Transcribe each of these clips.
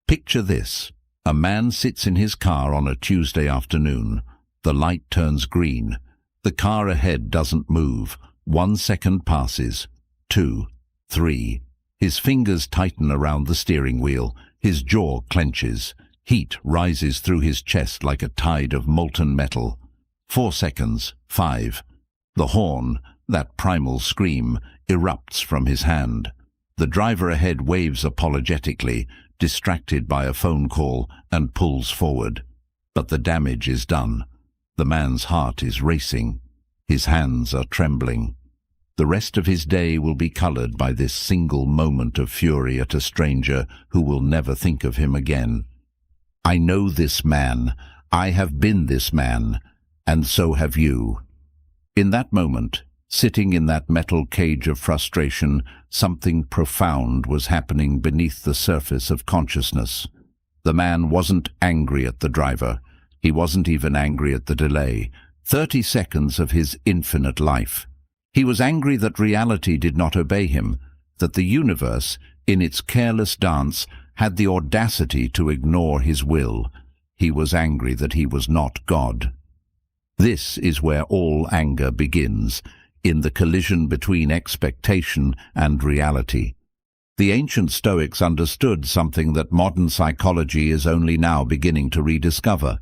Picture this. A man sits in his car on a Tuesday afternoon. The light turns green. The car ahead doesn't move. 1 second passes. 2, 3. His fingers tighten around the steering wheel. His jaw clenches. Heat rises through his chest like a tide of molten metal. 4 seconds. 5. The horn, that primal scream, erupts from his hand. The driver ahead waves apologetically, distracted by a phone call, and pulls forward. But the damage is done. The man's heart is racing. His hands are trembling. The rest of his day will be colored by this single moment of fury at a stranger who will never think of him again. I know this man. I have been this man. And so have you. In that moment, sitting in that metal cage of frustration, something profound was happening beneath the surface of consciousness. The man wasn't angry at the driver. He wasn't even angry at the delay. 30 seconds of his infinite life. He was angry that reality did not obey him, that the universe, in its careless dance, had the audacity to ignore his will. He was angry that he was not God. This is where all anger begins, in the collision between expectation and reality. The ancient Stoics understood something that modern psychology is only now beginning to rediscover.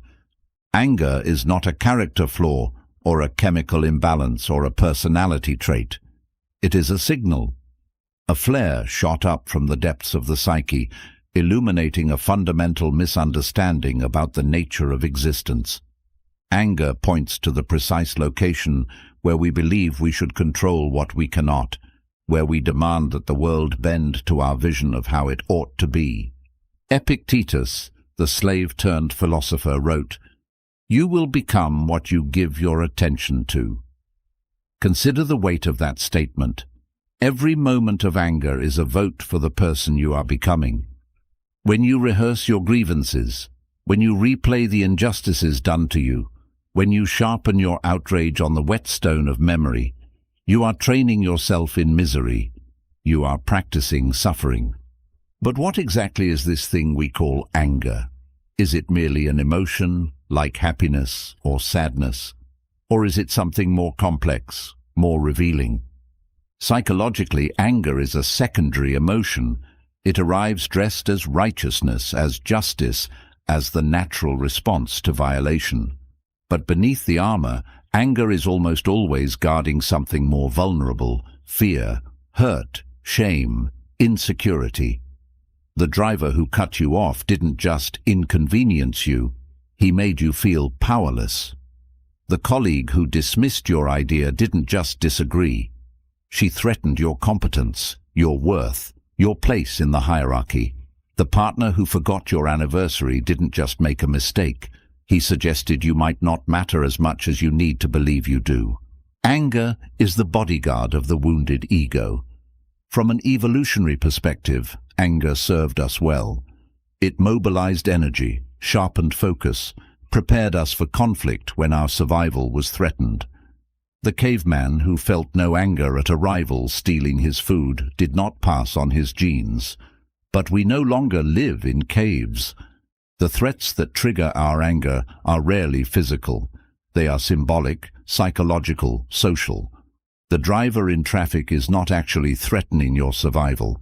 Anger is not a character flaw, or a chemical imbalance, or a personality trait. It is a signal, a flare shot up from the depths of the psyche, illuminating a fundamental misunderstanding about the nature of existence. Anger points to the precise location where we believe we should control what we cannot, where we demand that the world bend to our vision of how it ought to be. Epictetus, the slave-turned-philosopher, wrote, "You will become what you give your attention to." Consider the weight of that statement. Every moment of anger is a vote for the person you are becoming. When you rehearse your grievances, when you replay the injustices done to you, when you sharpen your outrage on the whetstone of memory, you are training yourself in misery. You are practicing suffering. But what exactly is this thing we call anger? Is it merely an emotion, like happiness or sadness? Or is it something more complex, more revealing? Psychologically, anger is a secondary emotion. It arrives dressed as righteousness, as justice, as the natural response to violation. But beneath the armor, anger is almost always guarding something more vulnerable: fear, hurt, shame, insecurity. The driver who cut you off didn't just inconvenience you, he made you feel powerless. The colleague who dismissed your idea didn't just disagree. She threatened your competence, your worth, your place in the hierarchy. The partner who forgot your anniversary didn't just make a mistake. He suggested you might not matter as much as you need to believe you do. Anger is the bodyguard of the wounded ego. From an evolutionary perspective, anger served us well. It mobilized energy, sharpened focus, prepared us for conflict when our survival was threatened. The caveman who felt no anger at a rival stealing his food did not pass on his genes. But we no longer live in caves. The threats that trigger our anger are rarely physical. They are symbolic, psychological, social. The driver in traffic is not actually threatening your survival.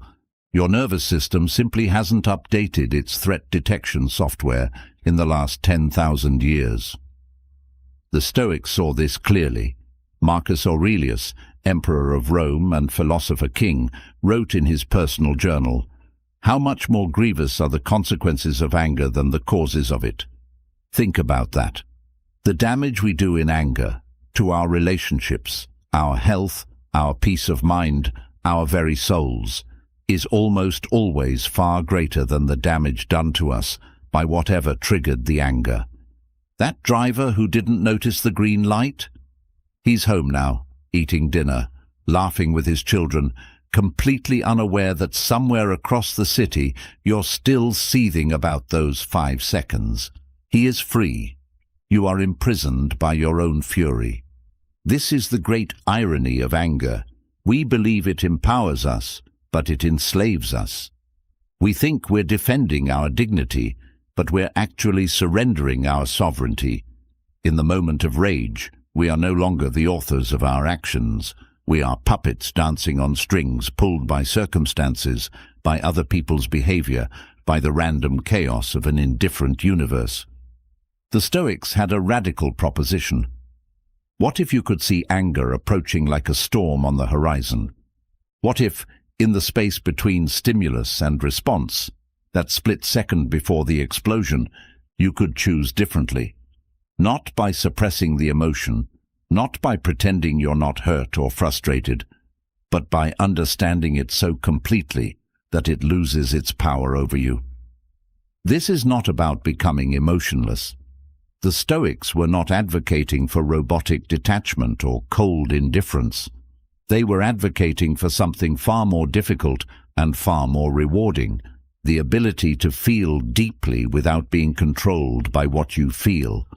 Your nervous system simply hasn't updated its threat detection software in the last 10,000 years. The Stoics saw this clearly. Marcus Aurelius, emperor of Rome and philosopher king, wrote in his personal journal, "How much more grievous are the consequences of anger than the causes of it?" Think about that. The damage we do in anger, to our relationships, our health, our peace of mind, our very souls, is almost always far greater than the damage done to us by whatever triggered the anger. That driver who didn't notice the green light? He's home now, eating dinner, laughing with his children, completely unaware that somewhere across the city you're still seething about those 5 seconds. He is free. You are imprisoned by your own fury. This is the great irony of anger. We believe it empowers us, but it enslaves us. We think we're defending our dignity, but we're actually surrendering our sovereignty. In the moment of rage, we are no longer the authors of our actions. We are puppets dancing on strings, pulled by circumstances, by other people's behavior, by the random chaos of an indifferent universe. The Stoics had a radical proposition. What if you could see anger approaching like a storm on the horizon? What if, in the space between stimulus and response, that split second before the explosion, you could choose differently? Not by suppressing the emotion, not by pretending you're not hurt or frustrated, but by understanding it so completely that it loses its power over you. This is not about becoming emotionless. The Stoics were not advocating for robotic detachment or cold indifference. They were advocating for something far more difficult and far more rewarding, the ability to feel deeply without being controlled by what you feel,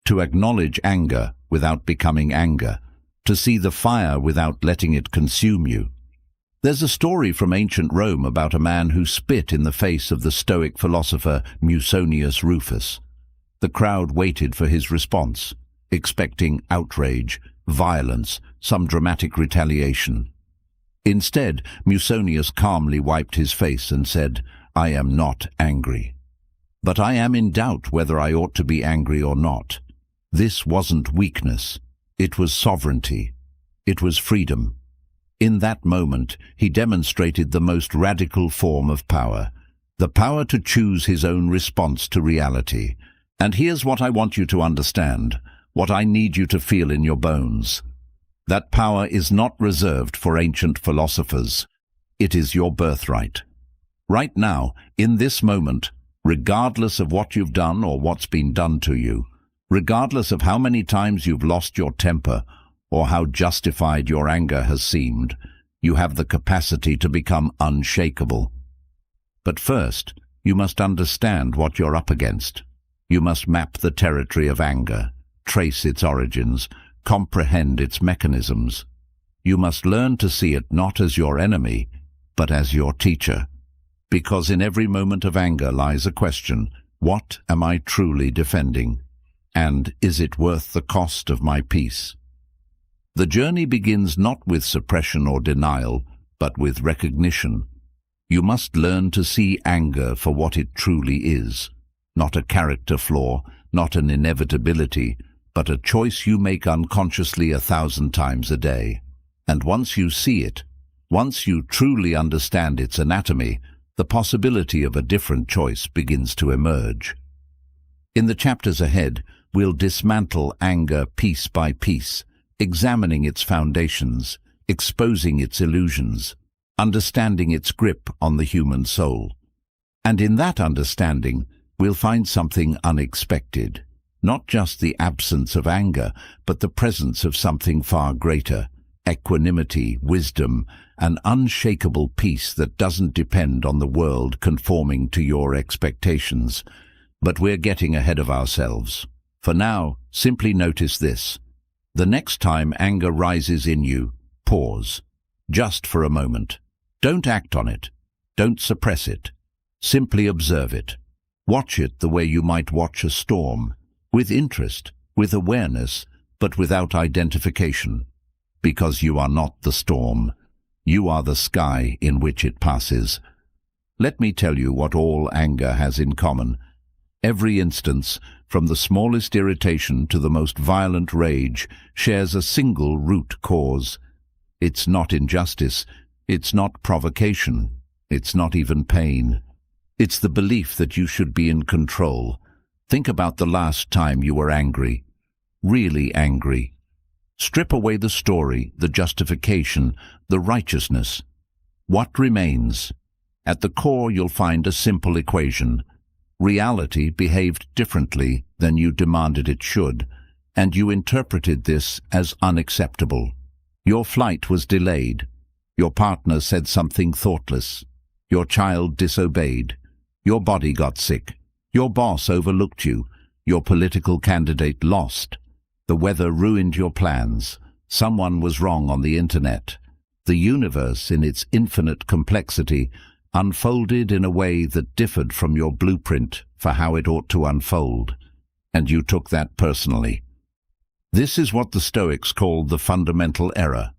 to acknowledge anger without becoming anger, to see the fire without letting it consume you. There's a story from ancient Rome about a man who spit in the face of the Stoic philosopher Musonius Rufus. The crowd waited for his response, expecting outrage, violence, some dramatic retaliation. Instead, Musonius calmly wiped his face and said, "I am not angry. But I am in doubt whether I ought to be angry or not." This wasn't weakness. It was sovereignty. It was freedom. In that moment, he demonstrated the most radical form of power, the power to choose his own response to reality. And here's what I want you to understand, what I need you to feel in your bones. That power is not reserved for ancient philosophers. It is your birthright. Right now, in this moment, regardless of what you've done or what's been done to you, regardless of how many times you've lost your temper or how justified your anger has seemed, you have the capacity to become unshakable. But first, you must understand what you're up against. You must map the territory of anger, trace its origins, comprehend its mechanisms. You must learn to see it not as your enemy, but as your teacher. Because in every moment of anger lies a question: what am I truly defending? And is it worth the cost of my peace? The journey begins not with suppression or denial, but with recognition. You must learn to see anger for what it truly is, not a character flaw, not an inevitability, but a choice you make unconsciously 1,000 times a day. And once you see it, once you truly understand its anatomy, the possibility of a different choice begins to emerge. In the chapters ahead, we'll dismantle anger piece by piece, examining its foundations, exposing its illusions, understanding its grip on the human soul. And in that understanding, we'll find something unexpected, not just the absence of anger, but the presence of something far greater, equanimity, wisdom, an unshakable peace that doesn't depend on the world conforming to your expectations. But we're getting ahead of ourselves. For now, simply notice this. The next time anger rises in you, pause, just for a moment. Don't act on it. Don't suppress it. Simply observe it. Watch it the way you might watch a storm, with interest, with awareness, but without identification. Because you are not the storm. You are the sky in which it passes. Let me tell you what all anger has in common. Every instance, from the smallest irritation to the most violent rage, shares a single root cause. It's not injustice. It's not provocation. It's not even pain. It's the belief that you should be in control. Think about the last time you were angry. Really angry. Strip away the story, the justification, the righteousness. What remains? At the core you'll find a simple equation. Reality behaved differently than you demanded it should, and you interpreted this as unacceptable. Your flight was delayed. Your partner said something thoughtless. Your child disobeyed. Your body got sick. Your boss overlooked you. Your political candidate lost. The weather ruined your plans. Someone was wrong on the internet. The universe, in its infinite complexity, unfolded in a way that differed from your blueprint for how it ought to unfold, and you took that personally. This is what the Stoics called the fundamental error,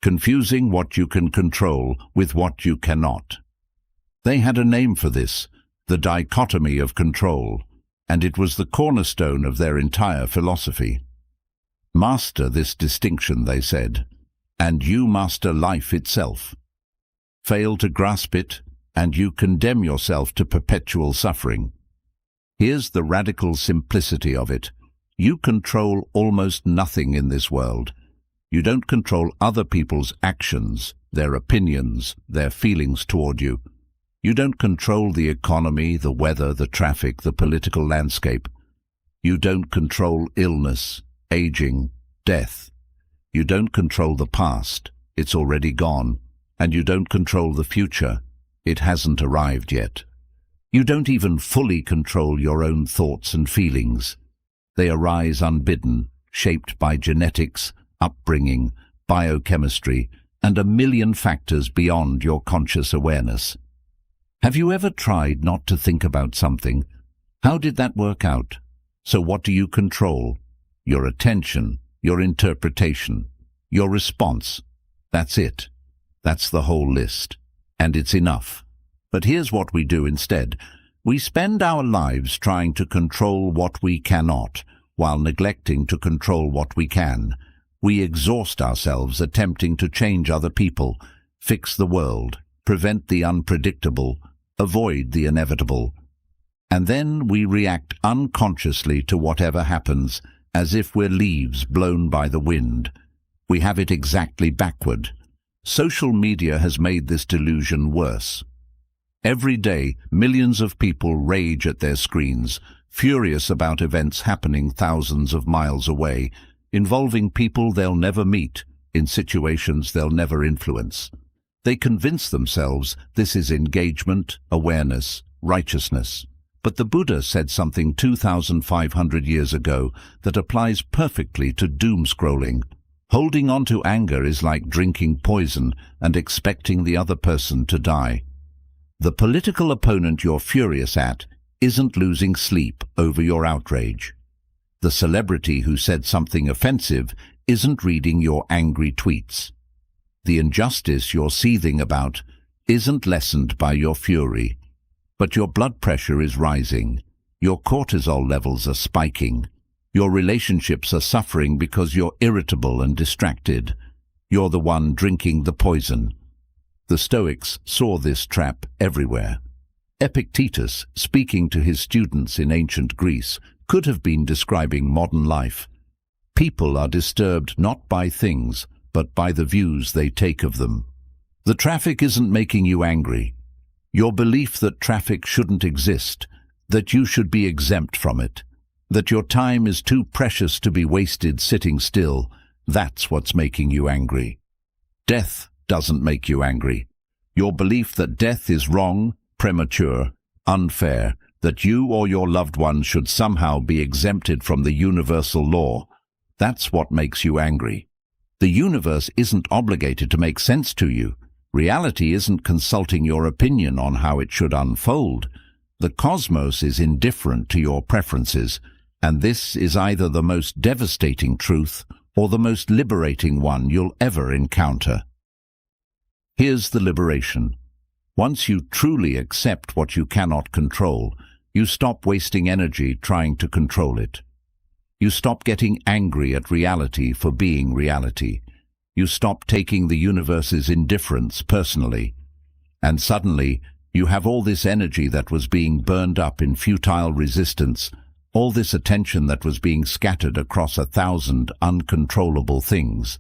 confusing what you can control with what you cannot. They had a name for this, the dichotomy of control, and it was the cornerstone of their entire philosophy. Master this distinction, they said, and you master life itself. Fail to grasp it, and you condemn yourself to perpetual suffering. Here's the radical simplicity of it. You control almost nothing in this world. You don't control other people's actions, their opinions, their feelings toward you. You don't control the economy, the weather, the traffic, the political landscape. You don't control illness, aging, death. You don't control the past. It's already gone. And you don't control the future. It hasn't arrived yet. You don't even fully control your own thoughts and feelings. They arise unbidden, shaped by genetics, upbringing, biochemistry, and a million factors beyond your conscious awareness. Have you ever tried not to think about something? How did that work out? So what do you control? Your attention, your interpretation, your response. That's it. That's the whole list. And it's enough. But here's what we do instead. We spend our lives trying to control what we cannot, while neglecting to control what we can. We exhaust ourselves attempting to change other people, fix the world, prevent the unpredictable, avoid the inevitable. And then we react unconsciously to whatever happens, as if we're leaves blown by the wind. We have it exactly backward. Social media has made this delusion worse. Every day, millions of people rage at their screens, furious about events happening thousands of miles away, involving people they'll never meet, in situations they'll never influence. They convince themselves this is engagement, awareness, righteousness. But the Buddha said something 2,500 years ago that applies perfectly to doom-scrolling. Holding on to anger is like drinking poison and expecting the other person to die. The political opponent you're furious at isn't losing sleep over your outrage. The celebrity who said something offensive isn't reading your angry tweets. The injustice you're seething about isn't lessened by your fury. But your blood pressure is rising. Your cortisol levels are spiking. Your relationships are suffering because you're irritable and distracted. You're the one drinking the poison. The Stoics saw this trap everywhere. Epictetus, speaking to his students in ancient Greece, could have been describing modern life. People are disturbed not by things, but by the views they take of them. The traffic isn't making you angry. Your belief that traffic shouldn't exist, that you should be exempt from it, that your time is too precious to be wasted sitting still, that's what's making you angry. Death doesn't make you angry. Your belief that death is wrong, premature, unfair, that you or your loved one should somehow be exempted from the universal law, that's what makes you angry. The universe isn't obligated to make sense to you. Reality isn't consulting your opinion on how it should unfold. The cosmos is indifferent to your preferences, and this is either the most devastating truth or the most liberating one you'll ever encounter. Here's the liberation. Once you truly accept what you cannot control, you stop wasting energy trying to control it. You stop getting angry at reality for being reality. You stop taking the universe's indifference personally. And suddenly, you have all this energy that was being burned up in futile resistance, all this attention that was being scattered across 1,000 uncontrollable things.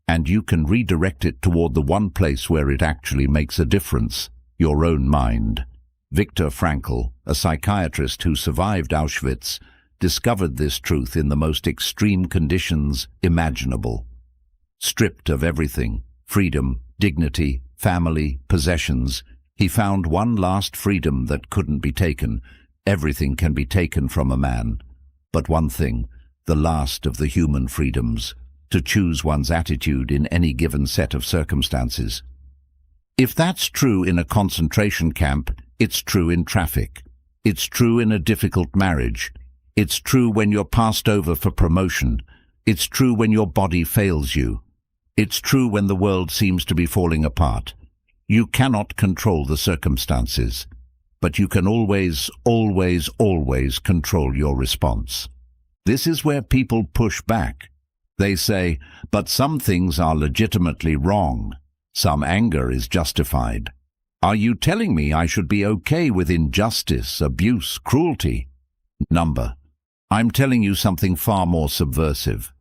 And you can redirect it toward the one place where it actually makes a difference, your own mind. Viktor Frankl, a psychiatrist who survived Auschwitz, discovered this truth in the most extreme conditions imaginable. Stripped of everything, freedom, dignity, family, possessions, he found one last freedom that couldn't be taken. Everything can be taken from a man. But one thing, the last of the human freedoms, to choose one's attitude in any given set of circumstances. If that's true in a concentration camp, it's true in traffic. It's true in a difficult marriage. It's true when you're passed over for promotion. It's true when your body fails you. It's true when the world seems to be falling apart. You cannot control the circumstances, but you can always, always, always control your response. This is where people push back. They say, but some things are legitimately wrong. Some anger is justified. Are you telling me I should be okay with injustice, abuse, cruelty? Number. I'm telling you something far more subversive.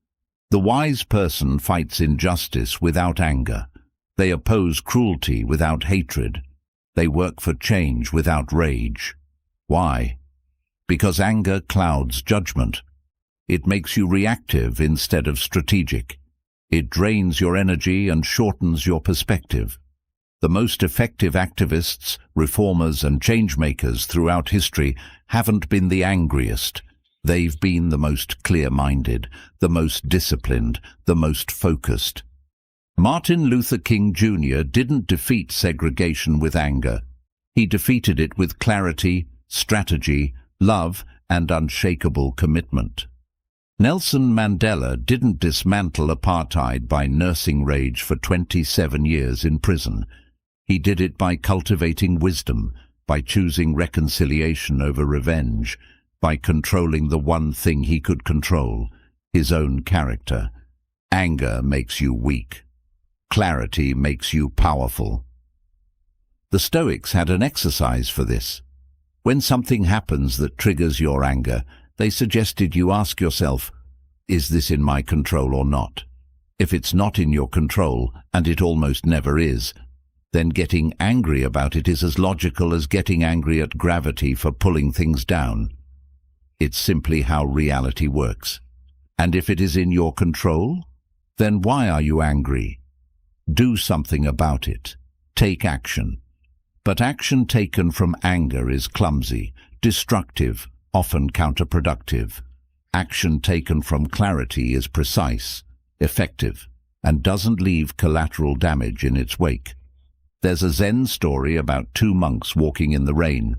The wise person fights injustice without anger. They oppose cruelty without hatred. They work for change without rage. Why? Because anger clouds judgment. It makes you reactive instead of strategic. It drains your energy and shortens your perspective. The most effective activists, reformers and change-makers throughout history haven't been the angriest. They've been the most clear-minded, the most disciplined, the most focused. Martin Luther King Jr. didn't defeat segregation with anger. He defeated it with clarity, strategy, love, and unshakable commitment. Nelson Mandela didn't dismantle apartheid by nursing rage for 27 years in prison. He did it by cultivating wisdom, by choosing reconciliation over revenge, by controlling the one thing he could control, his own character. Anger makes you weak. Clarity makes you powerful. The Stoics had an exercise for this. When something happens that triggers your anger, they suggested you ask yourself, is this in my control or not? If it's not in your control, and it almost never is, then getting angry about it is as logical as getting angry at gravity for pulling things down. It's simply how reality works. And if it is in your control, then why are you angry? Do something about it. Take action. But action taken from anger is clumsy, destructive, often counterproductive. Action taken from clarity is precise, effective, and doesn't leave collateral damage in its wake. There's a Zen story about two monks walking in the rain.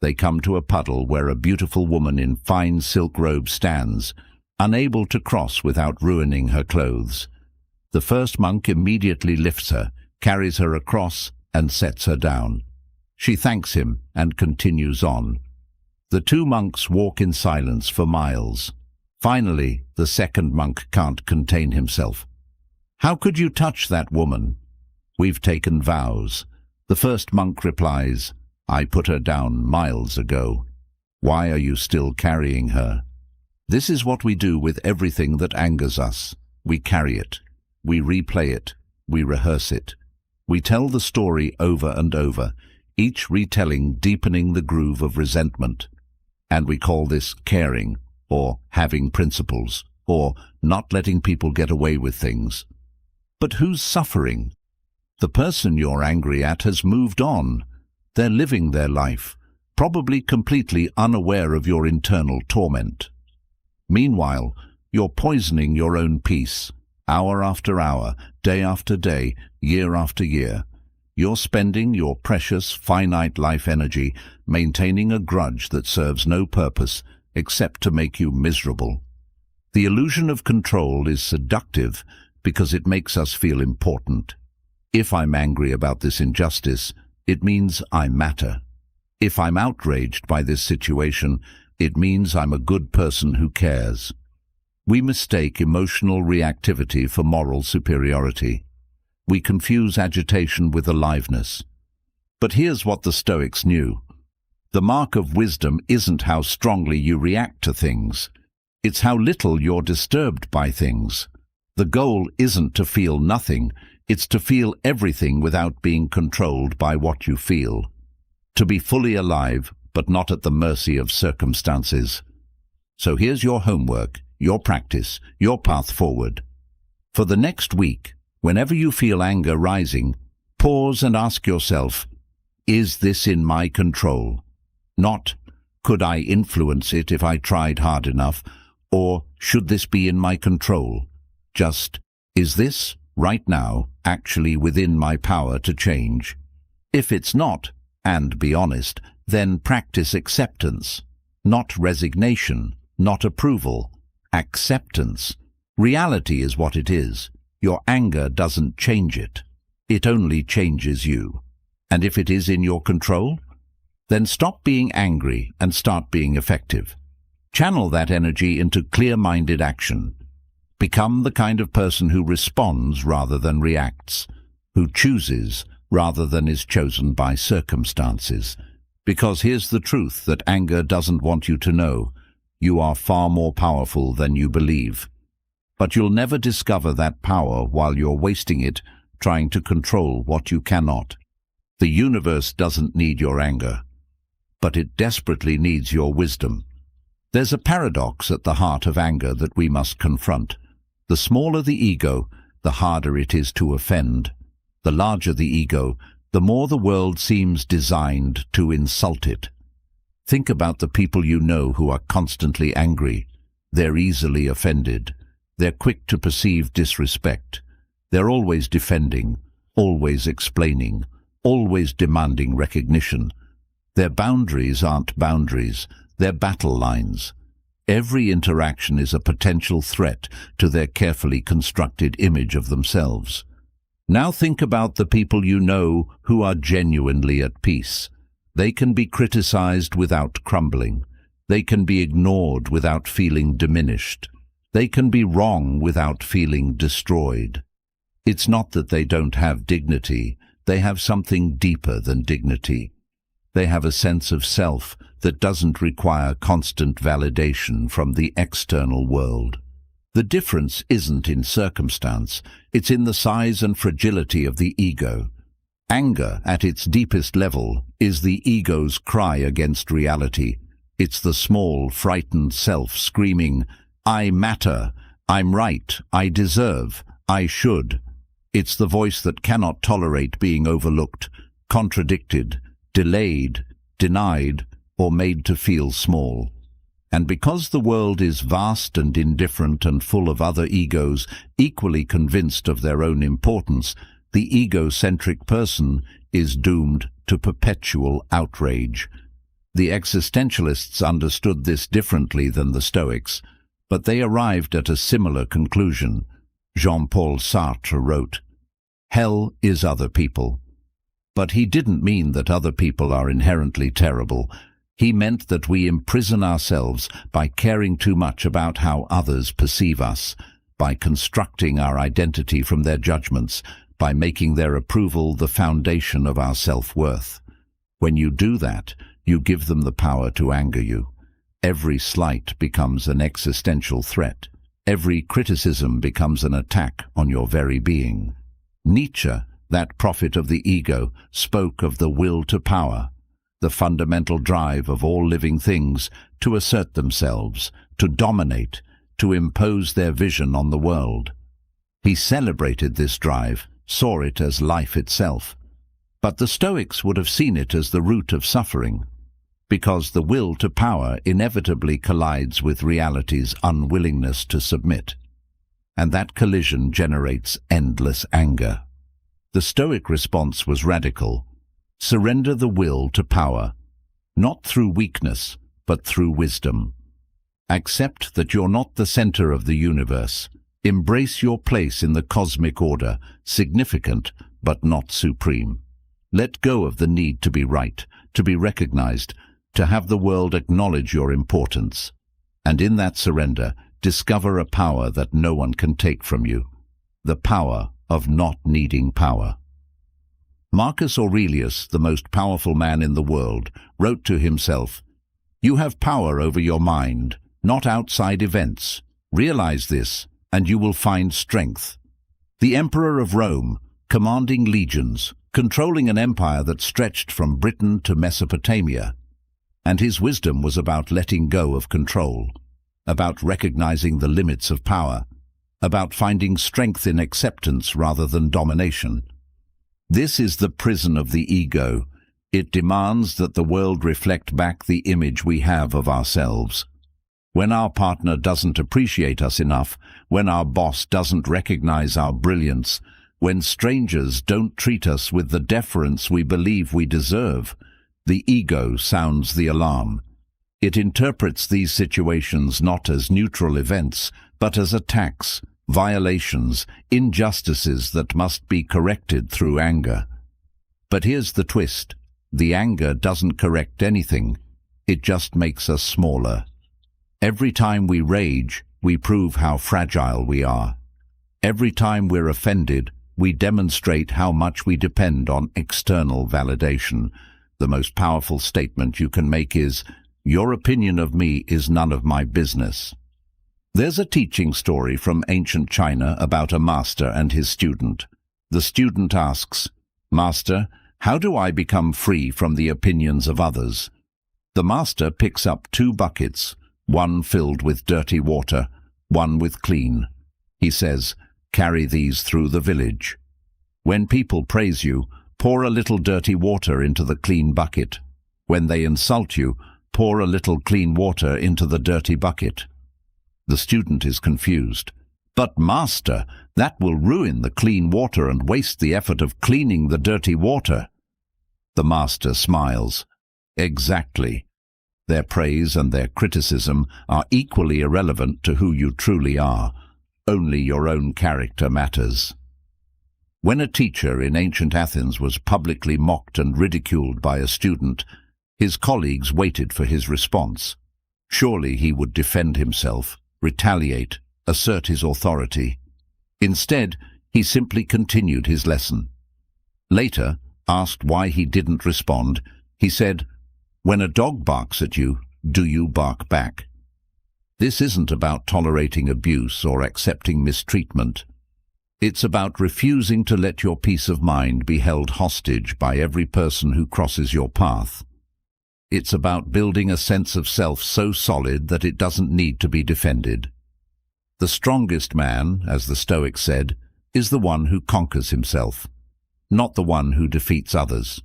They come to a puddle where a beautiful woman in fine silk robe stands, unable to cross without ruining her clothes. The first monk immediately lifts her, carries her across, and sets her down. She thanks him and continues on. The two monks walk in silence for miles. Finally, the second monk can't contain himself. "How could you touch that woman?" "We've taken vows." The first monk replies, "I put her down miles ago. Why are you still carrying her?" This is what we do with everything that angers us. We carry it. We replay it. We rehearse it. We tell the story over and over, each retelling deepening the groove of resentment. And we call this caring, or having principles, or not letting people get away with things. But who's suffering? The person you're angry at has moved on. They're living their life, probably completely unaware of your internal torment. Meanwhile, you're poisoning your own peace, hour after hour, day after day, year after year. You're spending your precious, finite life energy maintaining a grudge that serves no purpose except to make you miserable. The illusion of control is seductive because it makes us feel important. If I'm angry about this injustice, it means I matter. If I'm outraged by this situation, it means I'm a good person who cares. We mistake emotional reactivity for moral superiority. We confuse agitation with aliveness. But here's what the Stoics knew. The mark of wisdom isn't how strongly you react to things. It's how little you're disturbed by things. The goal isn't to feel nothing, it's to feel everything without being controlled by what you feel. To be fully alive, but not at the mercy of circumstances. So here's your homework, your practice, your path forward. For the next week, whenever you feel anger rising, pause and ask yourself, is this in my control? Not, could I influence it if I tried hard enough? Or, should this be in my control? Just, is this right now, actually within my power to change? If it's not, and be honest, then practice acceptance. Not resignation, not approval. Acceptance. Reality is what it is. Your anger doesn't change it. It only changes you. And if it is in your control, then stop being angry and start being effective. Channel that energy into clear-minded action. Become the kind of person who responds rather than reacts, who chooses rather than is chosen by circumstances. Because here's the truth that anger doesn't want you to know. You are far more powerful than you believe. But you'll never discover that power while you're wasting it trying to control what you cannot. The universe doesn't need your anger, but it desperately needs your wisdom. There's a paradox at the heart of anger that we must confront. The smaller the ego, the harder it is to offend. The larger the ego, the more the world seems designed to insult it. Think about the people you know who are constantly angry. They're easily offended. They're quick to perceive disrespect. They're always defending, always explaining, always demanding recognition. Their boundaries aren't boundaries, they're battle lines. Every interaction is a potential threat to their carefully constructed image of themselves. Now think about the people you know who are genuinely at peace. They can be criticized without crumbling. They can be ignored without feeling diminished. They can be wrong without feeling destroyed. It's not that they don't have dignity. They have something deeper than dignity. They have a sense of self that doesn't require constant validation from the external world. The difference isn't in circumstance, it's in the size and fragility of the ego. Anger, at its deepest level, is the ego's cry against reality. It's the small, frightened self screaming, "I matter, I'm right, I deserve, I should." It's the voice that cannot tolerate being overlooked, contradicted, delayed, denied, or made to feel small. And because the world is vast and indifferent and full of other egos equally convinced of their own importance, the egocentric person is doomed to perpetual outrage. The existentialists understood this differently than the Stoics, but they arrived at a similar conclusion. Jean-Paul Sartre wrote, "Hell is other people." But he didn't mean that other people are inherently terrible. He meant that we imprison ourselves by caring too much about how others perceive us, by constructing our identity from their judgments, by making their approval the foundation of our self-worth. When you do that, you give them the power to anger you. Every slight becomes an existential threat. Every criticism becomes an attack on your very being. Nietzsche, that prophet of the ego, spoke of the will to power, the fundamental drive of all living things to assert themselves, to dominate, to impose their vision on the world. He celebrated this drive, saw it as life itself. But the Stoics would have seen it as the root of suffering, because the will to power inevitably collides with reality's unwillingness to submit. And that collision generates endless anger. The Stoic response was radical. Surrender the will to power, not through weakness, but through wisdom. Accept that you're not the center of the universe. Embrace your place in the cosmic order, significant but not supreme. Let go of the need to be right, to be recognized, to have the world acknowledge your importance. And in that surrender, discover a power that no one can take from you, the power of not needing power. Marcus Aurelius, the most powerful man in the world, wrote to himself, "You have power over your mind, not outside events. Realize this, and you will find strength." The Emperor of Rome, commanding legions, controlling an empire that stretched from Britain to Mesopotamia. And his wisdom was about letting go of control, about recognizing the limits of power, about finding strength in acceptance rather than domination. This is the prison of the ego. It demands that the world reflect back the image we have of ourselves. When our partner doesn't appreciate us enough, when our boss doesn't recognize our brilliance, when strangers don't treat us with the deference we believe we deserve, the ego sounds the alarm. It interprets these situations not as neutral events, but as attacks, violations, injustices that must be corrected through anger. But here's the twist. The anger doesn't correct anything. It just makes us smaller. Every time we rage, we prove how fragile we are. Every time we're offended, we demonstrate how much we depend on external validation. The most powerful statement you can make is, "Your opinion of me is none of my business." There's a teaching story from ancient China about a master and his student. The student asks, "Master, how do I become free from the opinions of others?" The master picks up 2 buckets, one filled with dirty water, one with clean. He says, "Carry these through the village. When people praise you, pour a little dirty water into the clean bucket. When they insult you, pour a little clean water into the dirty bucket." The student is confused. "But master, that will ruin the clean water and waste the effort of cleaning the dirty water." The master smiles. Exactly. Their praise and their criticism are equally irrelevant to who you truly are. Only your own character matters. When a teacher in ancient Athens was publicly mocked and ridiculed by a student, his colleagues waited for his response. Surely he would defend himself, retaliate, assert his authority. Instead, he simply continued his lesson. Later, asked why he didn't respond, he said, "When a dog barks at you, do you bark back?" This isn't about tolerating abuse or accepting mistreatment. It's about refusing to let your peace of mind be held hostage by every person who crosses your path. It's about building a sense of self so solid that it doesn't need to be defended. The strongest man, as the Stoics said, is the one who conquers himself, not the one who defeats others.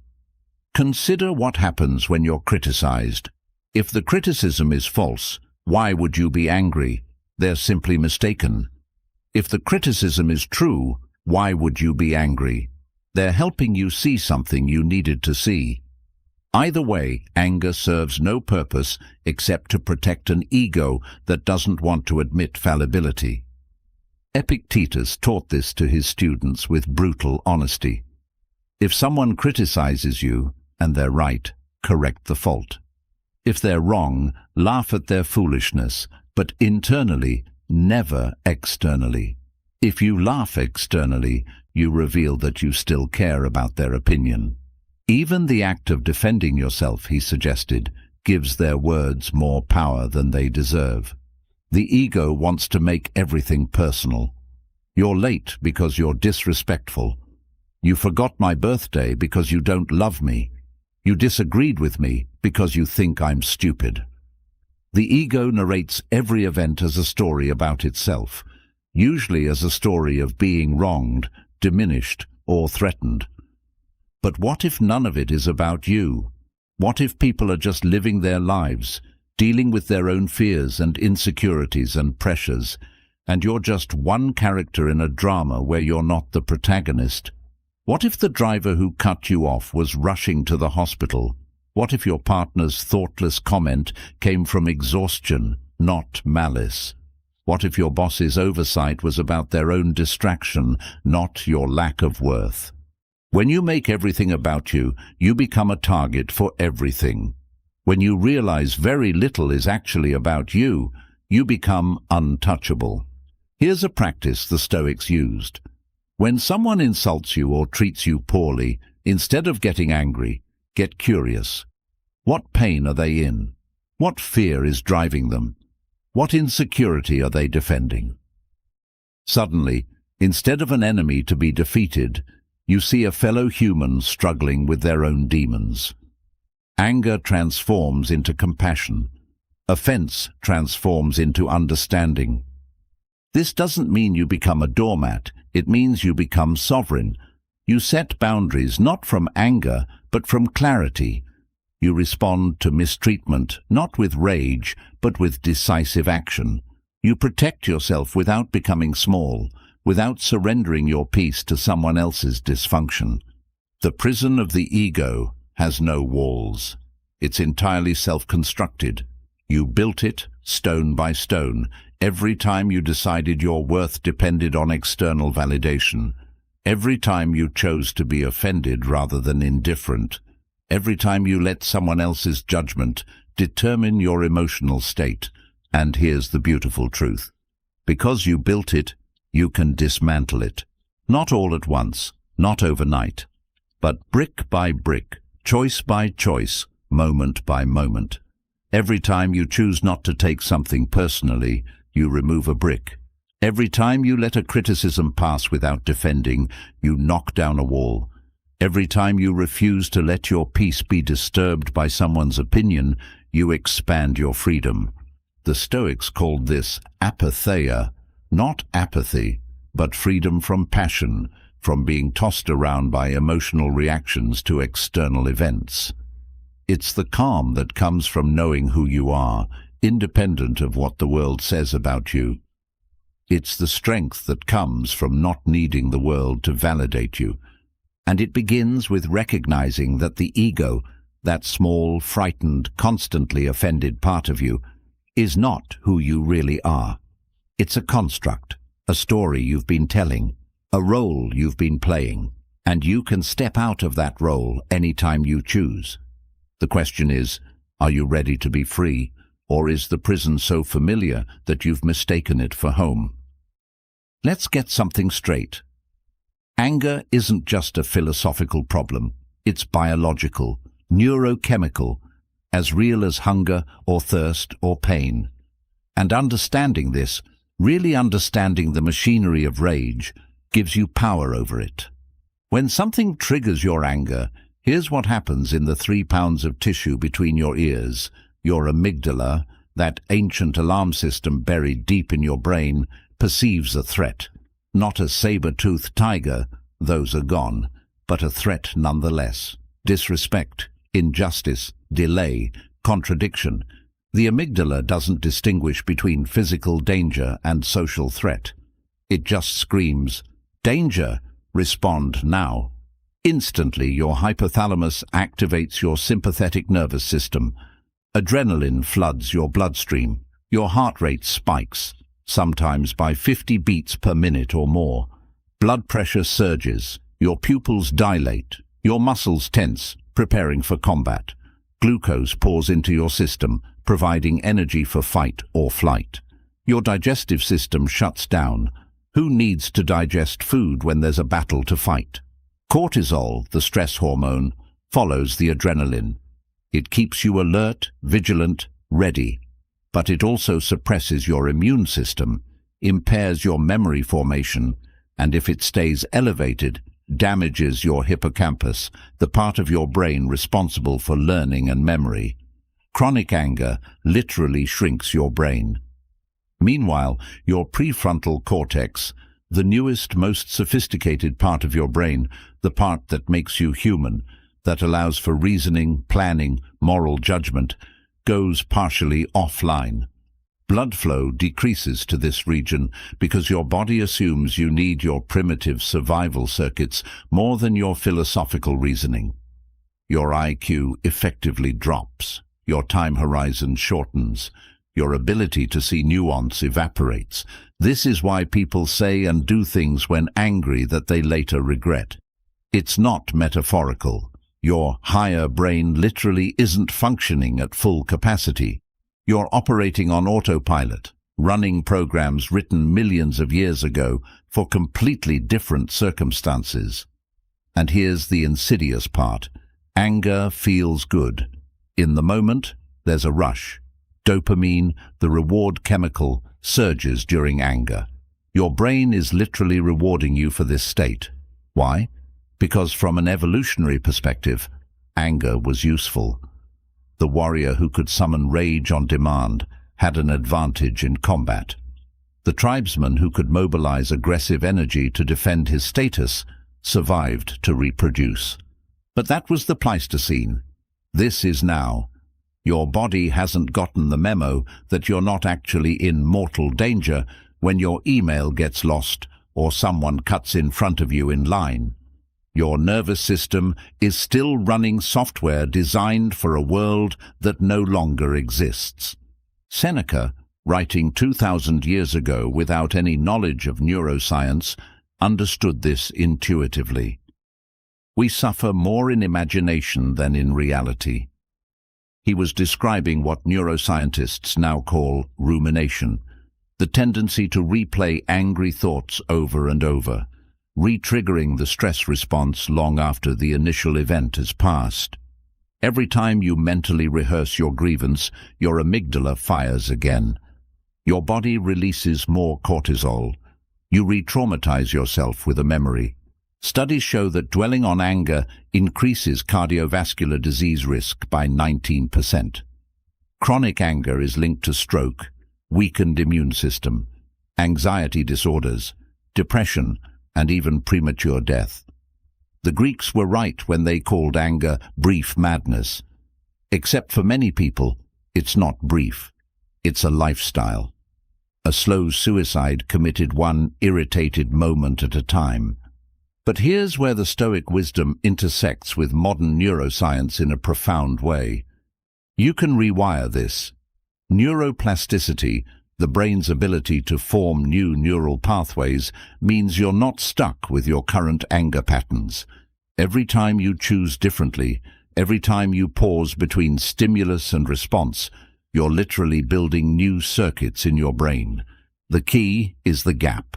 Consider what happens when you're criticized. If the criticism is false, why would you be angry? They're simply mistaken. If the criticism is true, why would you be angry? They're helping you see something you needed to see. Either way, anger serves no purpose except to protect an ego that doesn't want to admit fallibility. Epictetus taught this to his students with brutal honesty. If someone criticizes you, and they're right, correct the fault. If they're wrong, laugh at their foolishness, but internally, never externally. If you laugh externally, you reveal that you still care about their opinion. Even the act of defending yourself, he suggested, gives their words more power than they deserve. The ego wants to make everything personal. You're late because you're disrespectful. You forgot my birthday because you don't love me. You disagreed with me because you think I'm stupid. The ego narrates every event as a story about itself, usually as a story of being wronged, diminished, or threatened. But what if none of it is about you? What if people are just living their lives, dealing with their own fears and insecurities and pressures, and you're just one character in a drama where you're not the protagonist? What if the driver who cut you off was rushing to the hospital? What if your partner's thoughtless comment came from exhaustion, not malice? What if your boss's oversight was about their own distraction, not your lack of worth? When you make everything about you, you become a target for everything. When you realize very little is actually about you, you become untouchable. Here's a practice the Stoics used. When someone insults you or treats you poorly, instead of getting angry, get curious. What pain are they in? What fear is driving them? What insecurity are they defending? Suddenly, instead of an enemy to be defeated, you see a fellow human struggling with their own demons. Anger transforms into compassion. Offense transforms into understanding. This doesn't mean you become a doormat. It means you become sovereign. You set boundaries not from anger, but from clarity. You respond to mistreatment, not with rage, but with decisive action. You protect yourself without becoming small, without surrendering your peace to someone else's dysfunction. The prison of the ego has no walls. It's entirely self-constructed. You built it, stone by stone, every time you decided your worth depended on external validation. Every time you chose to be offended rather than indifferent. Every time you let someone else's judgment determine your emotional state. And here's the beautiful truth. Because you built it, you can dismantle it. Not all at once, not overnight, but brick by brick, choice by choice, moment by moment. Every time you choose not to take something personally, you remove a brick. Every time you let a criticism pass without defending, you knock down a wall. Every time you refuse to let your peace be disturbed by someone's opinion, you expand your freedom. The Stoics called this apatheia, not apathy, but freedom from passion, from being tossed around by emotional reactions to external events. It's the calm that comes from knowing who you are, independent of what the world says about you. It's the strength that comes from not needing the world to validate you. And it begins with recognizing that the ego, that small, frightened, constantly offended part of you, is not who you really are. It's a construct, a story you've been telling, a role you've been playing, and you can step out of that role anytime you choose. The question is, are you ready to be free, or is the prison so familiar that you've mistaken it for home? Let's get something straight. Anger isn't just a philosophical problem. It's biological, neurochemical, as real as hunger or thirst or pain. And understanding this, really understanding the machinery of rage, gives you power over it. When something triggers your anger, here's what happens in the 3 pounds of tissue between your ears. Your amygdala, that ancient alarm system buried deep in your brain, perceives a threat. Not a saber-toothed tiger, those are gone, but a threat nonetheless. Disrespect, injustice, delay, contradiction. The amygdala doesn't distinguish between physical danger and social threat. It just screams, "Danger! Respond now." Instantly, your hypothalamus activates your sympathetic nervous system. Adrenaline floods your bloodstream. Your heart rate spikes, sometimes by 50 beats per minute or more. Blood pressure surges. Your pupils dilate. Your muscles tense, preparing for combat. Glucose pours into your system, providing energy for fight or flight. Your digestive system shuts down. Who needs to digest food when there's a battle to fight? Cortisol, the stress hormone, follows the adrenaline. It keeps you alert, vigilant, ready. But it also suppresses your immune system, impairs your memory formation, and if it stays elevated, damages your hippocampus, the part of your brain responsible for learning and memory. Chronic anger literally shrinks your brain. Meanwhile, your prefrontal cortex, the newest, most sophisticated part of your brain, the part that makes you human, that allows for reasoning, planning, moral judgment, goes partially offline. Blood flow decreases to this region because your body assumes you need your primitive survival circuits more than your philosophical reasoning. Your IQ effectively drops. Your time horizon shortens. Your ability to see nuance evaporates. This is why people say and do things when angry that they later regret. It's not metaphorical. Your higher brain literally isn't functioning at full capacity. You're operating on autopilot, running programs written millions of years ago for completely different circumstances. And here's the insidious part. Anger feels good. In the moment, there's a rush. Dopamine, the reward chemical, surges during anger. Your brain is literally rewarding you for this state. Why? Because from an evolutionary perspective, anger was useful. The warrior who could summon rage on demand had an advantage in combat. The tribesman who could mobilize aggressive energy to defend his status survived to reproduce. But that was the Pleistocene. This is now. Your body hasn't gotten the memo that you're not actually in mortal danger when your email gets lost or someone cuts in front of you in line. Your nervous system is still running software designed for a world that no longer exists. Seneca, writing 2,000 years ago without any knowledge of neuroscience, understood this intuitively. We suffer more in imagination than in reality. He was describing what neuroscientists now call rumination, the tendency to replay angry thoughts over and over, re-triggering the stress response long after the initial event has passed. Every time you mentally rehearse your grievance, your amygdala fires again. Your body releases more cortisol. You re-traumatize yourself with a memory. Studies show that dwelling on anger increases cardiovascular disease risk by 19%. Chronic anger is linked to stroke, weakened immune system, anxiety disorders, depression, and even premature death. The Greeks were right when they called anger brief madness. Except for many people, it's not brief. It's a lifestyle. A slow suicide committed one irritated moment at a time. But here's where the Stoic wisdom intersects with modern neuroscience in a profound way. You can rewire this. Neuroplasticity, the brain's ability to form new neural pathways, means you're not stuck with your current anger patterns. Every time you choose differently, every time you pause between stimulus and response, you're literally building new circuits in your brain. The key is the gap,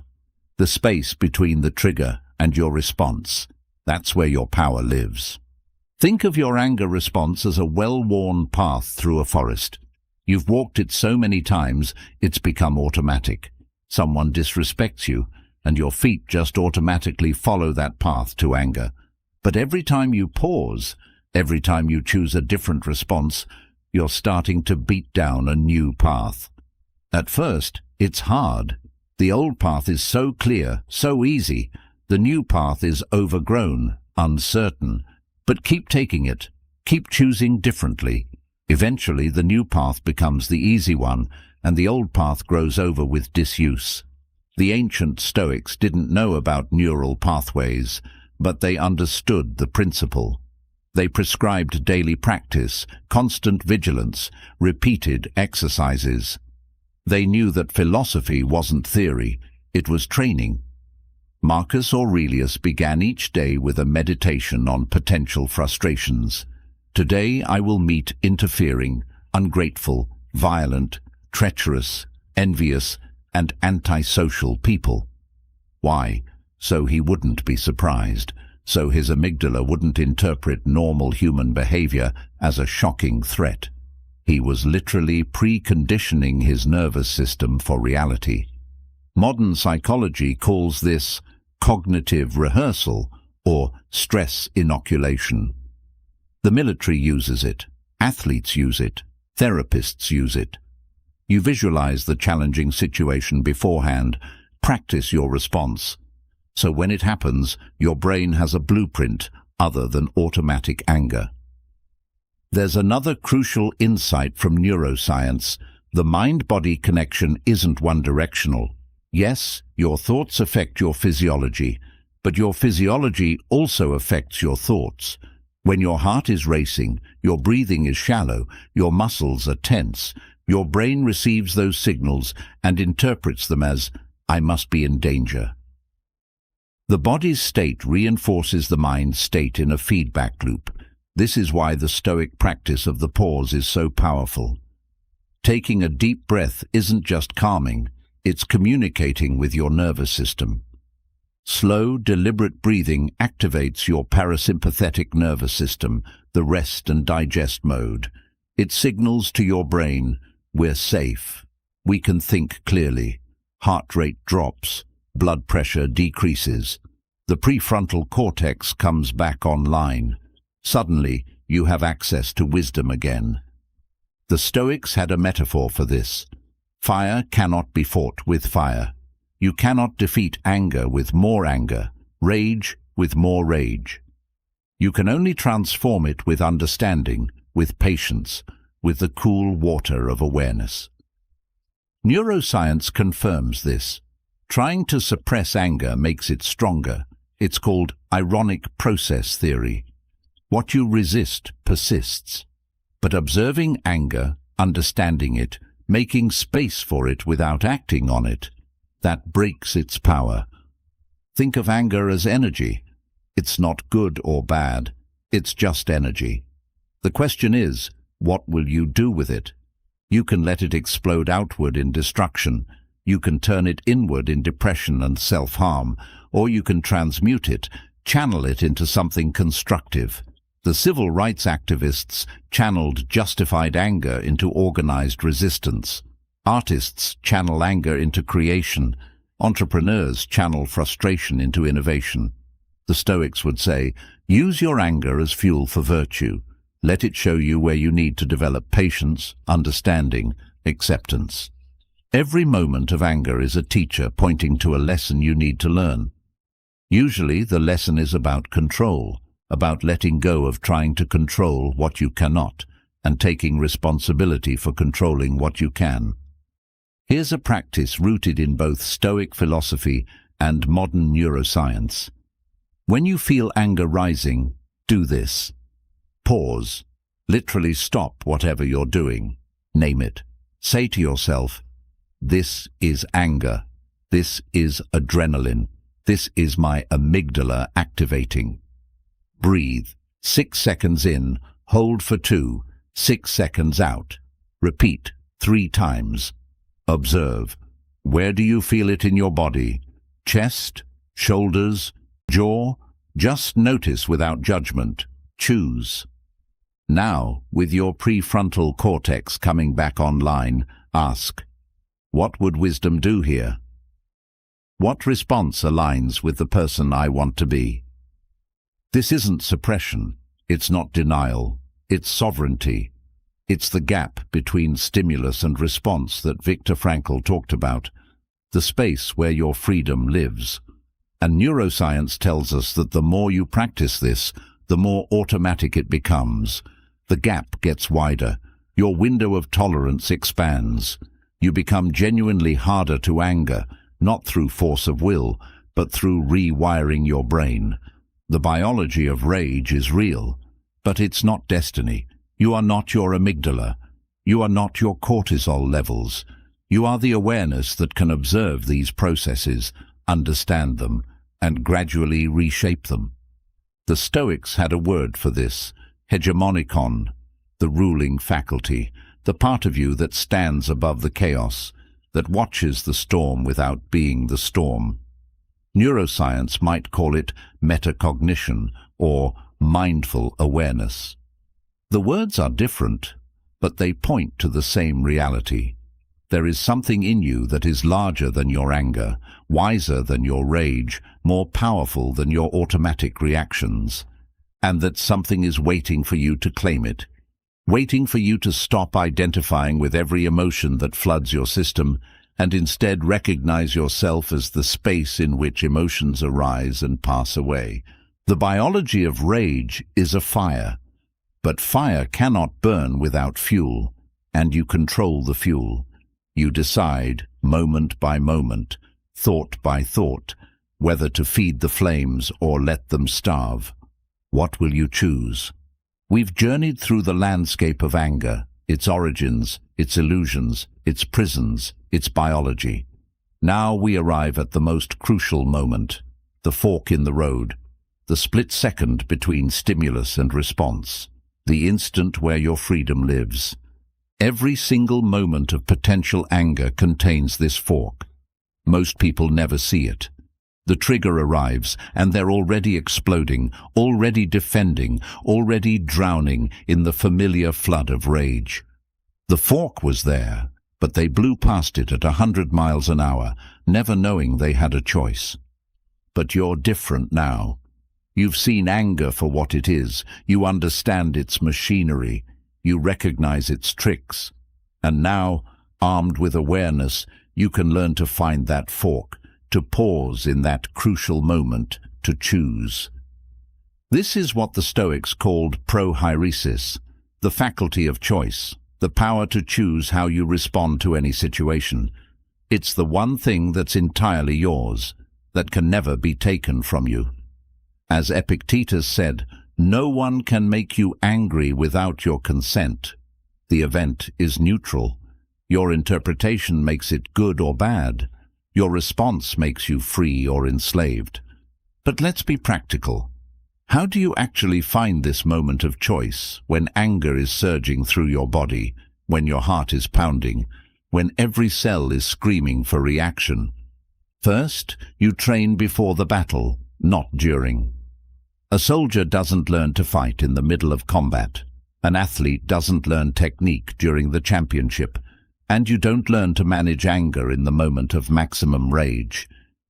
the space between the trigger and your response. That's where your power lives. Think of your anger response as a well-worn path through a forest. You've walked it so many times, it's become automatic. Someone disrespects you, and your feet just automatically follow that path to anger. But every time you pause, every time you choose a different response, you're starting to beat down a new path. At first, it's hard. The old path is so clear, so easy. The new path is overgrown, uncertain. But keep taking it. Keep choosing differently. Eventually, the new path becomes the easy one, and the old path grows over with disuse. The ancient Stoics didn't know about neural pathways, but they understood the principle. They prescribed daily practice, constant vigilance, repeated exercises. They knew that philosophy wasn't theory, it was training. Marcus Aurelius began each day with a meditation on potential frustrations. Today I will meet interfering, ungrateful, violent, treacherous, envious, and antisocial people. Why? So he wouldn't be surprised, so his amygdala wouldn't interpret normal human behavior as a shocking threat. He was literally preconditioning his nervous system for reality. Modern psychology calls this cognitive rehearsal or stress inoculation. The military uses it, athletes use it, therapists use it. You visualize the challenging situation beforehand, practice your response. So when it happens, your brain has a blueprint other than automatic anger. There's another crucial insight from neuroscience. The mind-body connection isn't one-directional. Yes, your thoughts affect your physiology, but your physiology also affects your thoughts. When your heart is racing, your breathing is shallow, your muscles are tense, your brain receives those signals and interprets them as, I must be in danger. The body's state reinforces the mind's state in a feedback loop. This is why the Stoic practice of the pause is so powerful. Taking a deep breath isn't just calming, it's communicating with your nervous system. Slow, deliberate breathing activates your parasympathetic nervous system, the rest and digest mode. It signals to your brain, we're safe. We can think clearly. Heart rate drops. Blood pressure decreases. The prefrontal cortex comes back online. Suddenly, you have access to wisdom again. The Stoics had a metaphor for this. Fire cannot be fought with fire. You cannot defeat anger with more anger, rage with more rage. You can only transform it with understanding, with patience, with the cool water of awareness. Neuroscience confirms this. Trying to suppress anger makes it stronger. It's called ironic process theory. What you resist persists. But observing anger, understanding it, making space for it without acting on it, that breaks its power. Think of anger as energy. It's not good or bad. It's just energy. The question is, what will you do with it? You can let it explode outward in destruction. You can turn it inward in depression and self-harm, or you can transmute it, channel it into something constructive. The civil rights activists channeled justified anger into organized resistance. Artists channel anger into creation. Entrepreneurs channel frustration into innovation. The Stoics would say, use your anger as fuel for virtue. Let it show you where you need to develop patience, understanding, acceptance. Every moment of anger is a teacher pointing to a lesson you need to learn. Usually the lesson is about control, about letting go of trying to control what you cannot, and taking responsibility for controlling what you can. Here's a practice rooted in both Stoic philosophy and modern neuroscience. When you feel anger rising, do this. Pause. Literally stop whatever you're doing. Name it. Say to yourself, this is anger. This is adrenaline. This is my amygdala activating. Breathe. 6 seconds in, hold for 2, 6 seconds out. Repeat 3 times. Observe. Where do you feel it in your body? Chest? Shoulders? Jaw? Just notice without judgment. Choose. Now, with your prefrontal cortex coming back online, ask, what would wisdom do here? What response aligns with the person I want to be? This isn't suppression. It's not denial. It's sovereignty. It's the gap between stimulus and response that Viktor Frankl talked about, the space where your freedom lives. And neuroscience tells us that the more you practice this, the more automatic it becomes. The gap gets wider. Your window of tolerance expands. You become genuinely harder to anger, not through force of will, but through rewiring your brain. The biology of rage is real, but it's not destiny. You are not your amygdala. You are not your cortisol levels. You are the awareness that can observe these processes, understand them, and gradually reshape them. The Stoics had a word for this, hegemonikon, the ruling faculty, the part of you that stands above the chaos, that watches the storm without being the storm. Neuroscience might call it metacognition or mindful awareness. The words are different, but they point to the same reality. There is something in you that is larger than your anger, wiser than your rage, more powerful than your automatic reactions, and that something is waiting for you to claim it, waiting for you to stop identifying with every emotion that floods your system and instead recognize yourself as the space in which emotions arise and pass away. The biology of rage is a fire, but fire cannot burn without fuel, and you control the fuel. You decide, moment by moment, thought by thought, whether to feed the flames or let them starve. What will you choose? We've journeyed through the landscape of anger, its origins, its illusions, its prisons, its biology. Now we arrive at the most crucial moment, the fork in the road, the split second between stimulus and response, the instant where your freedom lives. Every single moment of potential anger contains this fork. Most people never see it. The trigger arrives, and they're already exploding, already defending, already drowning in the familiar flood of rage. The fork was there, but they blew past it at 100 miles an hour, never knowing they had a choice. But you're different now. You've seen anger for what it is. You understand its machinery. You recognize its tricks. And now, armed with awareness, you can learn to find that fork, to pause in that crucial moment, to choose. This is what the Stoics called prohairesis, The faculty of choice, the power to choose how you respond to any situation. It's the one thing that's entirely yours, that can never be taken from you. As Epictetus said, no one can make you angry without your consent. The event is neutral. Your interpretation makes it good or bad. Your response makes you free or enslaved. But let's be practical. How do you actually find this moment of choice when anger is surging through your body, when your heart is pounding, when every cell is screaming for reaction? First, you train before the battle, not during. A soldier doesn't learn to fight in the middle of combat. An athlete doesn't learn technique during the championship. And you don't learn to manage anger in the moment of maximum rage.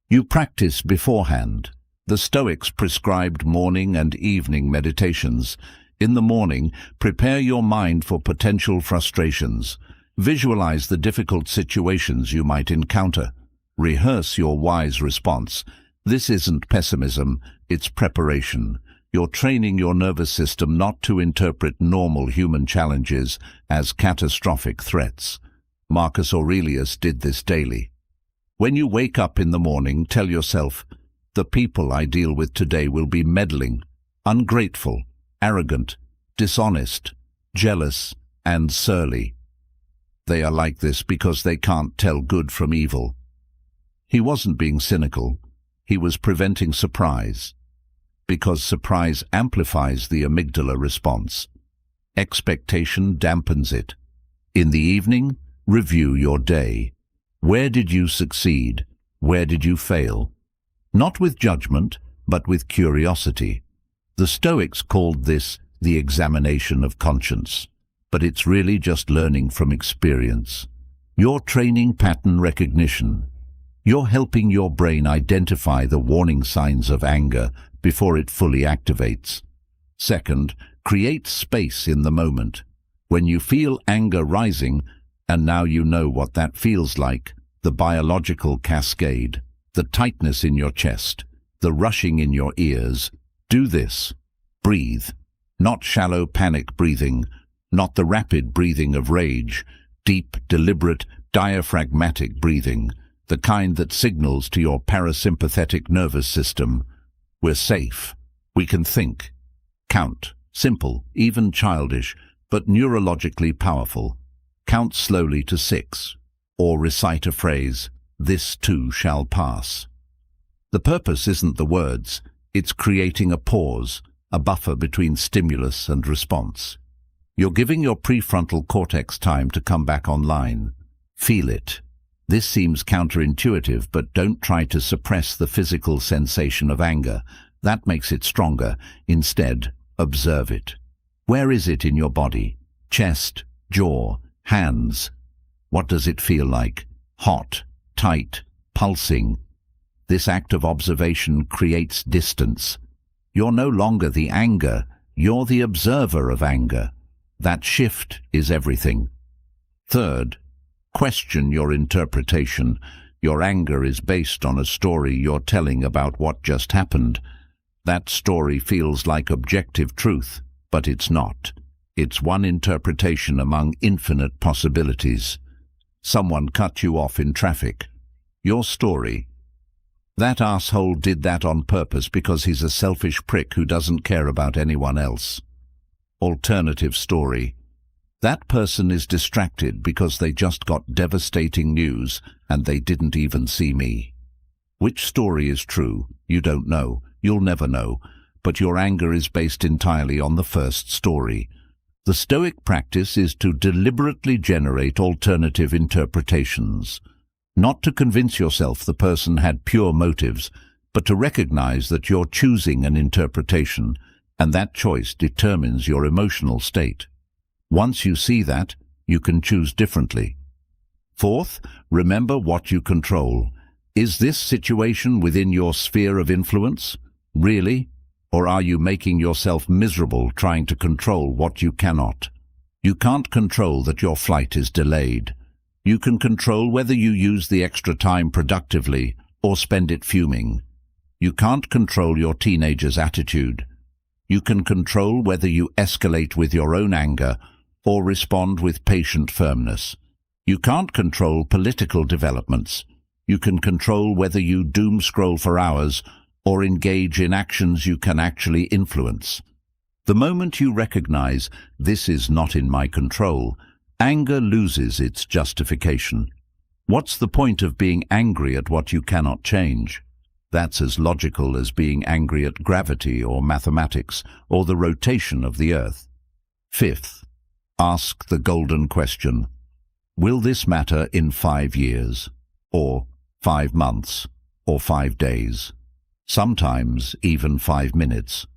You practice beforehand. The Stoics prescribed morning and evening meditations. In the morning, prepare your mind for potential frustrations. Visualize the difficult situations you might encounter. Rehearse your wise response. This isn't pessimism, it's preparation. You're training your nervous system not to interpret normal human challenges as catastrophic threats. Marcus Aurelius did this daily. When you wake up in the morning, tell yourself, the people I deal with today will be meddling, ungrateful, arrogant, dishonest, jealous, and surly. They are like this because they can't tell good from evil. He wasn't being cynical. He was preventing surprise, because surprise amplifies the amygdala response. Expectation dampens it. In the evening, review your day. Where did you succeed? Where did you fail? Not with judgment, but with curiosity. The Stoics called this the examination of conscience, but it's really just learning from experience. You're training pattern recognition. You're helping your brain identify the warning signs of anger before it fully activates. Second, create space in the moment. When you feel anger rising, and now you know what that feels like, the biological cascade, the tightness in your chest, the rushing in your ears, do this. Breathe. Not shallow panic breathing, not the rapid breathing of rage, deep, deliberate, diaphragmatic breathing, the kind that signals to your parasympathetic nervous system, we're safe, we can think. Count. Simple, even childish, but neurologically powerful. Count slowly to 6, or recite a phrase, this too shall pass. The purpose isn't the words, it's creating a pause, a buffer between stimulus and response. You're giving your prefrontal cortex time to come back online. Feel it. This seems counterintuitive, but don't try to suppress the physical sensation of anger. That makes it stronger. Instead, observe it. Where is it in your body? Chest, jaw, hands. What does it feel like? Hot, tight, pulsing. This act of observation creates distance. You're no longer the anger, you're the observer of anger. That shift is everything. Third, question your interpretation. Your anger is based on a story you're telling about what just happened. That story feels like objective truth, but it's not. It's one interpretation among infinite possibilities. Someone cut you off in traffic. Your story. That asshole did that on purpose because he's a selfish prick who doesn't care about anyone else. Alternative story. That person is distracted because they just got devastating news and they didn't even see me. Which story is true? You don't know. You'll never know. But your anger is based entirely on the first story. The Stoic practice is to deliberately generate alternative interpretations. Not to convince yourself the person had pure motives, but to recognize that you're choosing an interpretation, and that choice determines your emotional state. Once you see that, you can choose differently. Fourth, remember what you control. Is this situation within your sphere of influence? Really? Or are you making yourself miserable trying to control what you cannot? You can't control that your flight is delayed. You can control whether you use the extra time productively or spend it fuming. You can't control your teenager's attitude. You can control whether you escalate with your own anger or respond with patient firmness. You can't control political developments. You can control whether you doom scroll for hours or engage in actions you can actually influence. The moment you recognize this is not in my control, anger loses its justification. What's the point of being angry at what you cannot change? That's as logical as being angry at gravity or mathematics or the rotation of the earth. Fifth, ask the golden question. Will this matter in 5 years, or 5 months, or 5 days? Sometimes even 5 minutes.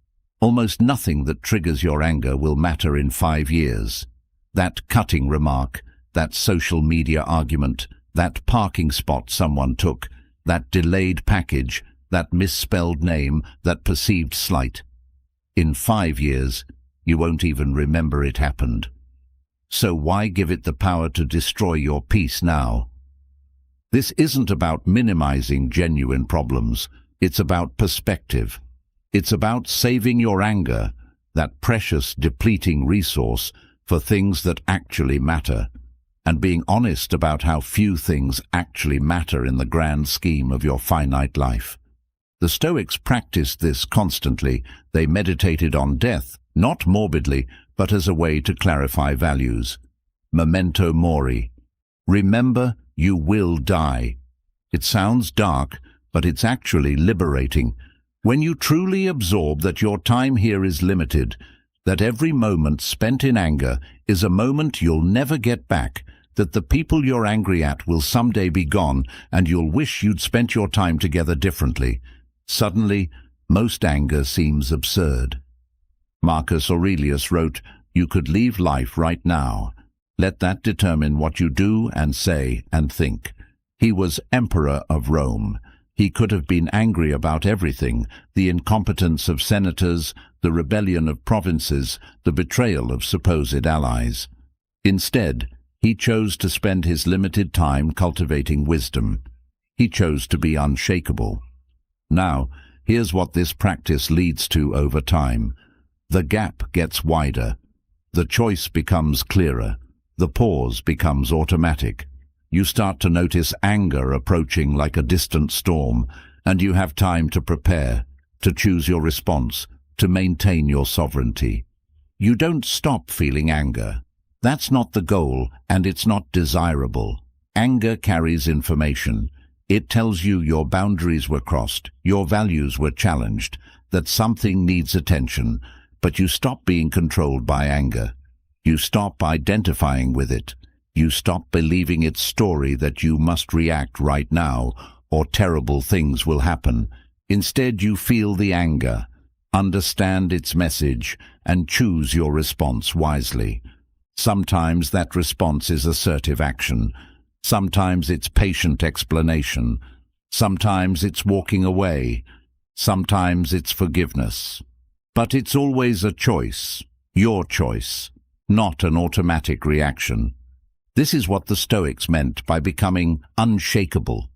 Almost nothing that triggers your anger will matter in 5 years. That cutting remark, that social media argument, that parking spot someone took, that delayed package, that misspelled name, that perceived slight. In 5 years, you won't even remember it happened. So why give it the power to destroy your peace now? This isn't about minimizing genuine problems. It's about perspective. It's about saving your anger, that precious, depleting resource, for things that actually matter, and being honest about how few things actually matter in the grand scheme of your finite life. The Stoics practiced this constantly. They meditated on death, not morbidly, but as a way to clarify values. Memento mori. Remember, you will die. It sounds dark, but it's actually liberating. When you truly absorb that your time here is limited, that every moment spent in anger is a moment you'll never get back, that the people you're angry at will someday be gone and you'll wish you'd spent your time together differently, suddenly most anger seems absurd. Marcus Aurelius wrote, "You could leave life right now. Let that determine what you do and say and think." He was emperor of Rome. He could have been angry about everything: the incompetence of senators, the rebellion of provinces, the betrayal of supposed allies. Instead, he chose to spend his limited time cultivating wisdom. He chose to be unshakable. Now, here's what this practice leads to over time. The gap gets wider. The choice becomes clearer. The pause becomes automatic. You start to notice anger approaching like a distant storm, and you have time to prepare, to choose your response, to maintain your sovereignty. You don't stop feeling anger. That's not the goal, and it's not desirable. Anger carries information. It tells you your boundaries were crossed, your values were challenged, that something needs attention, but you stop being controlled by anger. You stop identifying with it. You stop believing its story that you must react right now or terrible things will happen. Instead, you feel the anger, understand its message, and choose your response wisely. Sometimes that response is assertive action. Sometimes it's patient explanation. Sometimes it's walking away. Sometimes it's forgiveness. But it's always a choice, your choice, not an automatic reaction. This is what the Stoics meant by becoming unshakable.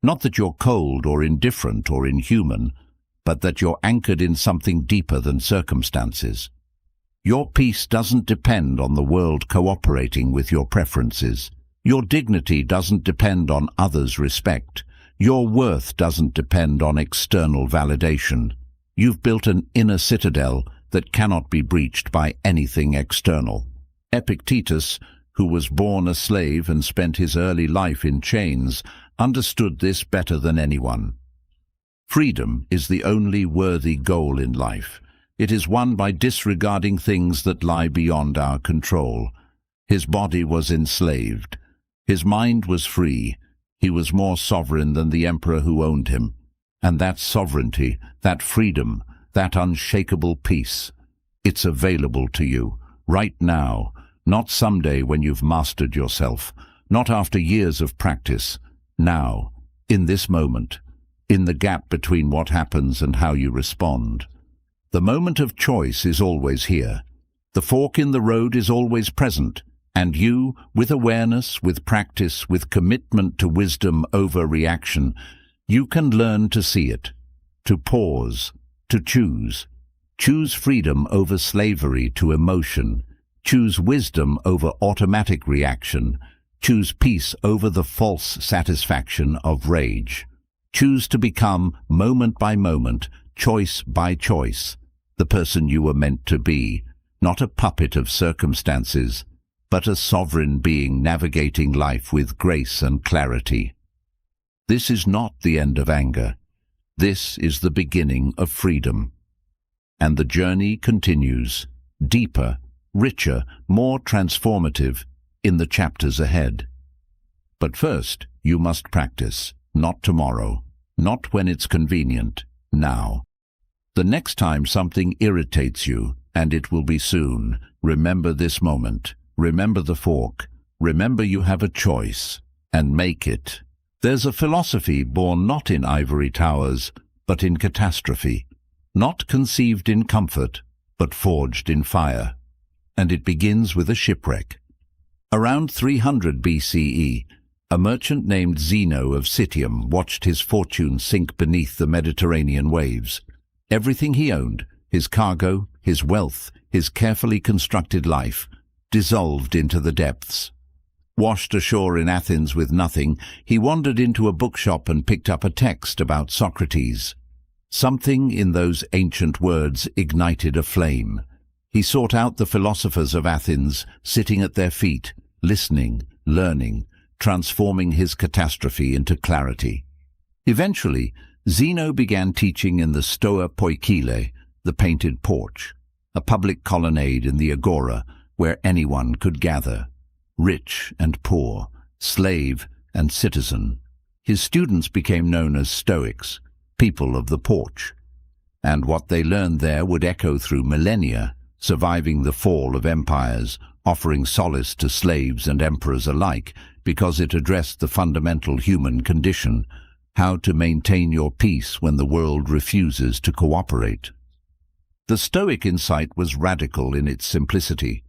Not that you're cold or indifferent or inhuman, but that you're anchored in something deeper than circumstances. Your peace doesn't depend on the world cooperating with your preferences. Your dignity doesn't depend on others' respect. Your worth doesn't depend on external validation. You've built an inner citadel that cannot be breached by anything external. Epictetus, who was born a slave and spent his early life in chains, understood this better than anyone. Freedom is the only worthy goal in life. It is won by disregarding things that lie beyond our control. His body was enslaved. His mind was free. He was more sovereign than the emperor who owned him. And that sovereignty, that freedom, that unshakable peace, it's available to you, right now, not someday when you've mastered yourself, not after years of practice, now, in this moment, in the gap between what happens and how you respond. The moment of choice is always here. The fork in the road is always present, and you, with awareness, with practice, with commitment to wisdom over reaction, you can learn to see it, to pause, to choose, Choose freedom over slavery to emotion. Choose wisdom over automatic reaction. Choose peace over the false satisfaction of rage. Choose to become, moment by moment, choice by choice, the person you were meant to be, not a puppet of circumstances, but a sovereign being navigating life with grace and clarity. This is not the end of anger. This is the beginning of freedom. And the journey continues, deeper, richer, more transformative, in the chapters ahead. But first, you must practice, not tomorrow, not when it's convenient, now. The next time something irritates you, and it will be soon, remember this moment, remember the fork, remember you have a choice, and make it. There's a philosophy born not in ivory towers, but in catastrophe, not conceived in comfort, but forged in fire. And it begins with a shipwreck. Around 300 BCE, a merchant named Zeno of Citium watched his fortune sink beneath the Mediterranean waves. Everything he owned, his cargo, his wealth, his carefully constructed life, dissolved into the depths. Washed ashore in Athens with nothing, he wandered into a bookshop and picked up a text about Socrates. Something in those ancient words ignited a flame. He sought out the philosophers of Athens, sitting at their feet, listening, learning, transforming his catastrophe into clarity. Eventually, Zeno began teaching in the Stoa Poikile, the painted porch, a public colonnade in the agora where anyone could gather, rich and poor, slave and citizen. His students became known as Stoics, people of the porch, and what they learned there would echo through millennia, surviving the fall of empires, offering solace to slaves and emperors alike because it addressed the fundamental human condition, how to maintain your peace when the world refuses to cooperate. The Stoic insight was radical in its simplicity.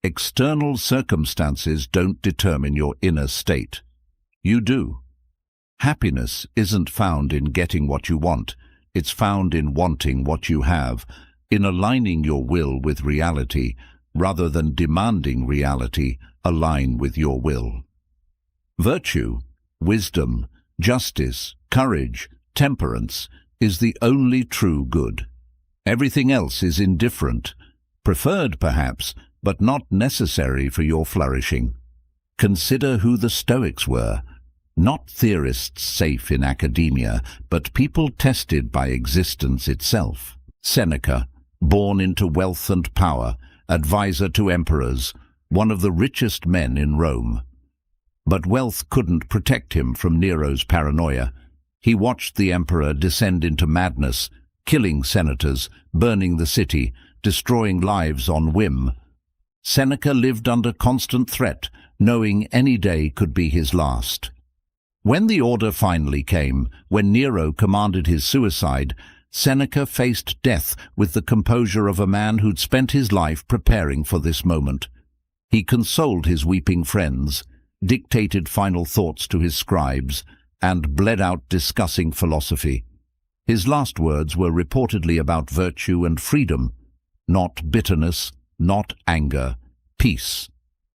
External circumstances don't determine your inner state. You do. Happiness isn't found in getting what you want. It's found in wanting what you have, in aligning your will with reality, rather than demanding reality align with your will. Virtue, wisdom, justice, courage, temperance is the only true good. Everything else is indifferent, preferred perhaps, but not necessary for your flourishing. Consider who the Stoics were. Not theorists safe in academia, but people tested by existence itself. Seneca, born into wealth and power, advisor to emperors, one of the richest men in Rome. But wealth couldn't protect him from Nero's paranoia. He watched the emperor descend into madness, killing senators, burning the city, destroying lives on whim. Seneca lived under constant threat, knowing any day could be his last. When the order finally came, when Nero commanded his suicide, Seneca faced death with the composure of a man who'd spent his life preparing for this moment. He consoled his weeping friends, dictated final thoughts to his scribes, and bled out discussing philosophy. His last words were reportedly about virtue and freedom, not bitterness, not anger, peace.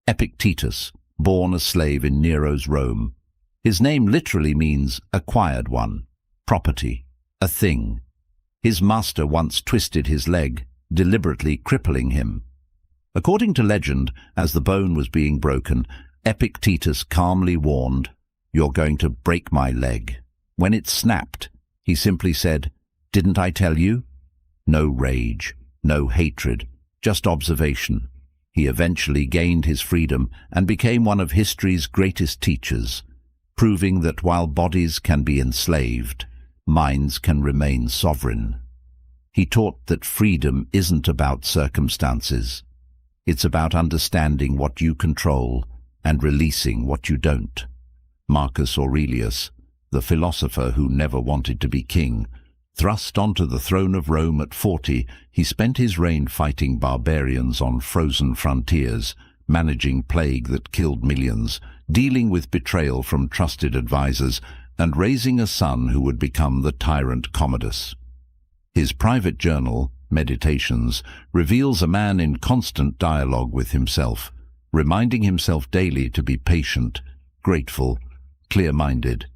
Epictetus, born a slave in Nero's Rome. His name literally means acquired one, property, a thing. His master once twisted his leg, deliberately crippling him. According to legend, as the bone was being broken, Epictetus calmly warned, "You're going to break my leg." When it snapped, he simply said, "Didn't I tell you?" No rage, no hatred, just observation. He eventually gained his freedom and became one of history's greatest teachers, proving that while bodies can be enslaved, minds can remain sovereign. He taught that freedom isn't about circumstances. It's about understanding what you control and releasing what you don't. Marcus Aurelius, the philosopher who never wanted to be king, thrust onto the throne of Rome at 40, he spent his reign fighting barbarians on frozen frontiers, managing plague that killed millions, dealing with betrayal from trusted advisors, and raising a son who would become the tyrant Commodus. His private journal, Meditations, reveals a man in constant dialogue with himself, reminding himself daily to be patient, grateful, clear-minded.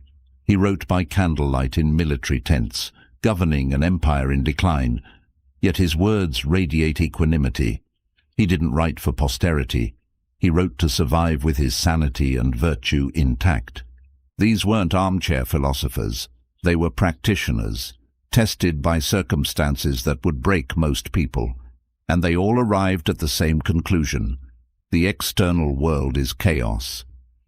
He wrote by candlelight in military tents, governing an empire in decline, yet his words radiate equanimity. He didn't write for posterity. He wrote to survive with his sanity and virtue intact. These weren't armchair philosophers. They were practitioners, tested by circumstances that would break most people, and they all arrived at the same conclusion. The external world is chaos.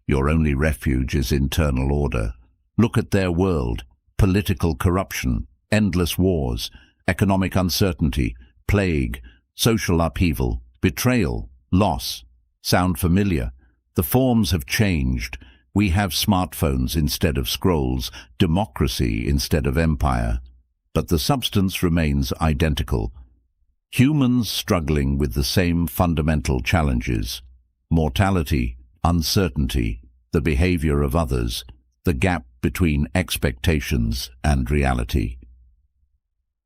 Your only refuge is internal order. Look at their world: political corruption, endless wars, economic uncertainty, plague, social upheaval, betrayal, loss. Sound familiar? The forms have changed. We have smartphones instead of scrolls, democracy instead of empire. But the substance remains identical. Humans struggling with the same fundamental challenges: mortality, uncertainty, the behavior of others, the gap between expectations and reality.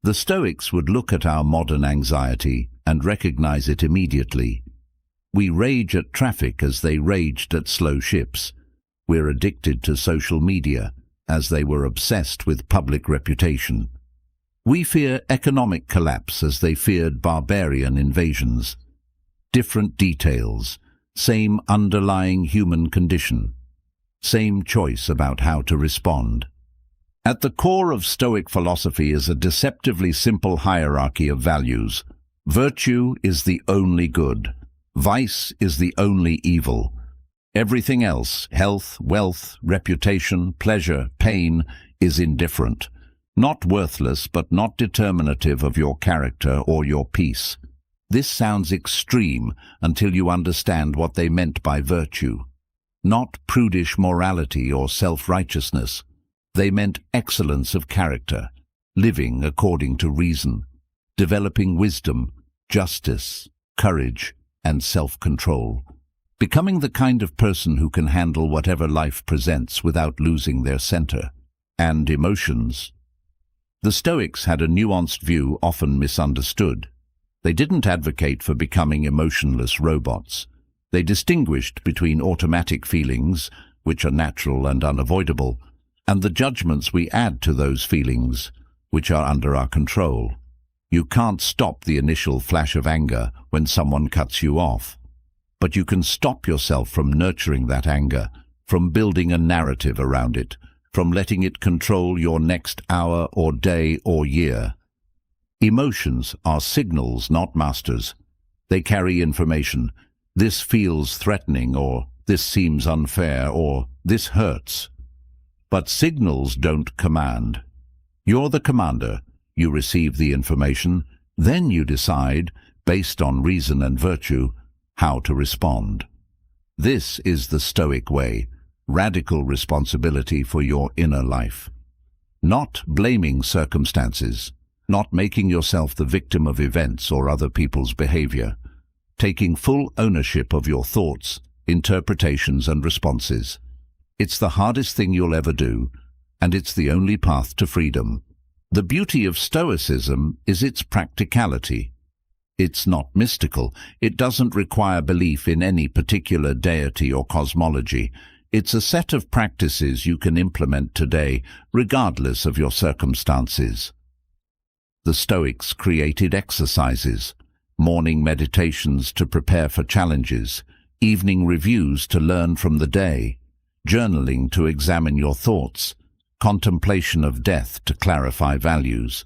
The Stoics would look at our modern anxiety and recognize it immediately. We rage at traffic as they raged at slow ships. We're addicted to social media as they were obsessed with public reputation. We fear economic collapse as they feared barbarian invasions. Different details, same underlying human condition, same choice about how to respond. At the core of Stoic philosophy is a deceptively simple hierarchy of values. Virtue is the only good. Vice is the only evil. Everything else, health, wealth, reputation, pleasure, pain, is indifferent. Not worthless, but not determinative of your character or your peace. This sounds extreme until you understand what they meant by virtue. Not prudish morality or self-righteousness. They meant excellence of character, living according to reason, developing wisdom, justice, courage, and self-control. Becoming the kind of person who can handle whatever life presents without losing their center. And emotions. The Stoics had a nuanced view often misunderstood. They didn't advocate for becoming emotionless robots. They distinguished between automatic feelings, which are natural and unavoidable, and the judgments we add to those feelings, which are under our control. You can't stop the initial flash of anger when someone cuts you off, but you can stop yourself from nurturing that anger, from building a narrative around it, from letting it control your next hour or day or year. Emotions are signals, not masters. They carry information. This feels threatening, or this seems unfair, or this hurts. But signals don't command. You're the commander. You receive the information, then you decide, based on reason and virtue, how to respond. This is the Stoic way. Radical responsibility for your inner life. Not blaming circumstances, not making yourself the victim of events or other people's behavior. Taking full ownership of your thoughts, interpretations and responses. It's the hardest thing you'll ever do, and it's the only path to freedom. The beauty of Stoicism is its practicality. It's not mystical. It doesn't require belief in any particular deity or cosmology. It's a set of practices you can implement today, regardless of your circumstances. The Stoics created exercises, morning meditations to prepare for challenges, evening reviews to learn from the day, journaling to examine your thoughts, contemplation of death to clarify values.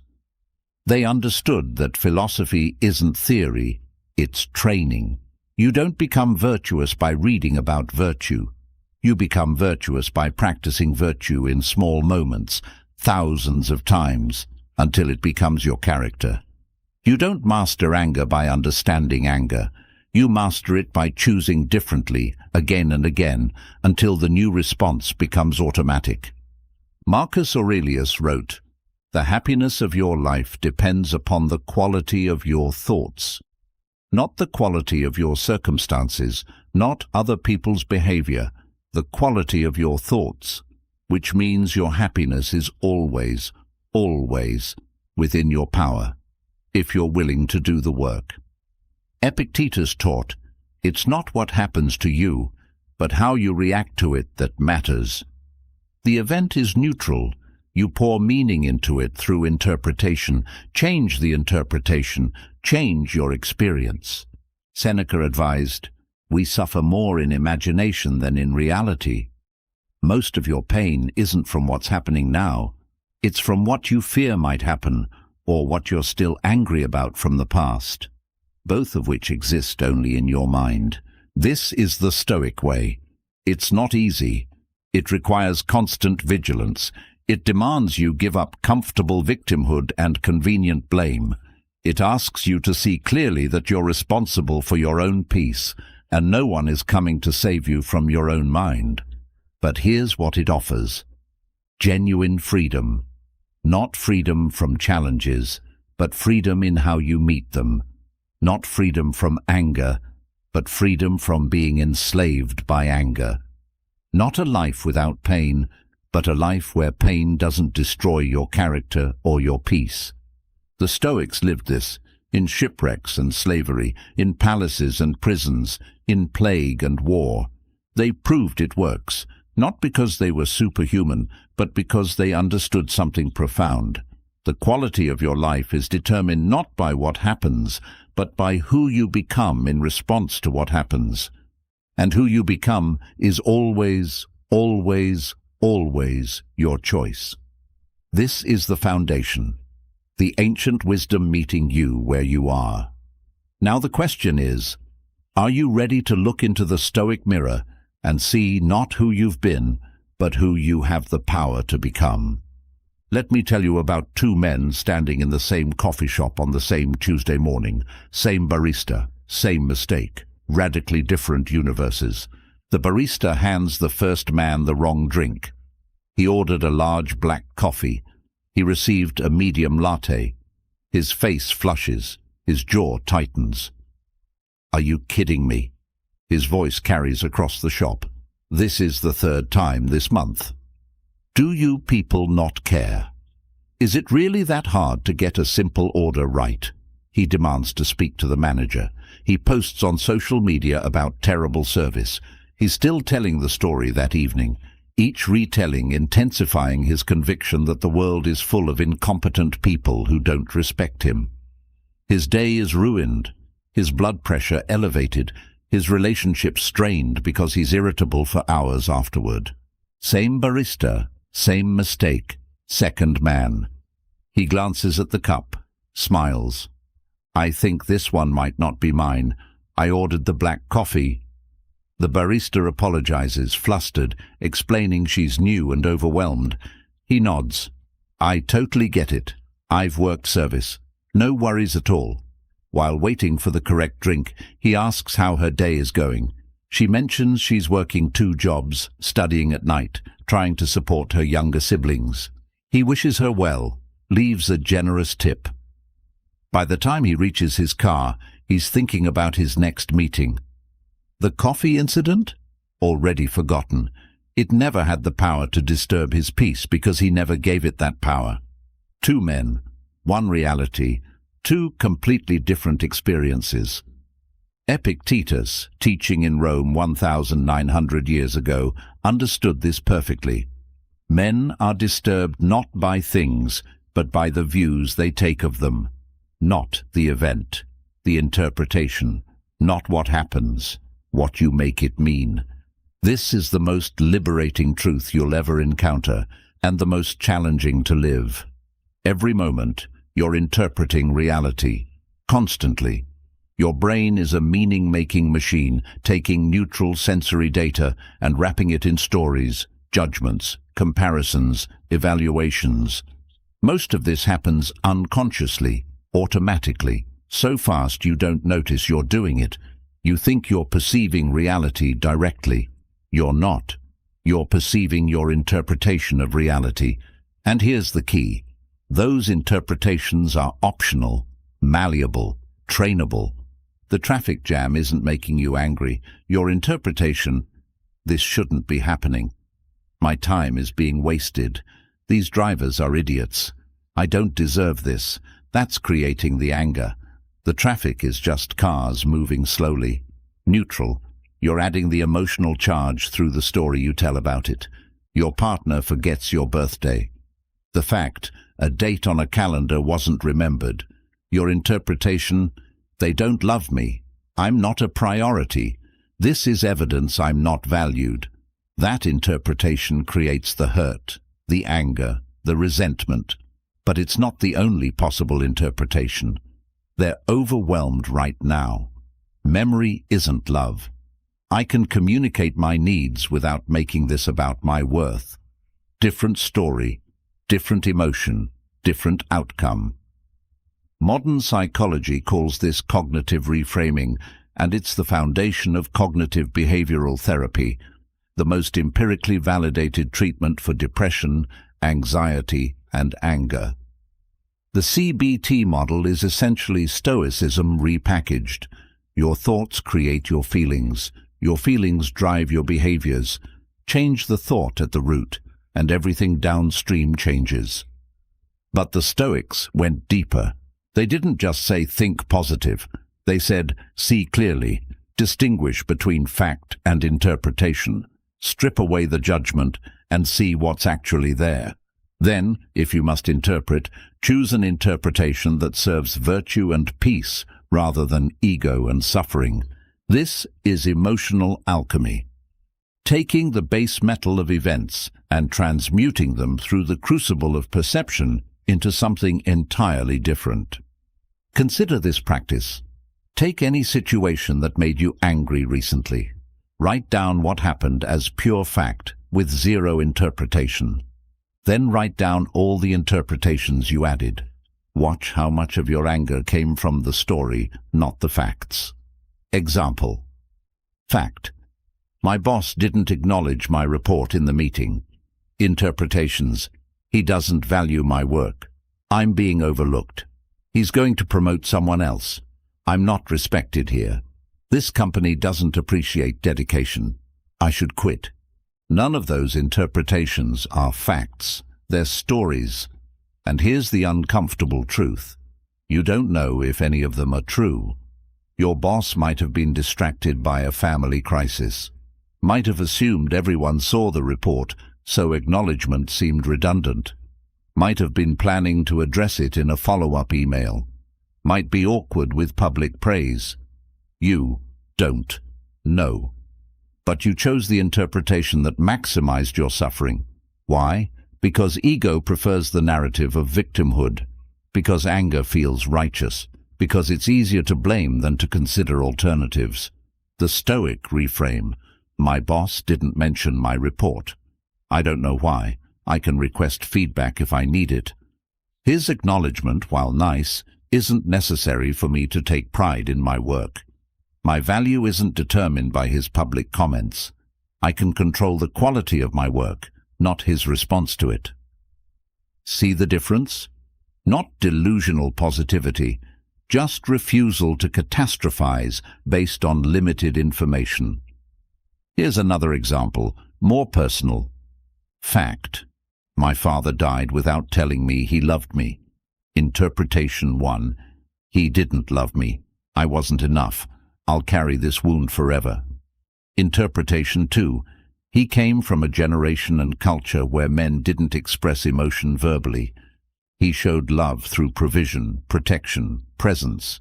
They understood that philosophy isn't theory, it's training. You don't become virtuous by reading about virtue. You become virtuous by practicing virtue in small moments, thousands of times, until it becomes your character. You don't master anger by understanding anger. You master it by choosing differently, again and again, until the new response becomes automatic. Marcus Aurelius wrote, "The happiness of your life depends upon the quality of your thoughts. Not the quality of your circumstances, not other people's behavior, the quality of your thoughts, which means your happiness is always, always within your power." if you're willing to do the work. Epictetus taught, it's not what happens to you, but how you react to it that matters. The event is neutral. You pour meaning into it through interpretation. Change the interpretation. Change your experience. Seneca advised, we suffer more in imagination than in reality. Most of your pain isn't from what's happening now. It's from what you fear might happen, or what you're still angry about from the past, both of which exist only in your mind. This is the Stoic way. It's not easy. It requires constant vigilance. It demands you give up comfortable victimhood and convenient blame. It asks you to see clearly that you're responsible for your own peace, and no one is coming to save you from your own mind. But here's what it offers. Genuine freedom. Not freedom from challenges, but freedom in how you meet them. Not freedom from anger, but freedom from being enslaved by anger. Not a life without pain, but a life where pain doesn't destroy your character or your peace. The Stoics lived this, in shipwrecks and slavery, in palaces and prisons, in plague and war. They proved it works, not because they were superhuman, but because they understood something profound. The quality of your life is determined not by what happens, but by who you become in response to what happens. And who you become is always, always, always your choice. This is the foundation, the ancient wisdom meeting you where you are. Now the question is, are you ready to look into the Stoic mirror and see not who you've been, but who you have the power to become? Let me tell you about two men standing in the same coffee shop on the same Tuesday morning, same barista, same mistake, radically different universes. The barista hands the first man the wrong drink. He ordered a large black coffee. He received a medium latte. His face flushes. His jaw tightens. Are you kidding me? His voice carries across the shop. This is the third time this month. Do you people not care? Is it really that hard to get a simple order right? He demands to speak to the manager. He posts on social media about terrible service. He's still telling the story that evening, each retelling intensifying his conviction that the world is full of incompetent people who don't respect him. His day is ruined, his blood pressure elevated, his relationship strained because he's irritable for hours afterward. Same barista, same mistake, second man. He glances at the cup, smiles. I think this one might not be mine. I ordered the black coffee. The barista apologizes, flustered, explaining she's new and overwhelmed. He nods. I totally get it. I've worked service. No worries at all. While waiting for the correct drink, he asks how her day is going. She mentions she's working 2 jobs, studying at night, trying to support her younger siblings. He wishes her well, leaves a generous tip. By the time he reaches his car, he's thinking about his next meeting. The coffee incident? Already forgotten. It never had the power to disturb his peace because he never gave it that power. 2 men, 1 reality, 2 completely different experiences. Epictetus, teaching in Rome 1,900 years ago, understood this perfectly. Men are disturbed not by things, but by the views they take of them. Not the event, the interpretation, not what happens, what you make it mean. This is the most liberating truth you'll ever encounter, and the most challenging to live. Every moment, you're interpreting reality, constantly. Your brain is a meaning-making machine, taking neutral sensory data and wrapping it in stories, judgments, comparisons, evaluations. Most of this happens unconsciously, automatically, so fast you don't notice you're doing it. You think you're perceiving reality directly. You're not. You're perceiving your interpretation of reality. And here's the key. Those interpretations are optional, malleable, trainable. The traffic jam isn't making you angry. Your interpretation, this shouldn't be happening. My time is being wasted. These drivers are idiots. I don't deserve this. That's creating the anger. The traffic is just cars moving slowly. Neutral. You're adding the emotional charge through the story you tell about it. Your partner forgets your birthday. The fact, a date on a calendar wasn't remembered. Your interpretation, they don't love me. I'm not a priority. This is evidence I'm not valued. That interpretation creates the hurt, the anger, the resentment. But it's not the only possible interpretation. They're overwhelmed right now. Memory isn't love. I can communicate my needs without making this about my worth. Different story, different emotion, different outcome. Modern psychology calls this cognitive reframing, and it's the foundation of cognitive behavioral therapy, the most empirically validated treatment for depression, anxiety, and anger. The CBT model is essentially Stoicism repackaged. Your thoughts create your feelings drive your behaviors. Change the thought at the root, and everything downstream changes. But the Stoics went deeper. They didn't just say think positive. They said see clearly, distinguish between fact and interpretation, strip away the judgment, and see what's actually there. Then, if you must interpret, choose an interpretation that serves virtue and peace rather than ego and suffering. This is emotional alchemy. Taking the base metal of events and transmuting them through the crucible of perception into something entirely different. Consider this practice. Take any situation that made you angry recently. Write down what happened as pure fact with zero interpretation. Then write down all the interpretations you added. Watch how much of your anger came from the story, not the facts. Example. Fact. My boss didn't acknowledge my report in the meeting. Interpretations. He doesn't value my work. I'm being overlooked. He's going to promote someone else. I'm not respected here. This company doesn't appreciate dedication. I should quit. None of those interpretations are facts. They're stories. And here's the uncomfortable truth. You don't know if any of them are true. Your boss might have been distracted by a family crisis. Might have assumed everyone saw the report, so acknowledgement seemed redundant. Might have been planning to address it in a follow-up email. Might be awkward with public praise. You don't know. But you chose the interpretation that maximized your suffering. Why? Because ego prefers the narrative of victimhood. Because anger feels righteous. Because it's easier to blame than to consider alternatives. The Stoic reframe. My boss didn't mention my report. I don't know why. I can request feedback if I need it. His acknowledgement, while nice, isn't necessary for me to take pride in my work. My value isn't determined by his public comments. I can control the quality of my work, not his response to it. See the difference? Not delusional positivity, just refusal to catastrophize based on limited information. Here's another example, more personal. Fact. My father died without telling me he loved me. Interpretation 1. He didn't love me. I wasn't enough. I'll carry this wound forever. Interpretation 2. He came from a generation and culture where men didn't express emotion verbally. He showed love through provision, protection, presence.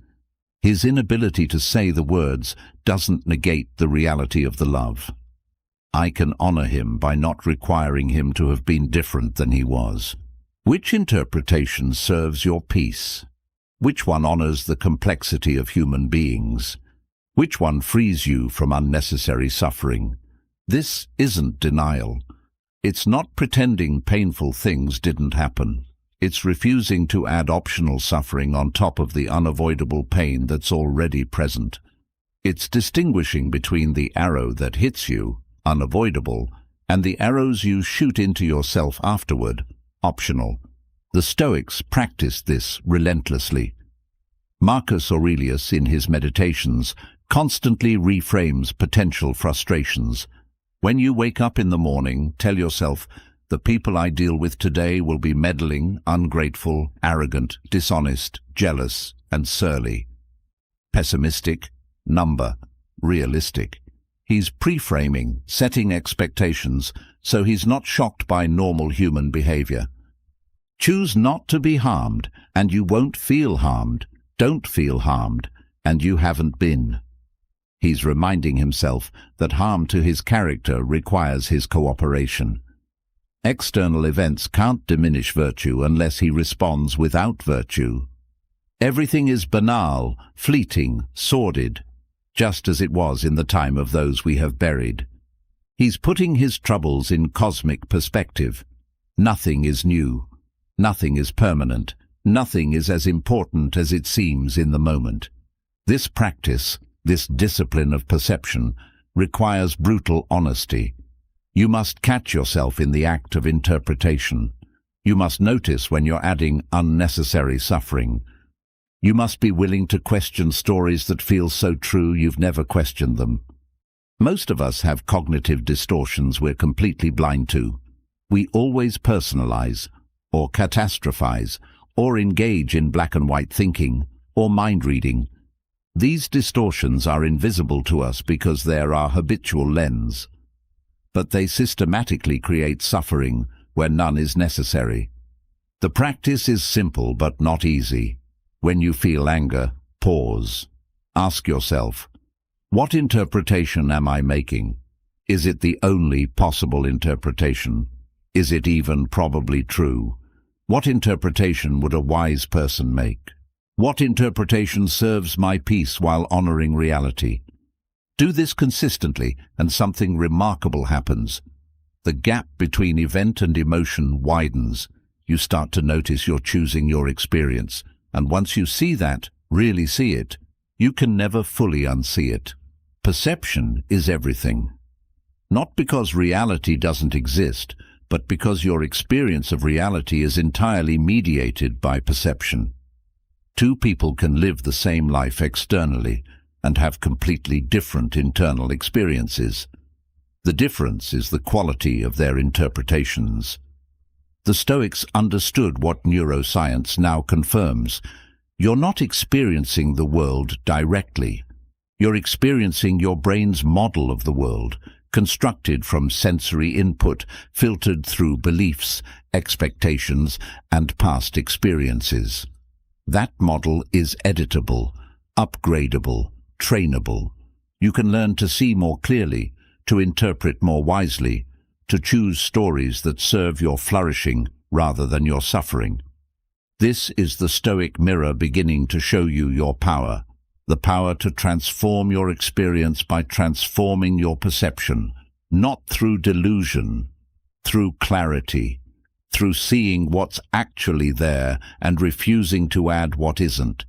His inability to say the words doesn't negate the reality of the love. I can honor him by not requiring him to have been different than he was. Which interpretation serves your peace? Which one honors the complexity of human beings? Which one frees you from unnecessary suffering? This isn't denial. It's not pretending painful things didn't happen. It's refusing to add optional suffering on top of the unavoidable pain that's already present. It's distinguishing between the arrow that hits you, unavoidable, and the arrows you shoot into yourself afterward, optional. The Stoics practiced this relentlessly. Marcus Aurelius, in his Meditations, constantly reframes potential frustrations. When you wake up in the morning, tell yourself, The people I deal with today will be meddling, ungrateful, arrogant, dishonest, jealous, and surly. Pessimistic, number, realistic. He's pre-framing, setting expectations, so he's not shocked by normal human behavior. Choose not to be harmed, and you won't feel harmed. Don't feel harmed, and you haven't been. He's reminding himself that harm to his character requires his cooperation. External events can't diminish virtue unless he responds without virtue. Everything is banal, fleeting, sordid, just as it was in the time of those we have buried. He's putting his troubles in cosmic perspective. Nothing is new. Nothing is permanent. Nothing is as important as it seems in the moment. This practice, this discipline of perception, requires brutal honesty. You must catch yourself in the act of interpretation. You must notice when you're adding unnecessary suffering. You must be willing to question stories that feel so true you've never questioned them. Most of us have cognitive distortions we're completely blind to. We always personalize, or catastrophize, or engage in black and white thinking, or mind reading. These distortions are invisible to us because they're our habitual lens. But they systematically create suffering where none is necessary. The practice is simple but not easy. When you feel anger, pause. Ask yourself, what interpretation am I making? Is it the only possible interpretation? Is it even probably true? What interpretation would a wise person make? What interpretation serves my peace while honoring reality? Do this consistently, and something remarkable happens. The gap between event and emotion widens. You start to notice you're choosing your experience, and once you see that, really see it, you can never fully unsee it. Perception is everything. Not because reality doesn't exist, but because your experience of reality is entirely mediated by perception. Two people can live the same life externally and have completely different internal experiences. The difference is the quality of their interpretations. The Stoics understood what neuroscience now confirms. You're not experiencing the world directly. You're experiencing your brain's model of the world, constructed from sensory input, filtered through beliefs, expectations, and past experiences. That model is editable, upgradable, trainable. You can learn to see more clearly, to interpret more wisely, to choose stories that serve your flourishing rather than your suffering. This is the Stoic mirror beginning to show you your power, the power to transform your experience by transforming your perception, not through delusion, through clarity, through seeing what's actually there and refusing to add what isn't,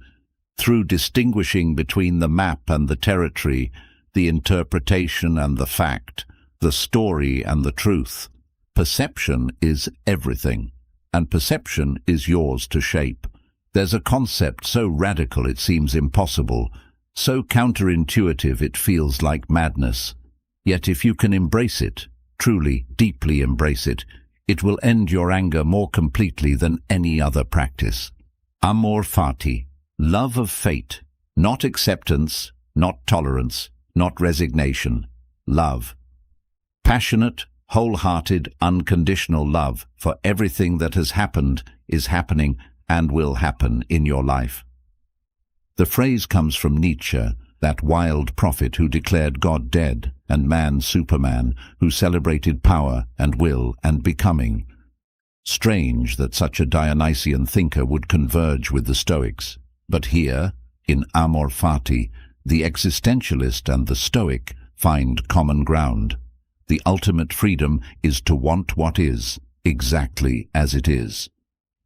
through distinguishing between the map and the territory, the interpretation and the fact, the story and the truth. Perception is everything, and perception is yours to shape. There's a concept so radical it seems impossible, so counterintuitive it feels like madness. Yet if you can embrace it, truly, deeply embrace it, it will end your anger more completely than any other practice. Amor fati, love of fate, not acceptance, not tolerance, not resignation, love. Passionate, wholehearted, unconditional love for everything that has happened, is happening, and will happen in your life. The phrase comes from Nietzsche, that wild prophet who declared God dead and man Superman, who celebrated power and will and becoming. Strange that such a Dionysian thinker would converge with the Stoics. But here, in Amor Fati, the existentialist and the Stoic find common ground. The ultimate freedom is to want what is, exactly as it is.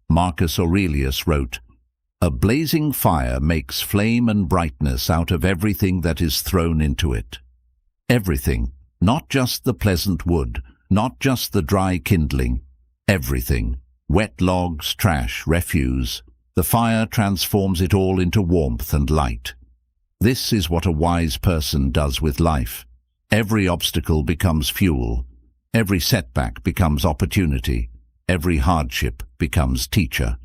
Marcus Aurelius wrote, "A blazing fire makes flame and brightness out of everything that is thrown into it." Everything, not just the pleasant wood, not just the dry kindling, everything. Wet logs, trash, refuse. The fire transforms it all into warmth and light. This is what a wise person does with life. Every obstacle becomes fuel. Every setback becomes opportunity. Every hardship becomes teacher.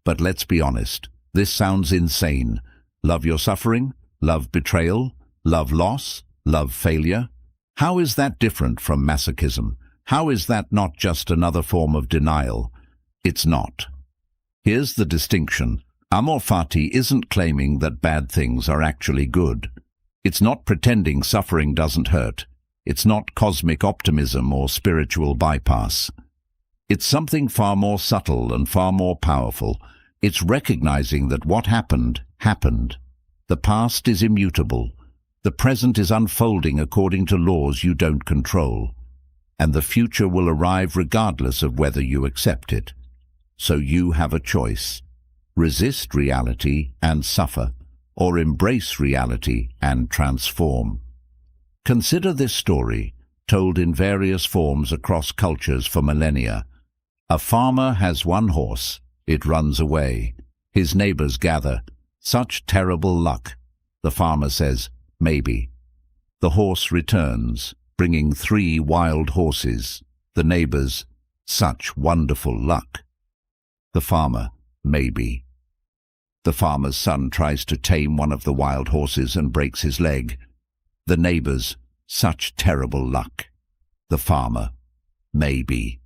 But let's be honest, this sounds insane. Love your suffering? Love betrayal? Love loss? Love failure? How is that different from masochism? How is that not just another form of denial? It's not. Here's the distinction. Amor fati isn't claiming that bad things are actually good. It's not pretending suffering doesn't hurt. It's not cosmic optimism or spiritual bypass. It's something far more subtle and far more powerful. It's recognizing that what happened, happened. The past is immutable. The present is unfolding according to laws you don't control. And the future will arrive regardless of whether you accept it. So you have a choice. Resist reality and suffer, or embrace reality and transform. Consider this story, told in various forms across cultures for millennia. A farmer has one horse. It runs away. His neighbors gather. Such terrible luck. The farmer says, maybe. The horse returns, bringing 3 wild horses. The neighbors, such wonderful luck. The farmer, maybe. The farmer's son tries to tame one of the wild horses and breaks his leg. The neighbors, such terrible luck. The farmer, maybe.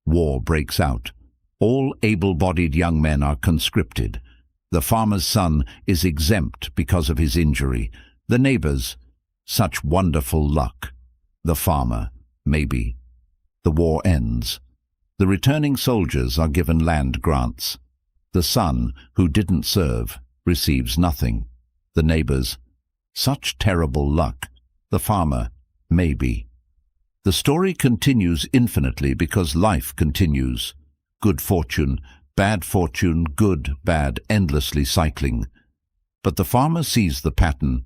War breaks out. All able-bodied young men are conscripted. The farmer's son is exempt because of his injury. The neighbors, such wonderful luck. The farmer, maybe. The war ends. The returning soldiers are given land grants. The son, who didn't serve, receives nothing. The neighbors, such terrible luck. The farmer, maybe. The story continues infinitely because life continues. Good fortune, bad fortune, good, bad, endlessly cycling. But the farmer sees the pattern.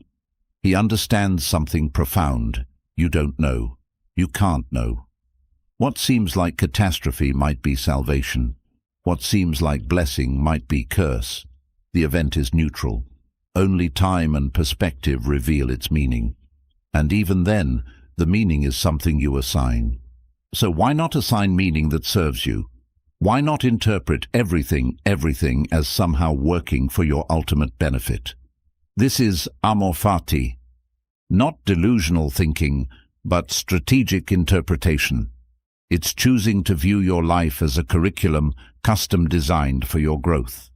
He understands something profound. You don't know. You can't know. What seems like catastrophe might be salvation. What seems like blessing might be curse. The event is neutral. Only time and perspective reveal its meaning. And even then, the meaning is something you assign. So why not assign meaning that serves you? Why not interpret everything as somehow working for your ultimate benefit? This is amor fati, not delusional thinking, but strategic interpretation. It's choosing to view your life as a curriculum custom designed for your growth.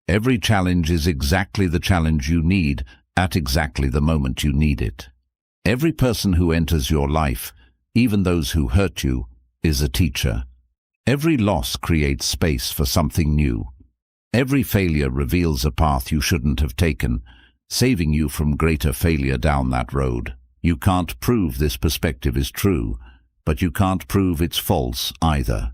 Every challenge is exactly the challenge you need at exactly the moment you need it. Every person who enters your life, even those who hurt you, is a teacher. Every loss creates space for something new. Every failure reveals a path you shouldn't have taken, saving you from greater failure down that road. You can't prove this perspective is true, but you can't prove it's false either.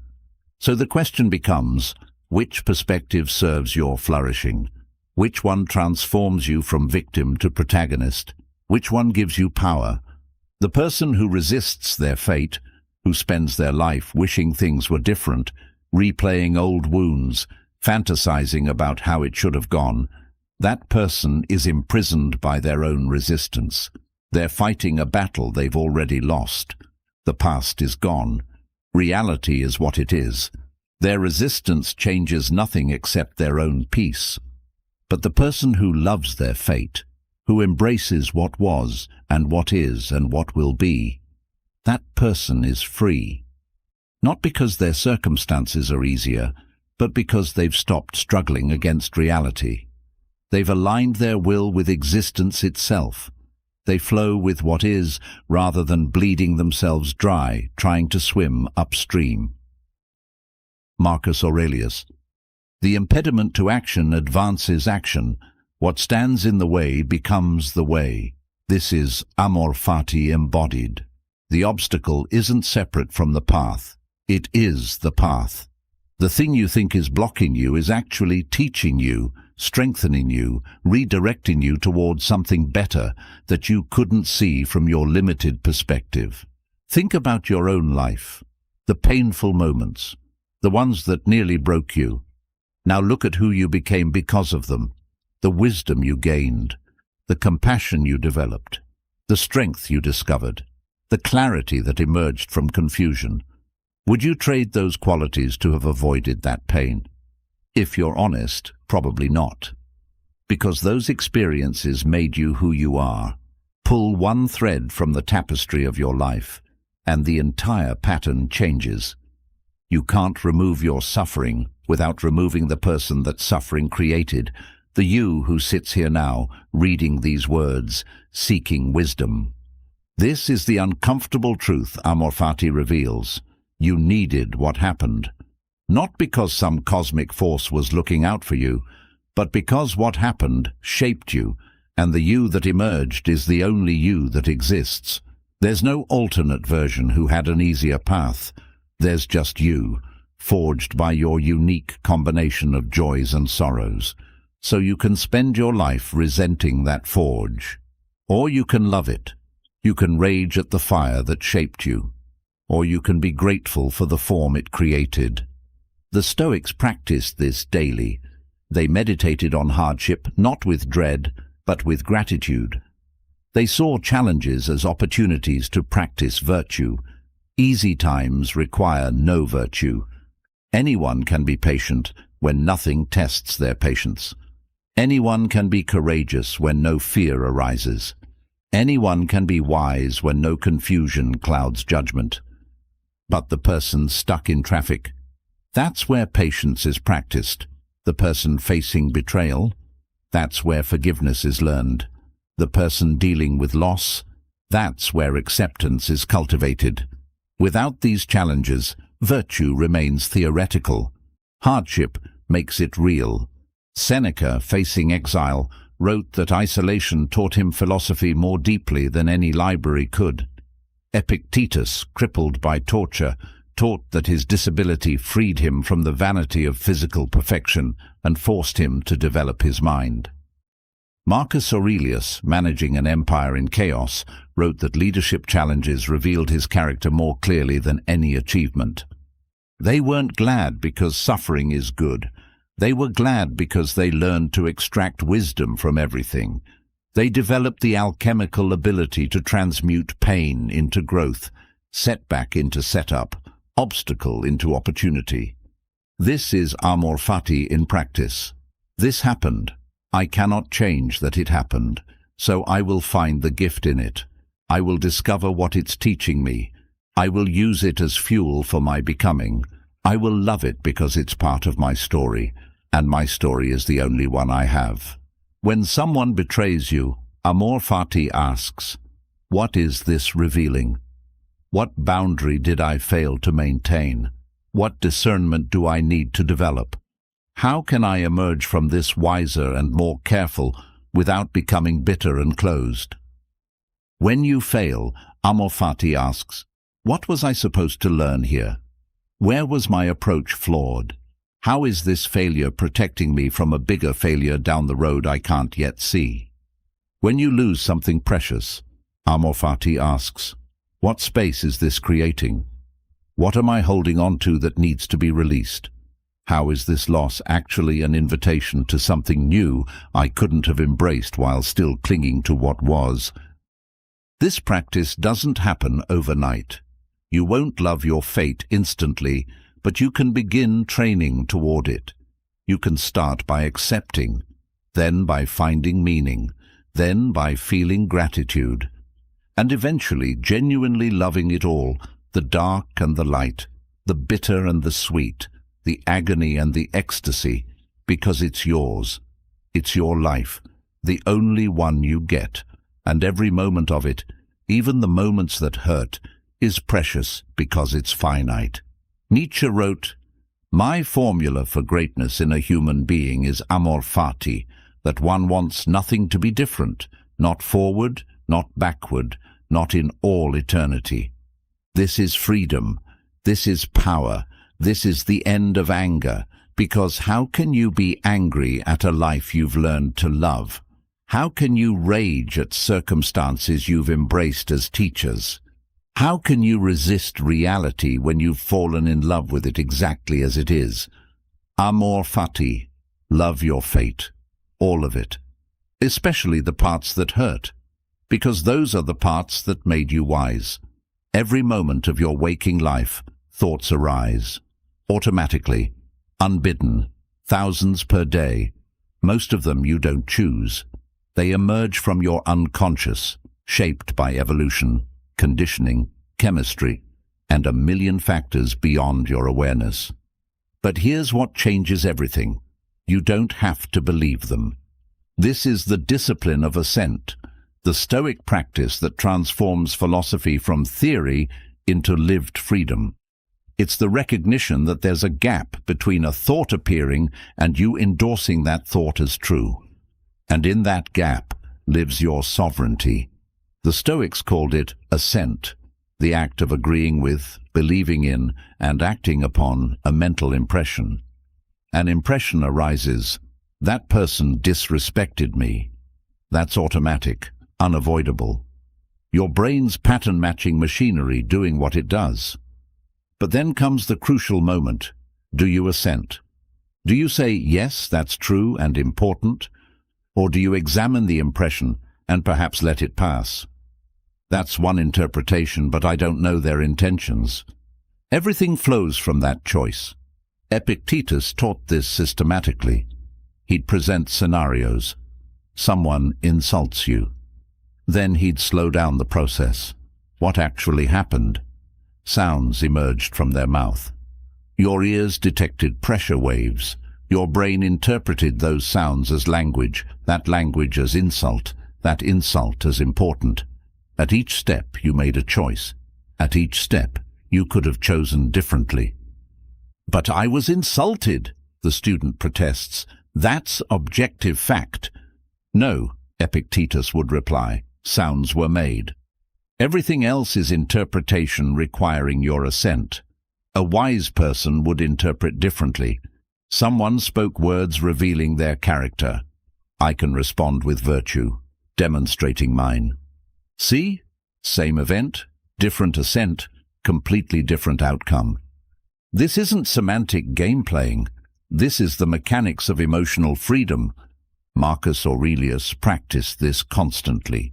So the question becomes, which perspective serves your flourishing? Which one transforms you from victim to protagonist? Which one gives you power? The person who resists their fate, who spends their life wishing things were different, replaying old wounds, fantasizing about how it should have gone, that person is imprisoned by their own resistance. They're fighting a battle they've already lost. The past is gone. Reality is what it is. Their resistance changes nothing except their own peace. But the person who loves their fate, who embraces what was and what is and what will be, that person is free. Not because their circumstances are easier, but because they've stopped struggling against reality. They've aligned their will with existence itself. They flow with what is, rather than bleeding themselves dry, trying to swim upstream. Marcus Aurelius. The impediment to action advances action. What stands in the way becomes the way. This is amor fati embodied. The obstacle isn't separate from the path. It is the path. The thing you think is blocking you is actually teaching you, strengthening you, redirecting you towards something better that you couldn't see from your limited perspective. Think about your own life, the painful moments, the ones that nearly broke you. Now look at who you became because of them, the wisdom you gained, the compassion you developed, the strength you discovered, the clarity that emerged from confusion. Would you trade those qualities to have avoided that pain? If you're honest, probably not. Because those experiences made you who you are. Pull one thread from the tapestry of your life, and the entire pattern changes. You can't remove your suffering without removing the person that suffering created, the you who sits here now, reading these words, seeking wisdom. This is the uncomfortable truth Amor Fati reveals. You needed what happened. Not because some cosmic force was looking out for you, but because what happened shaped you, and the you that emerged is the only you that exists. There's no alternate version who had an easier path. There's just you, forged by your unique combination of joys and sorrows. So you can spend your life resenting that forge. Or you can love it. You can rage at the fire that shaped you. Or you can be grateful for the form it created. The Stoics practiced this daily. They meditated on hardship not with dread, but with gratitude. They saw challenges as opportunities to practice virtue. Easy times require no virtue. Anyone can be patient when nothing tests their patience. Anyone can be courageous when no fear arises. Anyone can be wise when no confusion clouds judgment. But the person stuck in traffic, that's where patience is practiced. The person facing betrayal, that's where forgiveness is learned. The person dealing with loss, that's where acceptance is cultivated. Without these challenges, virtue remains theoretical. Hardship makes it real. Seneca, facing exile, wrote that isolation taught him philosophy more deeply than any library could. Epictetus, crippled by torture, taught that his disability freed him from the vanity of physical perfection and forced him to develop his mind. Marcus Aurelius, managing an empire in chaos, wrote that leadership challenges revealed his character more clearly than any achievement. They weren't glad because suffering is good. They were glad because they learned to extract wisdom from everything. They developed the alchemical ability to transmute pain into growth, setback into setup, obstacle into opportunity. This is Amor Fati in practice. This happened. I cannot change that it happened, so I will find the gift in it. I will discover what it's teaching me. I will use it as fuel for my becoming. I will love it because it's part of my story, and my story is the only one I have. When someone betrays you, Amor Fati asks, what is this revealing? What boundary did I fail to maintain? What discernment do I need to develop? How can I emerge from this wiser and more careful without becoming bitter and closed? When you fail, Amor Fati asks, what was I supposed to learn here? Where was my approach flawed? How is this failure protecting me from a bigger failure down the road I can't yet see? When you lose something precious, Amor Fati asks, what space is this creating? What am I holding on to that needs to be released? How is this loss actually an invitation to something new I couldn't have embraced while still clinging to what was? This practice doesn't happen overnight. You won't love your fate instantly, but you can begin training toward it. You can start by accepting, then by finding meaning, then by feeling gratitude, and eventually genuinely loving it all, the dark and the light, the bitter and the sweet, the agony and the ecstasy, because it's yours. It's your life, the only one you get, and every moment of it, even the moments that hurt, is precious because it's finite. Nietzsche wrote, my formula for greatness in a human being is Amor Fati, that one wants nothing to be different, not forward, not backward, not in all eternity. This is freedom. This is power. This is the end of anger, because how can you be angry at a life you've learned to love? How can you rage at circumstances you've embraced as teachers? How can you resist reality when you've fallen in love with it exactly as it is? Amor Fati, love your fate, all of it, especially the parts that hurt, because those are the parts that made you wise. Every moment of your waking life, thoughts arise. Automatically, unbidden, thousands per day. Most of them you don't choose. They emerge from your unconscious, shaped by evolution, conditioning, chemistry, and a million factors beyond your awareness. But here's what changes everything. You don't have to believe them. This is the discipline of assent, the Stoic practice that transforms philosophy from theory into lived freedom. It's the recognition that there's a gap between a thought appearing and you endorsing that thought as true. And in that gap lives your sovereignty. The Stoics called it assent, the act of agreeing with, believing in, and acting upon a mental impression. An impression arises, that person disrespected me. That's automatic, unavoidable. Your brain's pattern-matching machinery doing what it does. But then comes the crucial moment. Do you assent? Do you say, yes, that's true and important? Or do you examine the impression and perhaps let it pass? That's one interpretation, but I don't know their intentions. Everything flows from that choice. Epictetus taught this systematically. He'd present scenarios. Someone insults you. Then he'd slow down the process. What actually happened? Sounds emerged from their mouth. Your ears detected pressure waves. Your brain interpreted those sounds as language, that language as insult, that insult as important. At each step you made a choice. At each step you could have chosen differently. But I was insulted, the student protests. That's objective fact. No, Epictetus would reply. Sounds were made. Everything else is interpretation requiring your assent. A wise person would interpret differently. Someone spoke words revealing their character. I can respond with virtue, demonstrating mine. See? Same event, different assent, completely different outcome. This isn't semantic game-playing. This is the mechanics of emotional freedom. Marcus Aurelius practiced this constantly.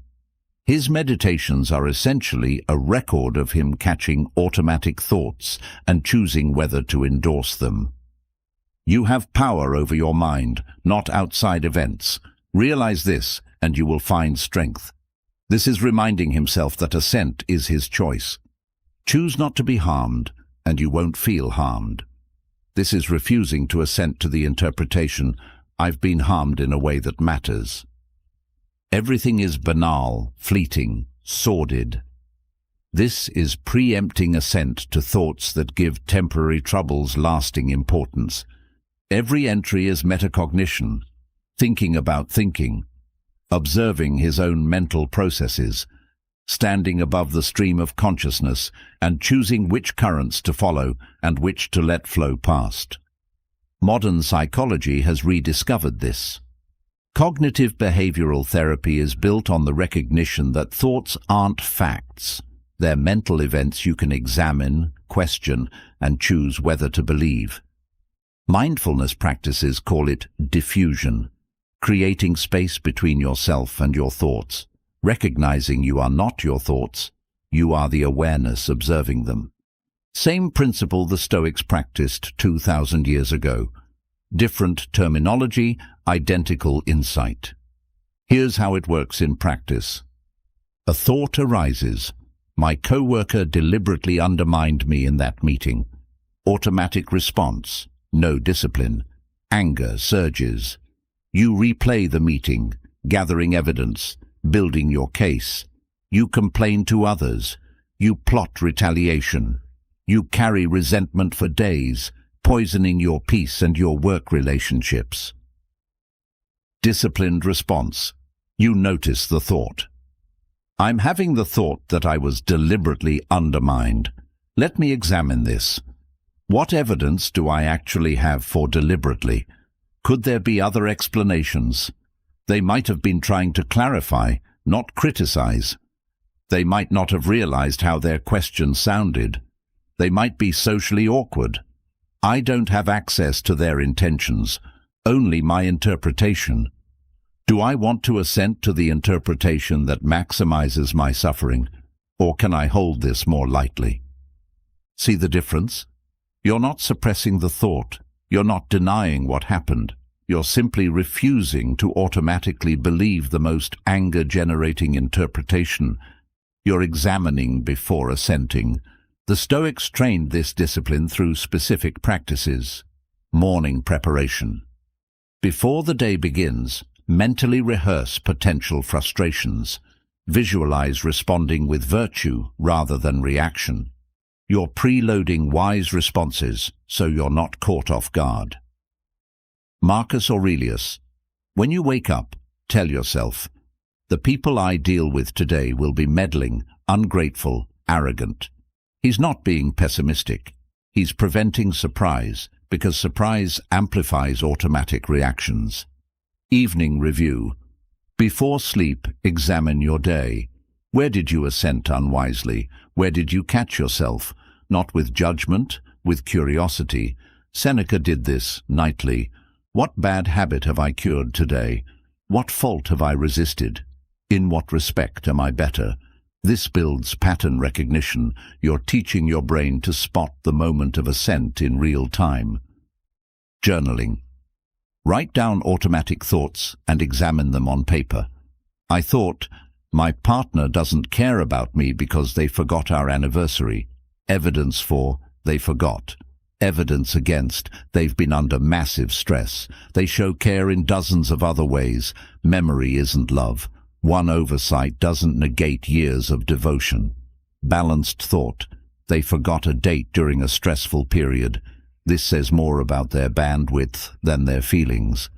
His meditations are essentially a record of him catching automatic thoughts and choosing whether to endorse them. You have power over your mind, not outside events. Realize this, and you will find strength. This is reminding himself that assent is his choice. Choose not to be harmed, and you won't feel harmed. This is refusing to assent to the interpretation, I've been harmed in a way that matters. Everything is banal, fleeting, sordid. This is preempting assent to thoughts that give temporary troubles lasting importance. Every entry is metacognition, thinking about thinking, observing his own mental processes, standing above the stream of consciousness and choosing which currents to follow and which to let flow past. Modern psychology has rediscovered this. Cognitive behavioral therapy is built on the recognition that thoughts aren't facts. They're mental events you can examine, question, and choose whether to believe. Mindfulness practices call it diffusion, creating space between yourself and your thoughts, recognizing you are not your thoughts, you are the awareness observing them. Same principle the Stoics practiced 2,000 years ago. Different terminology, identical insight. Here's how it works in practice. A thought arises. My coworker deliberately undermined me in that meeting. Automatic response. No discipline. Anger surges. You replay the meeting, gathering evidence, building your case. You complain to others. You plot retaliation. You carry resentment for days, poisoning your peace and your work relationships. Disciplined response. You notice the thought. I'm having the thought that I was deliberately undermined. Let me examine this. What evidence do I actually have for deliberately? Could there be other explanations? They might have been trying to clarify, not criticize. They might not have realized how their question sounded. They might be socially awkward. I don't have access to their intentions, only my interpretation. Do I want to assent to the interpretation that maximizes my suffering, Or can I hold this more lightly? See the difference? You're not suppressing the thought. You're not denying what happened. You're simply refusing to automatically believe the most anger-generating interpretation. You're examining before assenting. The Stoics trained this discipline through specific practices. Morning preparation. Before the day begins, mentally rehearse potential frustrations. Visualize responding with virtue rather than reaction. You're preloading wise responses so you're not caught off guard. Marcus Aurelius. When you wake up, tell yourself, the people I deal with today will be meddling, ungrateful, arrogant. He's not being pessimistic. He's preventing surprise, because surprise amplifies automatic reactions. Evening review. Before sleep, examine your day. Where did you assent unwisely? Where did you catch yourself? Not with judgment, with curiosity. Seneca did this nightly. What bad habit have I cured today? What fault have I resisted? In what respect am I better? This builds pattern recognition. You're teaching your brain to spot the moment of assent in real time. Journaling. Write down automatic thoughts and examine them on paper. I thought, my partner doesn't care about me because they forgot our anniversary. Evidence for, they forgot. Evidence against, they've been under massive stress. They show care in dozens of other ways. Memory isn't love. One oversight doesn't negate years of devotion. Balanced thought, they forgot a date during a stressful period. This says more about their bandwidth than their feelings.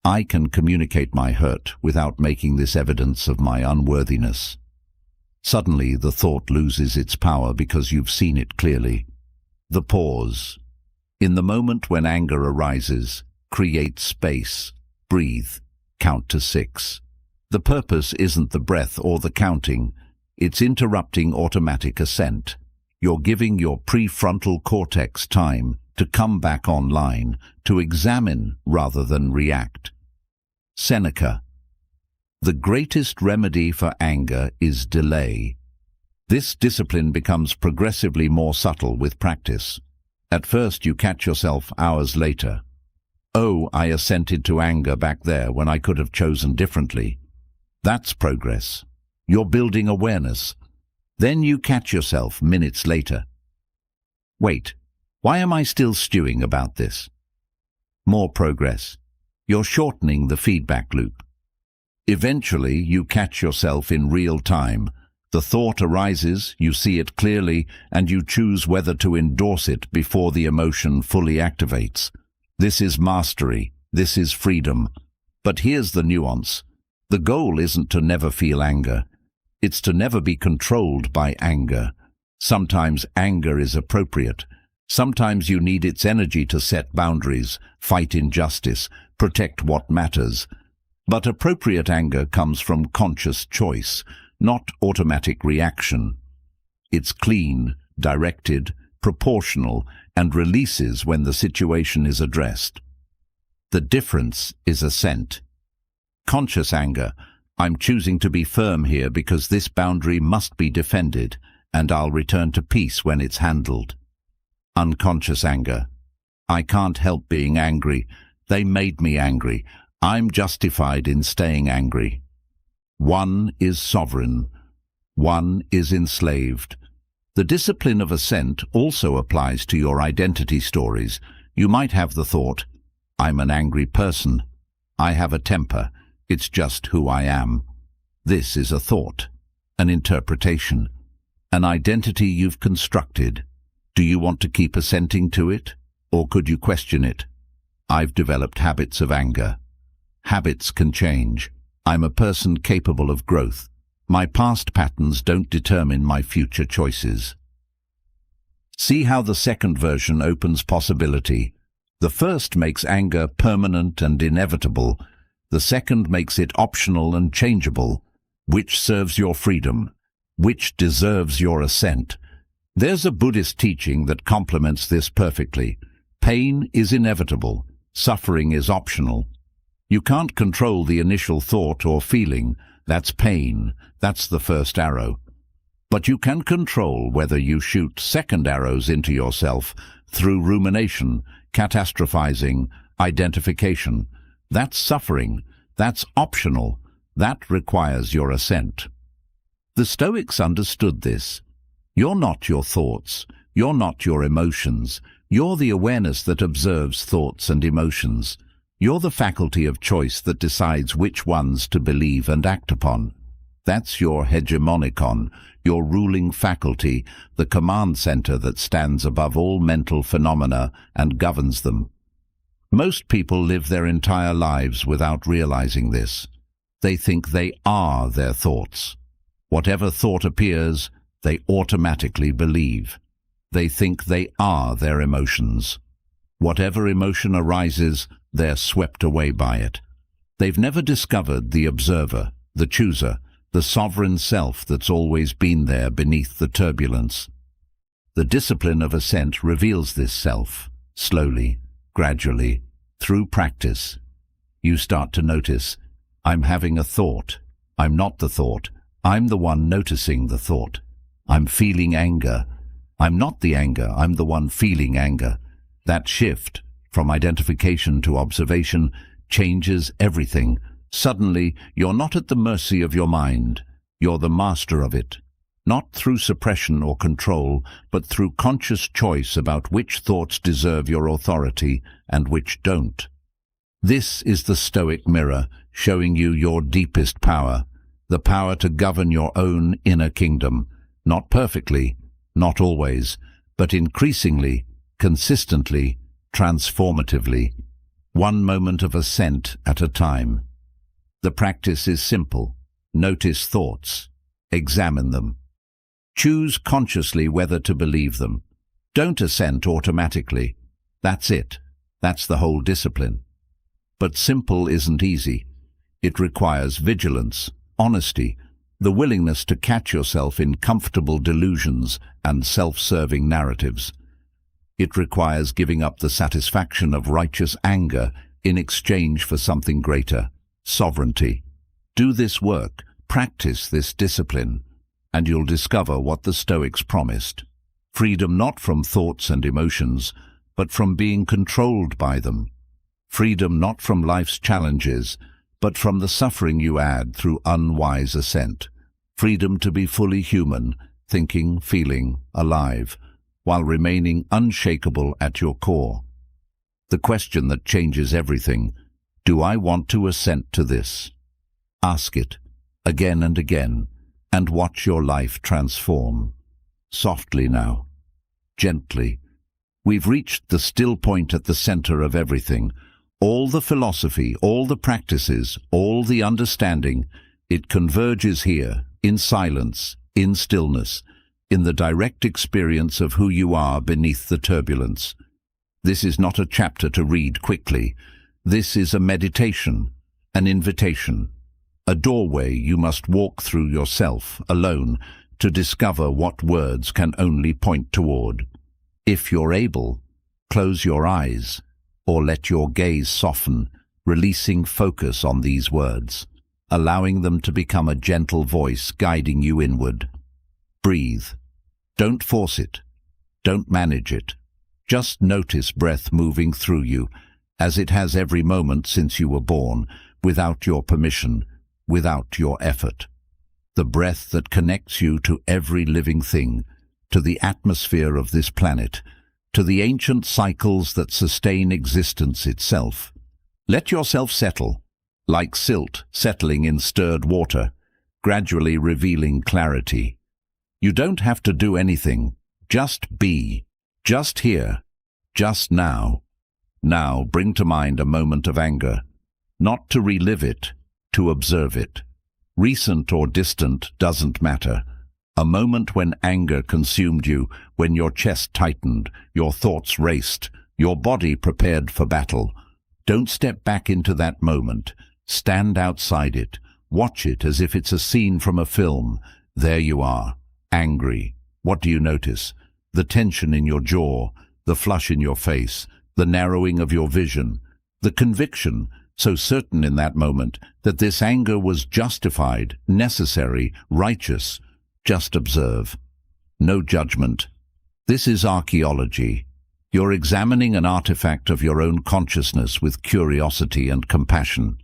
I can communicate my hurt without making this evidence of my unworthiness. Suddenly the thought loses its power because you've seen it clearly. The pause. In the moment when anger arises, create space, breathe, count to 6. The purpose isn't the breath or the counting, it's interrupting automatic assent. You're giving your prefrontal cortex time to come back online, to examine rather than react. Seneca. The greatest remedy for anger is delay. This discipline becomes progressively more subtle with practice. At first you catch yourself hours later. Oh, I assented to anger back there when I could have chosen differently. That's progress. You're building awareness. Then you catch yourself minutes later. Wait, why am I still stewing about this? More progress. You're shortening the feedback loop. Eventually, you catch yourself in real time. The thought arises, you see it clearly, and you choose whether to endorse it before the emotion fully activates. This is mastery. This is freedom. But here's the nuance. The goal isn't to never feel anger. It's to never be controlled by anger. Sometimes anger is appropriate. Sometimes you need its energy to set boundaries, fight injustice, protect what matters. But appropriate anger comes from conscious choice, not automatic reaction. It's clean, directed, proportional, and releases when the situation is addressed. The difference is assent. Conscious anger, I'm choosing to be firm here because this boundary must be defended, and I'll return to peace when it's handled. Unconscious anger, I can't help being angry. They made me angry. I'm justified in staying angry. One is sovereign. One is enslaved. The discipline of assent also applies to your identity stories. You might have the thought, I'm an angry person. I have a temper. It's just who I am. This is a thought, an interpretation, an identity you've constructed. Do you want to keep assenting to it, or could you question it? I've developed habits of anger. Habits can change. I'm a person capable of growth. My past patterns don't determine my future choices. See how the second version opens possibility. The first makes anger permanent and inevitable. The second makes it optional and changeable. Which serves your freedom? Which deserves your assent? There's a Buddhist teaching that complements this perfectly. Pain is inevitable. Suffering is optional. You can't control the initial thought or feeling. That's pain. That's the first arrow. But you can control whether you shoot second arrows into yourself through rumination, catastrophizing, identification. That's suffering. That's optional. That requires your assent. The Stoics understood this. You're not your thoughts. You're not your emotions. You're the awareness that observes thoughts and emotions. You're the faculty of choice that decides which ones to believe and act upon. That's your hegemonicon, your ruling faculty, the command center that stands above all mental phenomena and governs them. Most people live their entire lives without realizing this. They think they are their thoughts. Whatever thought appears, they automatically believe. They think they are their emotions. Whatever emotion arises, they're swept away by it. They've never discovered the observer, the chooser, the sovereign self that's always been there beneath the turbulence. The discipline of assent reveals this self, slowly, gradually, through practice. You start to notice, I'm having a thought. I'm not the thought. I'm the one noticing the thought. I'm feeling anger. I'm not the anger. I'm the one feeling anger. That shift, from identification to observation, changes everything. Suddenly, you're not at the mercy of your mind. You're the master of it. Not through suppression or control, but through conscious choice about which thoughts deserve your authority and which don't. This is the Stoic mirror, showing you your deepest power, the power to govern your own inner kingdom, not perfectly, not always, but increasingly, consistently, transformatively, one moment of assent at a time. The practice is simple. Notice thoughts. Examine them. Choose consciously whether to believe them. Don't assent automatically. That's it. That's the whole discipline. But simple isn't easy. It requires vigilance, honesty, the willingness to catch yourself in comfortable delusions and self-serving narratives. It requires giving up the satisfaction of righteous anger in exchange for something greater, sovereignty. Do this work, practice this discipline, and you'll discover what the Stoics promised. Freedom not from thoughts and emotions, but from being controlled by them. Freedom not from life's challenges, but from the suffering you add through unwise assent. Freedom to be fully human, thinking, feeling, alive, while remaining unshakable at your core. The question that changes everything: do I want to assent to this? Ask it, again and again, and watch your life transform. Softly now, gently. We've reached the still point at the center of everything. All the philosophy, all the practices, all the understanding, it converges here, in silence, in stillness, in the direct experience of who you are beneath the turbulence. This is not a chapter to read quickly. This is a meditation, an invitation, a doorway you must walk through yourself, alone, to discover what words can only point toward. If you're able, close your eyes, or let your gaze soften, releasing focus on these words, allowing them to become a gentle voice guiding you inward. Breathe. Don't force it. Don't manage it. Just notice breath moving through you, as it has every moment since you were born, without your permission, without your effort. The breath that connects you to every living thing, to the atmosphere of this planet, to the ancient cycles that sustain existence itself. Let yourself settle, like silt settling in stirred water, gradually revealing clarity. You don't have to do anything, just be, just here, just now. Now bring to mind a moment of anger, not to relive it, to observe it. Recent or distant doesn't matter. A moment when anger consumed you, when your chest tightened, your thoughts raced, your body prepared for battle. Don't step back into that moment. Stand outside it. Watch it as if it's a scene from a film. There you are, angry. What do you notice? The tension in your jaw, the flush in your face, the narrowing of your vision, the conviction, so certain in that moment, that this anger was justified, necessary, righteous. Just observe. No judgment. This is archaeology. You're examining an artifact of your own consciousness with curiosity and compassion.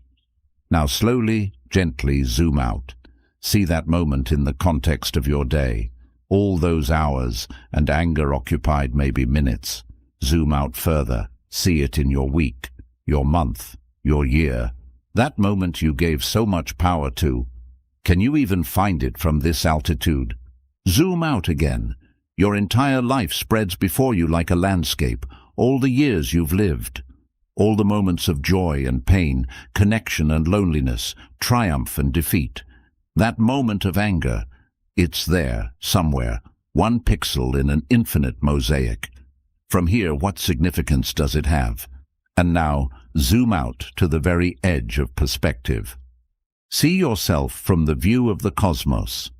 Now slowly, gently zoom out. See that moment in the context of your day. All those hours and anger occupied maybe minutes. Zoom out further. See it in your week, your month, your year. That moment you gave so much power to. Can you even find it from this altitude? Zoom out again. Your entire life spreads before you like a landscape, all the years you've lived, all the moments of joy and pain, connection and loneliness, triumph and defeat. That moment of anger, it's there, somewhere, one pixel in an infinite mosaic. From here, what significance does it have? And now, zoom out to the very edge of perspective. See yourself from the view of the cosmos.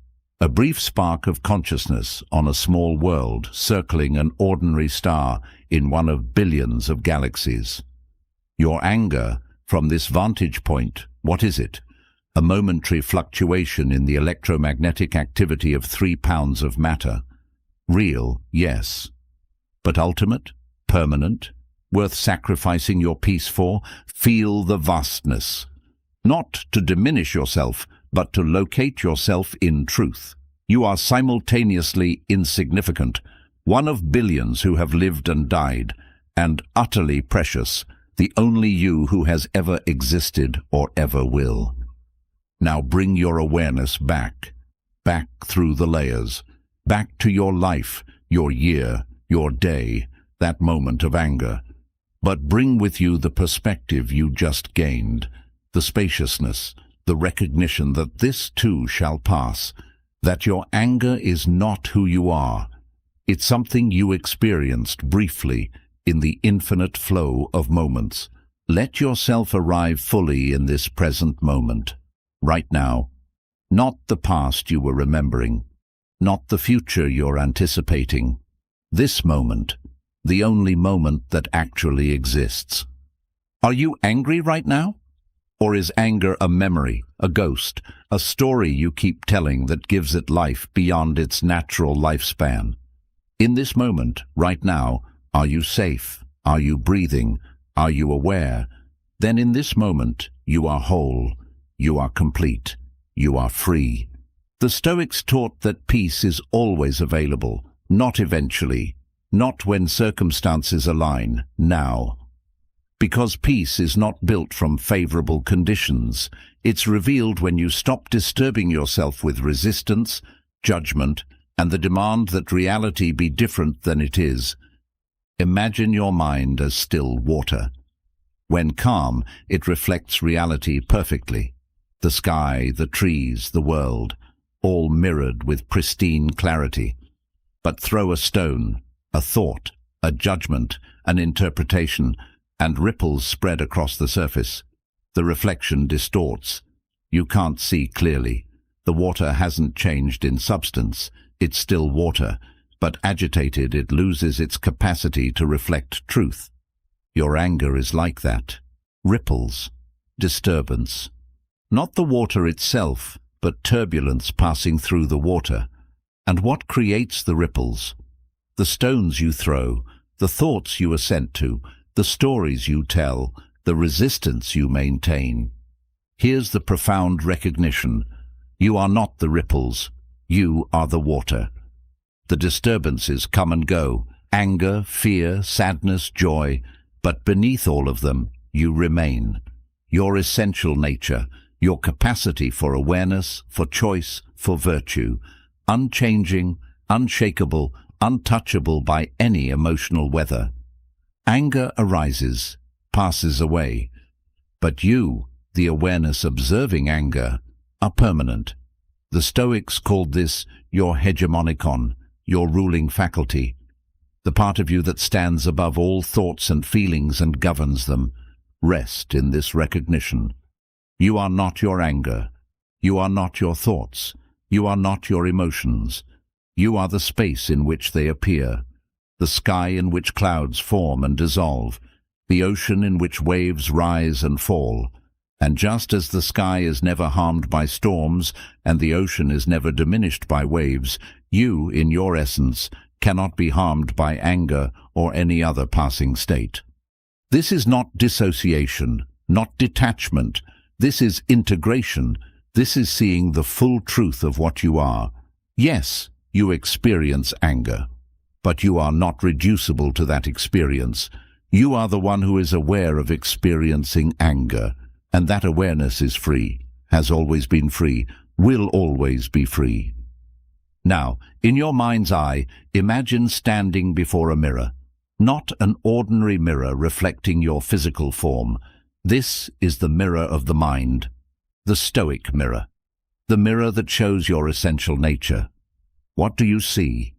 A brief spark of consciousness on a small world circling an ordinary star in one of billions of galaxies. Your anger, from this vantage point, what is it? A momentary fluctuation in the electromagnetic activity of 3 pounds of matter. Real, yes. But ultimate? Permanent? Worth sacrificing your peace for? Feel the vastness. Not to diminish yourself, but to locate yourself in truth. You are simultaneously insignificant, one of billions who have lived and died, and utterly precious, the only you who has ever existed or ever will. Now bring your awareness back through the layers, back to your life, your year, your day, that moment of anger. But bring with you the perspective you just gained, the spaciousness, the recognition that this too shall pass, that your anger is not who you are. It's something you experienced briefly in the infinite flow of moments. Let yourself arrive fully in this present moment, right now. Not the past you were remembering, not the future you're anticipating. This moment, the only moment that actually exists. Are you angry right now? Or is anger a memory, a ghost, a story you keep telling that gives it life beyond its natural lifespan? In this moment, right now, are you safe? Are you breathing? Are you aware? Then in this moment, you are whole, you are complete, you are free. The Stoics taught that peace is always available, not eventually, not when circumstances align, now. Because peace is not built from favorable conditions. It's revealed when you stop disturbing yourself with resistance, judgment, and the demand that reality be different than it is. Imagine your mind as still water. When calm, it reflects reality perfectly. The sky, the trees, the world, all mirrored with pristine clarity. But throw a stone, a thought, a judgment, an interpretation, and ripples spread across the surface. The reflection distorts. You can't see clearly. The water hasn't changed in substance. It's still water, but agitated it loses its capacity to reflect truth. Your anger is like that. Ripples, disturbance. Not the water itself, but turbulence passing through the water. And what creates the ripples? The stones you throw, the thoughts you assent to, the stories you tell, the resistance you maintain. Here's the profound recognition. You are not the ripples. You are the water. The disturbances come and go, anger, fear, sadness, joy, but beneath all of them, you remain. Your essential nature, your capacity for awareness, for choice, for virtue, unchanging, unshakable, untouchable by any emotional weather. Anger arises, passes away, but you, the awareness observing anger, are permanent. The Stoics called this your hegemonikon, your ruling faculty, the part of you that stands above all thoughts and feelings and governs them. Rest in this recognition. You are not your anger. You are not your thoughts. You are not your emotions. You are the space in which they appear, the sky in which clouds form and dissolve, the ocean in which waves rise and fall. And just as the sky is never harmed by storms and the ocean is never diminished by waves, you, in your essence, cannot be harmed by anger or any other passing state. This is not dissociation, not detachment. This is integration. This is seeing the full truth of what you are. Yes, you experience anger, but you are not reducible to that experience. You are the one who is aware of experiencing anger, and that awareness is free, has always been free, will always be free. Now, in your mind's eye, imagine standing before a mirror, not an ordinary mirror reflecting your physical form. This is the mirror of the mind, the Stoic mirror, the mirror that shows your essential nature. What do you see?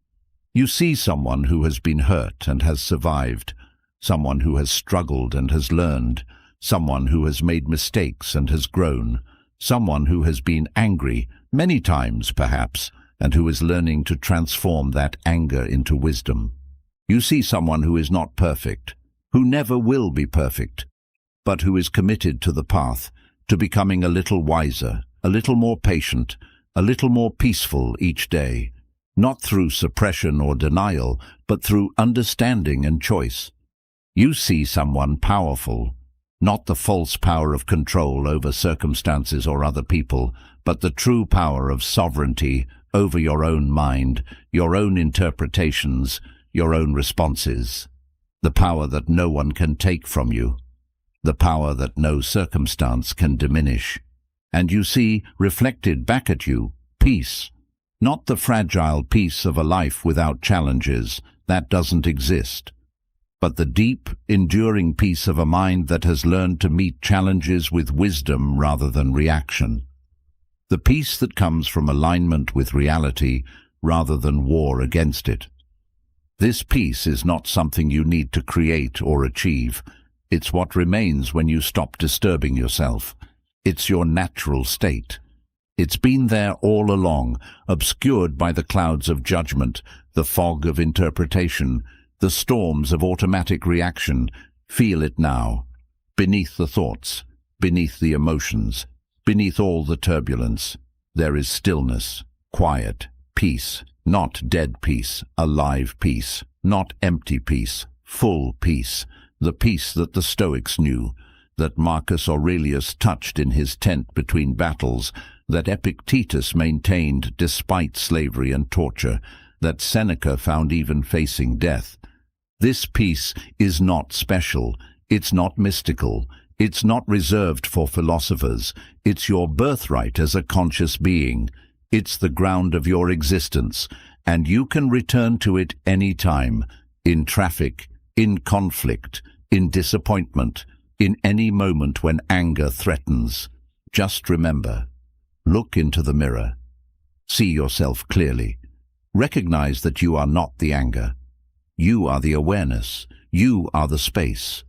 You see someone who has been hurt and has survived, someone who has struggled and has learned, someone who has made mistakes and has grown, someone who has been angry, many times perhaps, and who is learning to transform that anger into wisdom. You see someone who is not perfect, who never will be perfect, but who is committed to the path, to becoming a little wiser, a little more patient, a little more peaceful each day, not through suppression or denial, but through understanding and choice. You see someone powerful, not the false power of control over circumstances or other people, but the true power of sovereignty over your own mind, your own interpretations, your own responses, the power that no one can take from you, the power that no circumstance can diminish. And you see, reflected back at you, peace, not the fragile peace of a life without challenges, that doesn't exist, but the deep, enduring peace of a mind that has learned to meet challenges with wisdom rather than reaction. The peace that comes from alignment with reality rather than war against it. This peace is not something you need to create or achieve. It's what remains when you stop disturbing yourself. It's your natural state. It's been there all along, obscured by the clouds of judgment, the fog of interpretation, the storms of automatic reaction. Feel it now, beneath the thoughts, beneath the emotions, beneath all the turbulence. There is stillness, quiet, peace, not dead peace, alive peace, not empty peace, full peace, the peace that the Stoics knew, that Marcus Aurelius touched in his tent between battles, that Epictetus maintained despite slavery and torture, that Seneca found even facing death. This peace is not special, it's not mystical, it's not reserved for philosophers, it's your birthright as a conscious being. It's the ground of your existence, and you can return to it any time, in traffic, in conflict, in disappointment, in any moment when anger threatens. Just remember, look into the mirror. See yourself clearly. Recognize that you are not the anger. You are the awareness. You are the space.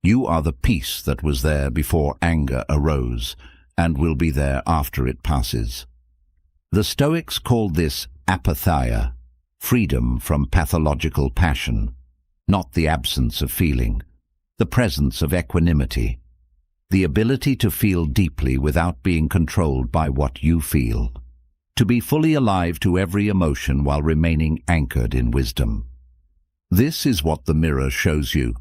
You are the peace that was there before anger arose, and will be there after it passes. The Stoics called this apatheia, freedom from pathological passion, not the absence of feeling, the presence of equanimity, the ability to feel deeply without being controlled by what you feel, to be fully alive to every emotion while remaining anchored in wisdom. This is what the mirror shows you.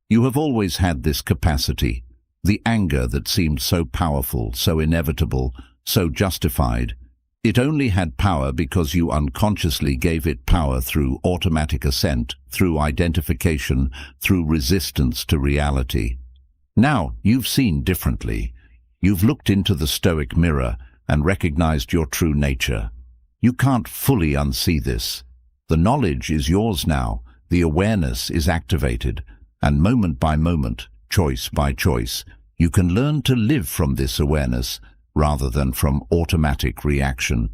You have always had this capacity, the anger that seemed so powerful, so inevitable, so justified. It only had power because you unconsciously gave it power through automatic assent, through identification, through resistance to reality. Now you've seen differently. You've looked into the Stoic mirror and recognized your true nature. You can't fully unsee this. The knowledge is yours now, the awareness is activated, and moment by moment, choice by choice, you can learn to live from this awareness, rather than from automatic reaction.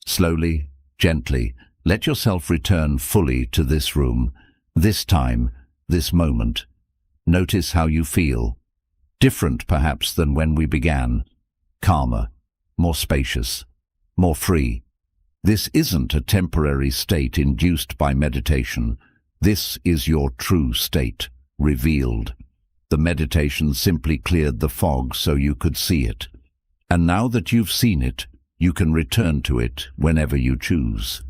Slowly, gently, let yourself return fully to this room, this time, this moment. Notice how you feel. Different perhaps than when we began. Calmer, more spacious, more free. This isn't a temporary state induced by meditation. This is your true state, revealed. The meditation simply cleared the fog so you could see it. And now that you've seen it, you can return to it whenever you choose.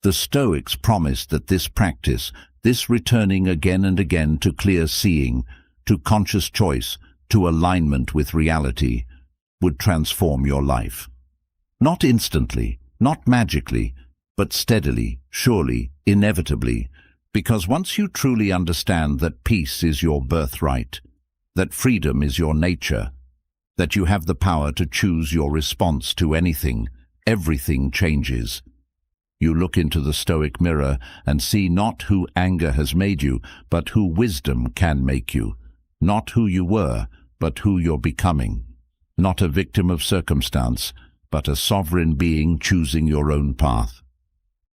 The Stoics promised that this practice, this returning again and again to clear seeing, to conscious choice, to alignment with reality, would transform your life. Not instantly, not magically, but steadily, surely, inevitably, because once you truly understand that peace is your birthright, that freedom is your nature, that you have the power to choose your response to anything, everything changes. You look into the Stoic mirror and see not who anger has made you, but who wisdom can make you. Not who you were, but who you're becoming. Not a victim of circumstance, but a sovereign being choosing your own path.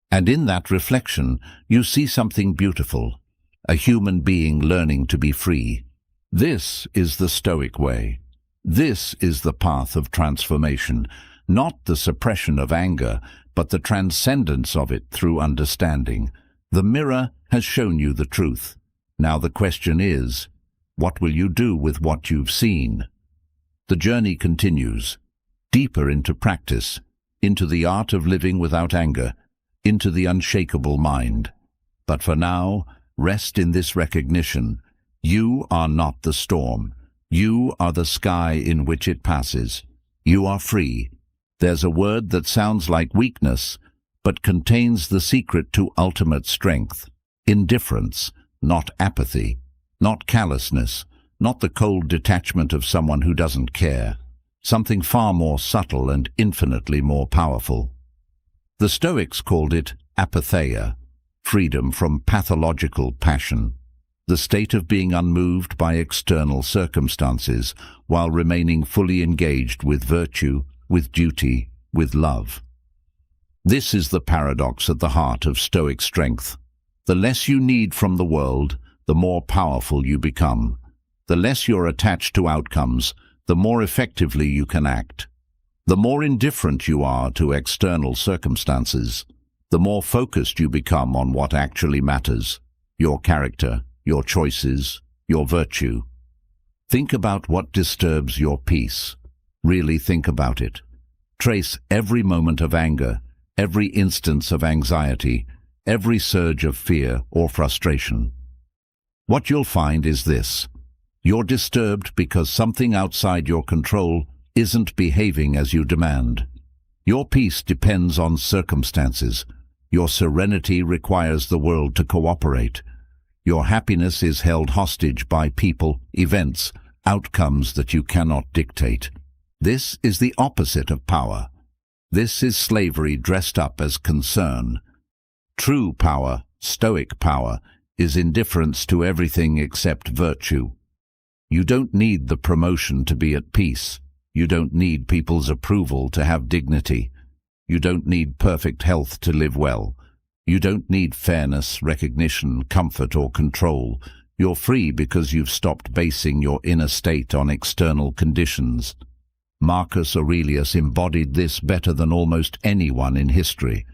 And in that reflection, you see something beautiful, a human being learning to be free. This is the Stoic way. This is the path of transformation, not the suppression of anger, but the transcendence of it through understanding. The mirror has shown you the truth. Now the question is, what will you do with what you've seen? The journey continues, deeper into practice, into the art of living without anger, into the unshakable mind. But for now, rest in this recognition. You are not the storm. You are the sky in which it passes. You are free. There's a word that sounds like weakness, but contains the secret to ultimate strength. Indifference, not apathy, not callousness, not the cold detachment of someone who doesn't care. Something far more subtle and infinitely more powerful. The Stoics called it apatheia, freedom from pathological passion, the state of being unmoved by external circumstances while remaining fully engaged with virtue, with duty, with love. This is the paradox at the heart of Stoic strength. The less you need from the world, the more powerful you become. The less you're attached to outcomes, the more effectively you can act. The more indifferent you are to external circumstances, the more focused you become on what actually matters, your character, your choices, your virtue. Think about what disturbs your peace. Really think about it. Trace every moment of anger, every instance of anxiety, every surge of fear or frustration. What you'll find is this. You're disturbed because something outside your control isn't behaving as you demand. Your peace depends on circumstances. Your serenity requires the world to cooperate. Your happiness is held hostage by people, events, outcomes that you cannot dictate. This is the opposite of power. This is slavery dressed up as concern. True power, Stoic power, is indifference to everything except virtue. You don't need the promotion to be at peace. You don't need people's approval to have dignity. You don't need perfect health to live well. You don't need fairness, recognition, comfort, or control. You're free because you've stopped basing your inner state on external conditions. Marcus Aurelius embodied this better than almost anyone in history.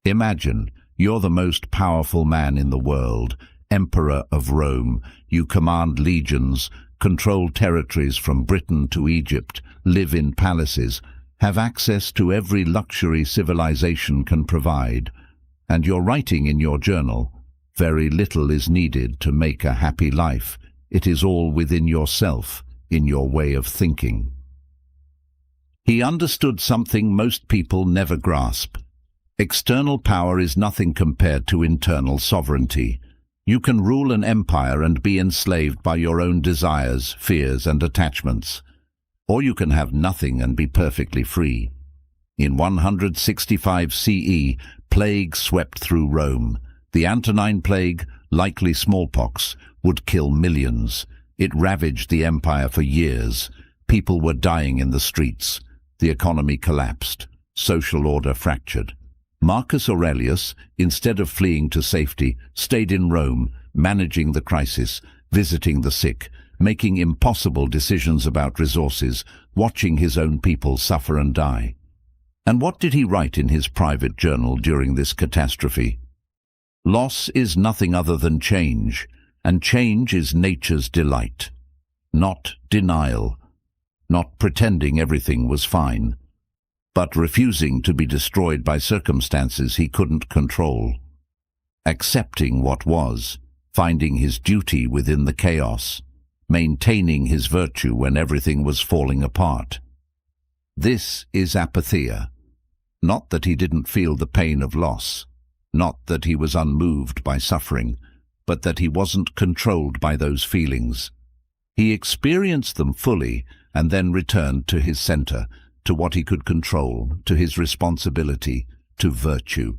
Imagine, you're the most powerful man in the world, Emperor of Rome. You command legions, control territories from Britain to Egypt, live in palaces, have access to every luxury civilization can provide. And you're writing in your journal, very little is needed to make a happy life. It is all within yourself, in your way of thinking. He understood something most people never grasp. External power is nothing compared to internal sovereignty. You can rule an empire and be enslaved by your own desires, fears, and attachments. Or you can have nothing and be perfectly free. In 165 CE, plague swept through Rome. The Antonine Plague, likely smallpox, would kill millions. It ravaged the empire for years. People were dying in the streets. The economy collapsed. Social order fractured. Marcus Aurelius, instead of fleeing to safety, stayed in Rome, managing the crisis, visiting the sick, making impossible decisions about resources, watching his own people suffer and die. And what did he write in his private journal during this catastrophe? Loss is nothing other than change, and change is nature's delight. not denial, not pretending everything was fine, but refusing to be destroyed by circumstances he couldn't control, accepting what was, finding his duty within the chaos, maintaining his virtue when everything was falling apart. This is apatheia. Not that he didn't feel the pain of loss, not that he was unmoved by suffering, but that he wasn't controlled by those feelings. He experienced them fully and then returned to his center, to what he could control, to his responsibility, to virtue.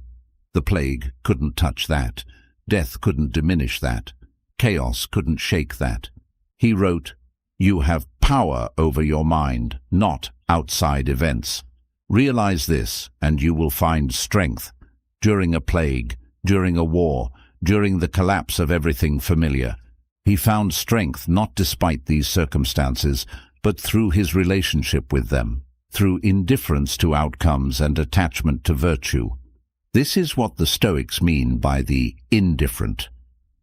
The plague couldn't touch that. Death couldn't diminish that. Chaos couldn't shake that. He wrote, "You have power over your mind, not outside events. Realize this, and you will find strength during a plague, during a war, during the collapse of everything familiar." He found strength not despite these circumstances, but through his relationship with them, through indifference to outcomes and attachment to virtue. This is what the Stoics mean by the indifferent.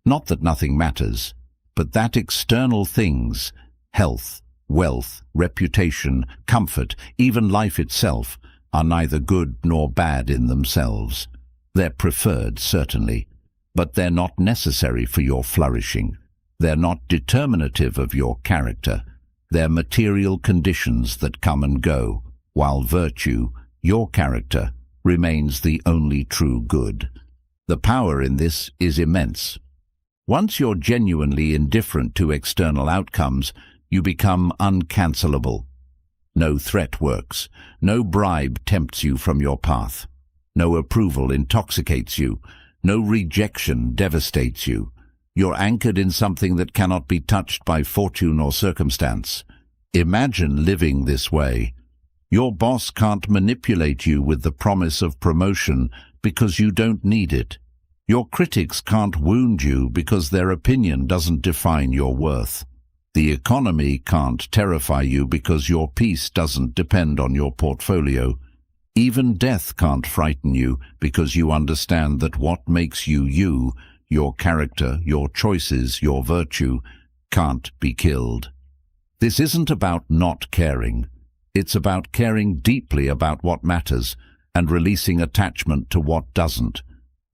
Not that nothing matters, but that external things, health, wealth, reputation, comfort, even life itself, are neither good nor bad in themselves. They're preferred, certainly, but they're not necessary for your flourishing. They're not determinative of your character. They're material conditions that come and go, while virtue, your character, remains the only true good. The power in this is immense. Once you're genuinely indifferent to external outcomes, you become uncancelable. No threat works. No bribe tempts you from your path. No approval intoxicates you. No rejection devastates you. You're anchored in something that cannot be touched by fortune or circumstance. Imagine living this way. Your boss can't manipulate you with the promise of promotion because you don't need it. Your critics can't wound you because their opinion doesn't define your worth. The economy can't terrify you because your peace doesn't depend on your portfolio. Even death can't frighten you because you understand that what makes you you, your character, your choices, your virtue, can't be killed. This isn't about not caring. It's about caring deeply about what matters and releasing attachment to what doesn't.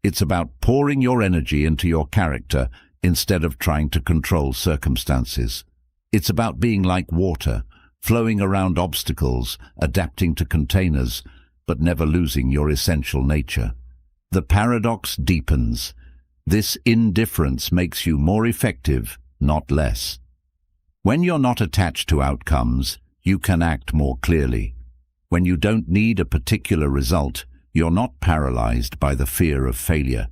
It's about pouring your energy into your character instead of trying to control circumstances. It's about being like water, flowing around obstacles, adapting to containers, but never losing your essential nature. The paradox deepens. This indifference makes you more effective, not less. When you're not attached to outcomes, you can act more clearly. When you don't need a particular result, you're not paralyzed by the fear of failure.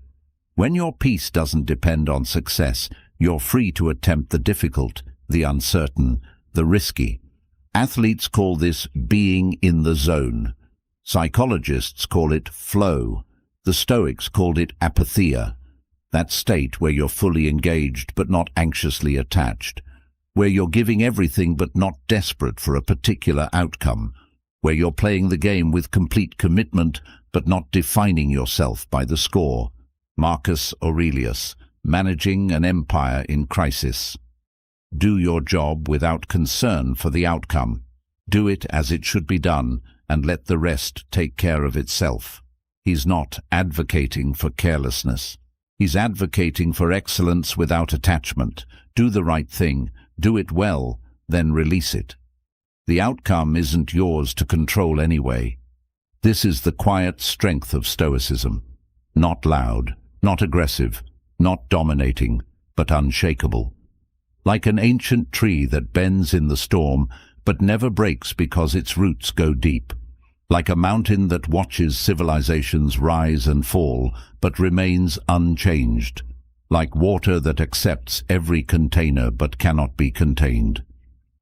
When your peace doesn't depend on success, you're free to attempt the difficult, the uncertain, the risky. Athletes call this being in the zone. Psychologists call it flow. The Stoics called it apatheia. That state where you're fully engaged but not anxiously attached, where you're giving everything but not desperate for a particular outcome, where you're playing the game with complete commitment but not defining yourself by the score. Marcus Aurelius, Managing an Empire in Crisis. Do your job without concern for the outcome. Do it as it should be done and let the rest take care of itself. He's not advocating for carelessness. He's advocating for excellence without attachment. Do the right thing, do it well, then release it. The outcome isn't yours to control anyway. This is the quiet strength of Stoicism. Not loud, not aggressive, not dominating, but unshakable. Like an ancient tree that bends in the storm, but never breaks because its roots go deep. Like a mountain that watches civilizations rise and fall, but remains unchanged. Like water that accepts every container but cannot be contained.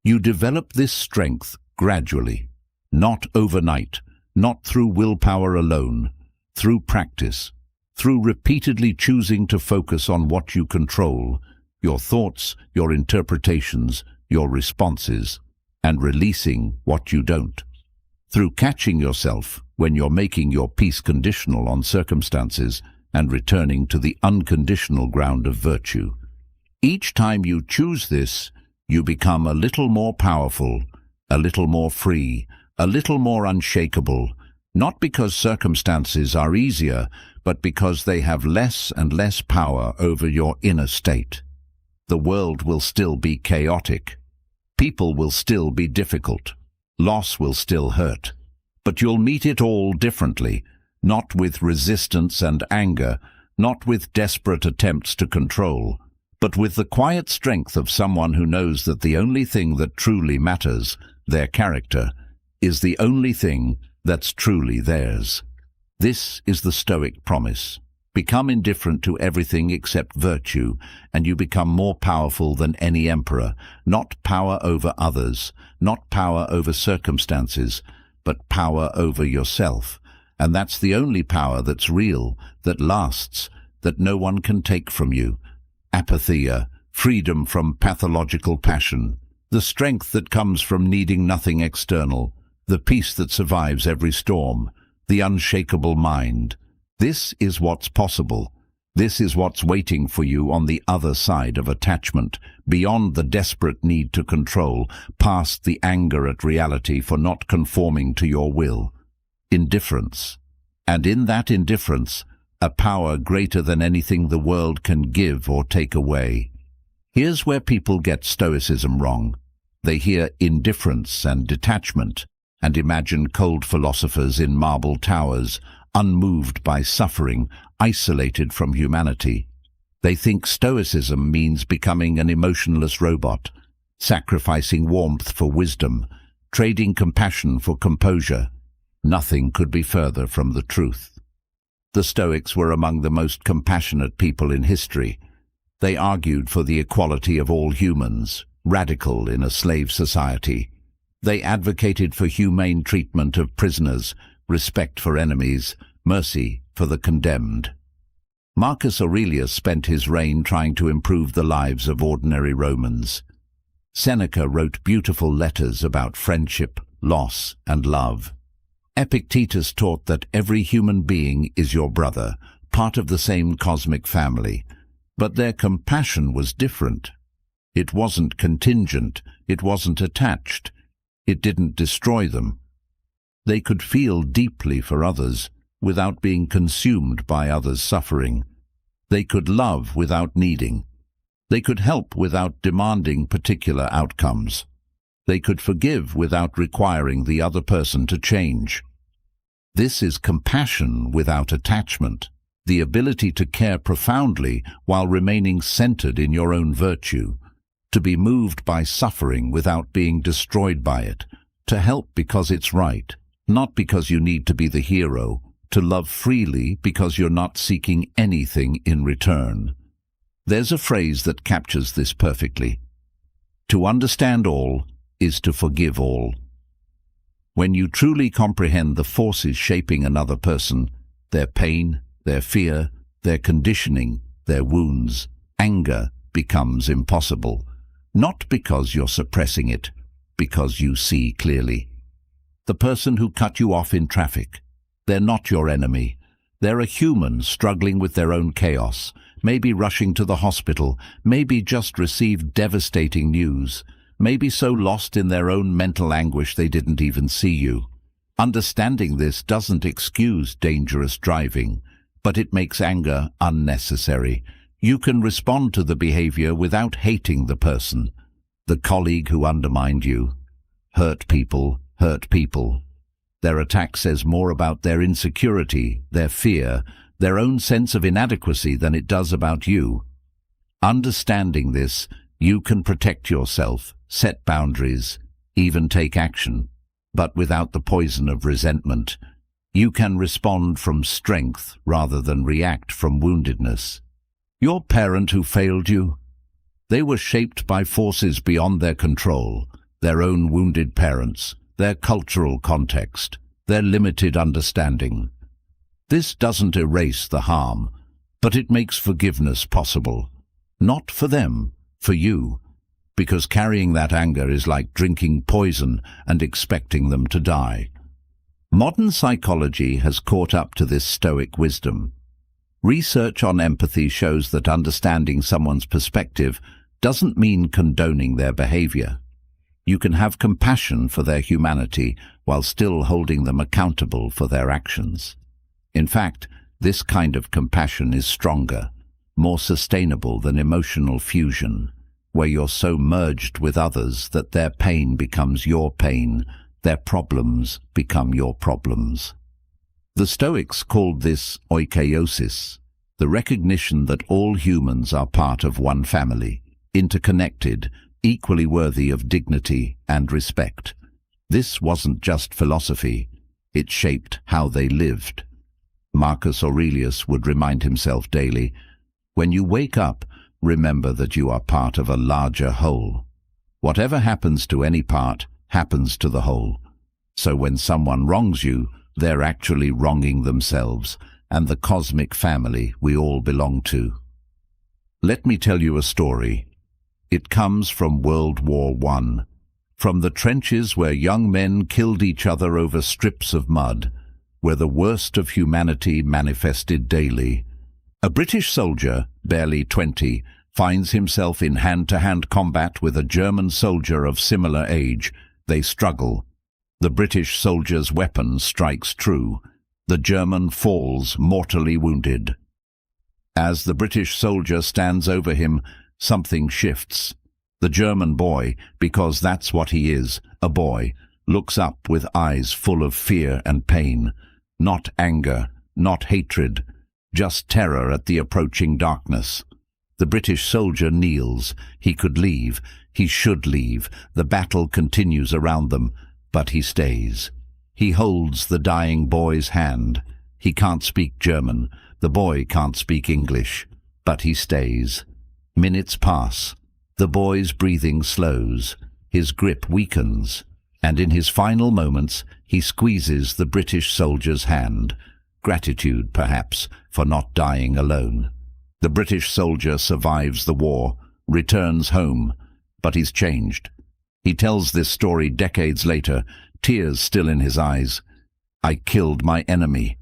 You develop this strength gradually, not overnight, not through willpower alone, through practice, through repeatedly choosing to focus on what you control, your thoughts, your interpretations, your responses, and releasing what you don't. Through catching yourself when you're making your peace conditional on circumstances and returning to the unconditional ground of virtue. Each time you choose this, You become a little more powerful, a little more free, a little more unshakable, not because circumstances are easier, but because they have less and less power over your inner state. The world will still be chaotic. People will still be difficult. Loss will still hurt. But you'll meet it all differently, not with resistance and anger, not with desperate attempts to control, but with the quiet strength of someone who knows that the only thing that truly matters, their character, is the only thing that's truly theirs. This is the Stoic promise. Become indifferent to everything except virtue, and you become more powerful than any emperor, not power over others, not power over circumstances, but power over yourself. And that's the only power that's real, that lasts, that no one can take from you. Apatheia, freedom from pathological passion, the strength that comes from needing nothing external, the peace that survives every storm, the unshakable mind. This is what's possible. This is what's waiting for you on the other side of attachment, beyond the desperate need to control, past the anger at reality for not conforming to your will. Indifference. And in that indifference, a power greater than anything the world can give or take away. Here's where people get Stoicism wrong. They hear indifference and detachment, and imagine cold philosophers in marble towers, unmoved by suffering, isolated from humanity. They think Stoicism means becoming an emotionless robot, sacrificing warmth for wisdom, trading compassion for composure. Nothing could be further from the truth. The Stoics were among the most compassionate people in history. They argued for the equality of all humans, radical in a slave society. They advocated for humane treatment of prisoners, respect for enemies, mercy for the condemned. Marcus Aurelius spent his reign trying to improve the lives of ordinary Romans. Seneca wrote beautiful letters about friendship, loss, and love. Epictetus taught that every human being is your brother, part of the same cosmic family. But their compassion was different. It wasn't contingent, it wasn't attached. It didn't destroy them. They could feel deeply for others without being consumed by others' suffering. They could love without needing. They could help without demanding particular outcomes. They could forgive without requiring the other person to change. This is compassion without attachment, the ability to care profoundly while remaining centered in your own virtue, to be moved by suffering without being destroyed by it, to help because it's right, not because you need to be the hero, to love freely because you're not seeking anything in return. There's a phrase that captures this perfectly. To understand all is to forgive all. When you truly comprehend the forces shaping another person, their pain, their fear, their conditioning, their wounds, anger becomes impossible. Not because you're suppressing it, because you see clearly. The person who cut you off in traffic, they're not your enemy. They're a human struggling with their own chaos, maybe rushing to the hospital, maybe just received devastating news, maybe so lost in their own mental anguish they didn't even see you. Understanding this doesn't excuse dangerous driving, but it makes anger unnecessary. You can respond to the behavior without hating the person. The colleague who undermined you. Hurt people hurt people. Their attack says more about their insecurity, their fear, their own sense of inadequacy than it does about you. Understanding this, you can protect yourself, set boundaries, even take action, but without the poison of resentment. You can respond from strength rather than react from woundedness. Your parent who failed you? They were shaped by forces beyond their control, their own wounded parents, their cultural context, their limited understanding. This doesn't erase the harm, but it makes forgiveness possible. Not for them, for you, because carrying that anger is like drinking poison and expecting them to die. Modern psychology has caught up to this Stoic wisdom. Research on empathy shows that understanding someone's perspective doesn't mean condoning their behavior. You can have compassion for their humanity while still holding them accountable for their actions. In fact, this kind of compassion is stronger, more sustainable than emotional fusion, where you're so merged with others that their pain becomes your pain, their problems become your problems. The Stoics called this oikeiosis, the recognition that all humans are part of one family, interconnected, equally worthy of dignity and respect. This wasn't just philosophy, it shaped how they lived. Marcus Aurelius would remind himself daily, "When you wake up, remember that you are part of a larger whole. Whatever happens to any part happens to the whole. So when someone wrongs you, they're actually wronging themselves and the cosmic family we all belong to." Let me tell you a story. It comes from World War I, from the trenches where young men killed each other over strips of mud, where the worst of humanity manifested daily. A British soldier, barely 20, finds himself in hand-to-hand combat with a German soldier of similar age. They struggle. The British soldier's weapon strikes true. The German falls mortally wounded. As the British soldier stands over him, something shifts. The German boy, because that's what he is, a boy, looks up with eyes full of fear and pain. Not anger, not hatred, just terror at the approaching darkness. The British soldier kneels. He could leave. He should leave. The battle continues around them, but he stays. He holds the dying boy's hand. He can't speak German. The boy can't speak English, but he stays. Minutes pass. The boy's breathing slows. His grip weakens, and in his final moments he squeezes the British soldier's hand. Gratitude, perhaps, for not dying alone. The British soldier survives the war, returns home, but he's changed. He tells this story decades later, tears still in his eyes. "I killed my enemy,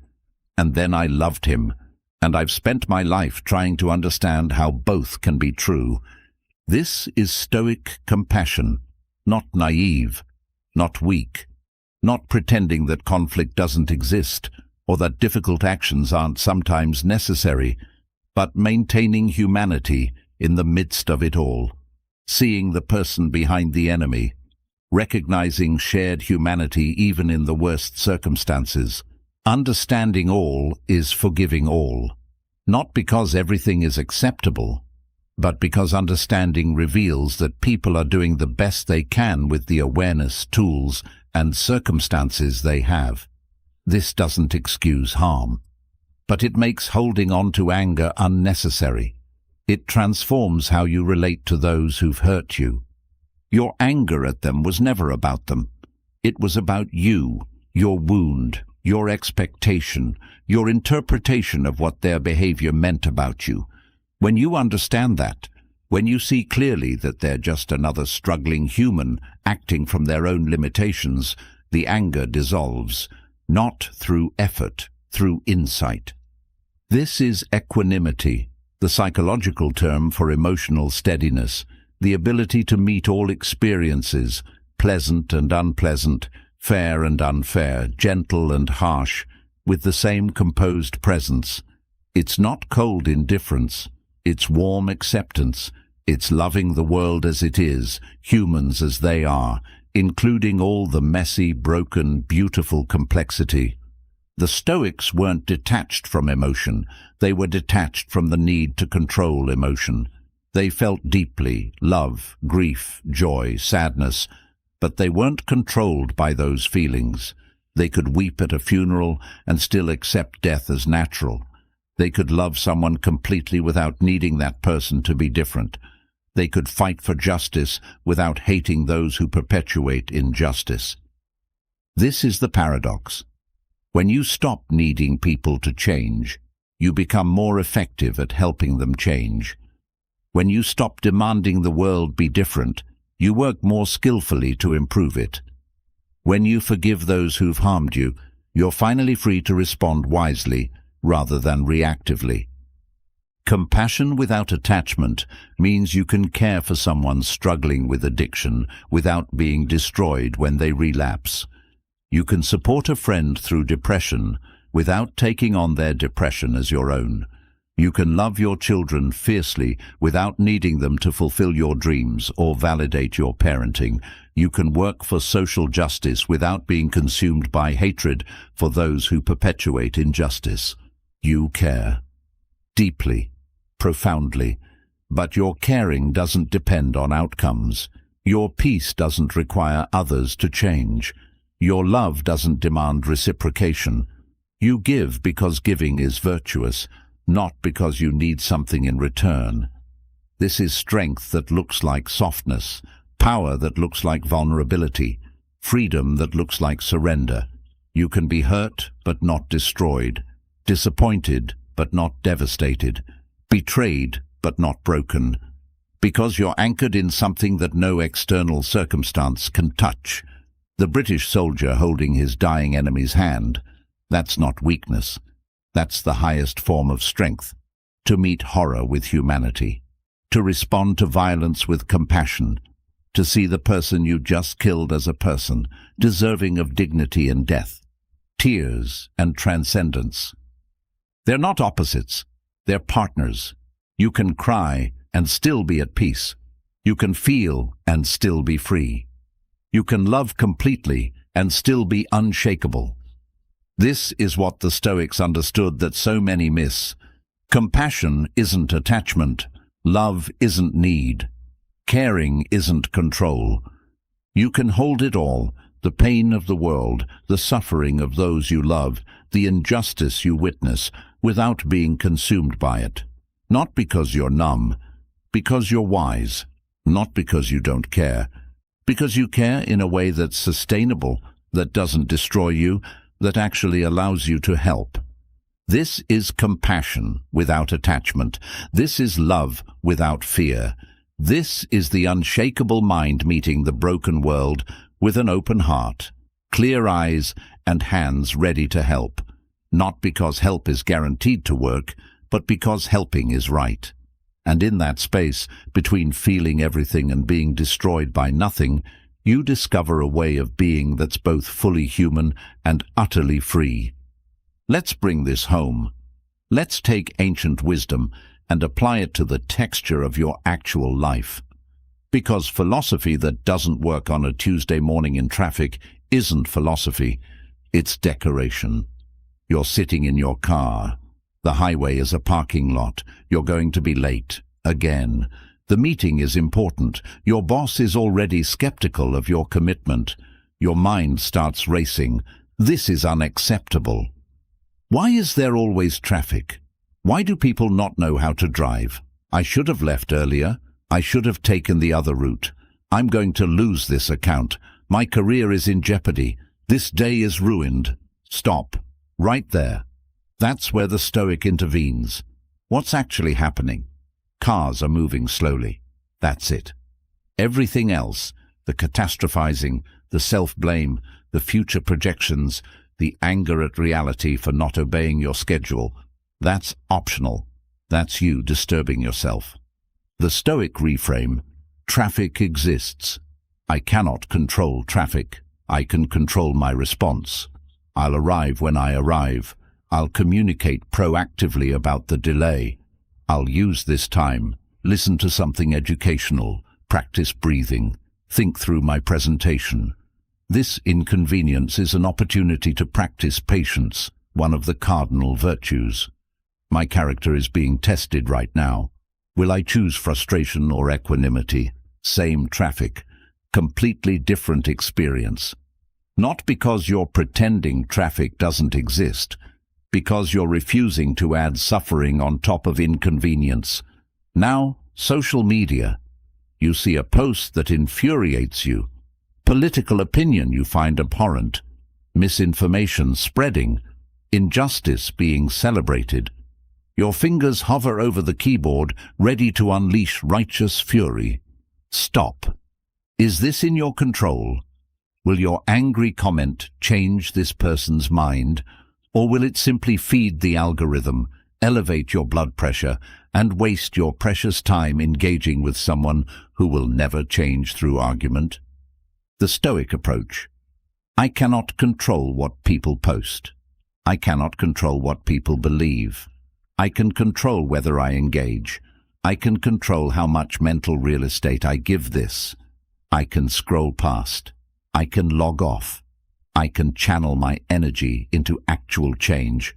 and then I loved him, and I've spent my life trying to understand how both can be true." This is Stoic compassion, not naive, not weak, not pretending that conflict doesn't exist or that difficult actions aren't sometimes necessary, but maintaining humanity in the midst of it all, seeing the person behind the enemy, recognizing shared humanity even in the worst circumstances. Understanding all is forgiving all, not because everything is acceptable, but because understanding reveals that people are doing the best they can with the awareness, tools, and circumstances they have. This doesn't excuse harm, but it makes holding on to anger unnecessary. It transforms how you relate to those who've hurt you. Your anger at them was never about them. It was about you, your wound, your expectation, your interpretation of what their behavior meant about you. When you understand that, when you see clearly that they're just another struggling human acting from their own limitations, the anger dissolves, not through effort, through insight. This is equanimity, the psychological term for emotional steadiness, the ability to meet all experiences, pleasant and unpleasant, fair and unfair, gentle and harsh, with the same composed presence. It's not cold indifference, it's warm acceptance, it's loving the world as it is, humans as they are, including all the messy, broken, beautiful complexity. The Stoics weren't detached from emotion, they were detached from the need to control emotion. They felt deeply, love, grief, joy, sadness, but they weren't controlled by those feelings. They could weep at a funeral and still accept death as natural. They could love someone completely without needing that person to be different. They could fight for justice without hating those who perpetuate injustice. This is the paradox. When you stop needing people to change, you become more effective at helping them change. When you stop demanding the world be different, you work more skillfully to improve it. When you forgive those who've harmed you, you're finally free to respond wisely rather than reactively. Compassion without attachment means you can care for someone struggling with addiction without being destroyed when they relapse. You can support a friend through depression without taking on their depression as your own. You can love your children fiercely without needing them to fulfill your dreams or validate your parenting. You can work for social justice without being consumed by hatred for those who perpetuate injustice. You care. Deeply. Profoundly. But your caring doesn't depend on outcomes. Your peace doesn't require others to change. Your love doesn't demand reciprocation. You give because giving is virtuous, not because you need something in return. This is strength that looks like softness, power that looks like vulnerability, freedom that looks like surrender. You can be hurt but not destroyed, disappointed but not devastated, betrayed but not broken, because you're anchored in something that no external circumstance can touch. The British soldier holding his dying enemy's hand, that's not weakness. That's the highest form of strength, to meet horror with humanity, to respond to violence with compassion, to see the person you just killed as a person, deserving of dignity and death, tears and transcendence. They're not opposites, they're partners. You can cry and still be at peace. You can feel and still be free. You can love completely and still be unshakable. This is what the Stoics understood that so many miss. Compassion isn't attachment. Love isn't need. Caring isn't control. You can hold it all, the pain of the world, the suffering of those you love, the injustice you witness, without being consumed by it. Not because you're numb, because you're wise. Not because you don't care. Because you care in a way that's sustainable, that doesn't destroy you, that actually allows you to help. This is compassion without attachment. This is love without fear. This is the unshakable mind meeting the broken world with an open heart, clear eyes and hands ready to help. Not because help is guaranteed to work, but because helping is right. And in that space, between feeling everything and being destroyed by nothing, you discover a way of being that's both fully human and utterly free. Let's bring this home. Let's take ancient wisdom and apply it to the texture of your actual life. Because philosophy that doesn't work on a Tuesday morning in traffic isn't philosophy, it's decoration. You're sitting in your car. The highway is a parking lot. You're going to be late. Again. The meeting is important. Your boss is already skeptical of your commitment. Your mind starts racing. This is unacceptable. Why is there always traffic? Why do people not know how to drive? I should have left earlier. I should have taken the other route. I'm going to lose this account. My career is in jeopardy. This day is ruined. Stop. Right there. That's where the Stoic intervenes. What's actually happening? Cars are moving slowly. That's it. Everything else, the catastrophizing, the self-blame, the future projections, the anger at reality for not obeying your schedule, that's optional. That's you disturbing yourself. The Stoic reframe: traffic exists. I cannot control traffic. I can control my response. I'll arrive when I arrive. I'll communicate proactively about the delay. I'll use this time, listen to something educational, practice breathing, think through my presentation. This inconvenience is an opportunity to practice patience, one of the cardinal virtues. My character is being tested right now. Will I choose frustration or equanimity? Same traffic, completely different experience. Not because you're pretending traffic doesn't exist, because you're refusing to add suffering on top of inconvenience. Now, social media. You see a post that infuriates you, political opinion you find abhorrent, misinformation spreading, injustice being celebrated. Your fingers hover over the keyboard, ready to unleash righteous fury. Stop. Is this in your control? Will your angry comment change this person's mind? Or will it simply feed the algorithm, elevate your blood pressure, and waste your precious time engaging with someone who will never change through argument. The Stoic approach. I cannot control what people post. I cannot control what people believe. I can control whether I engage. I can control how much mental real estate I give this. I can scroll past. I can log off. I can channel my energy into actual change,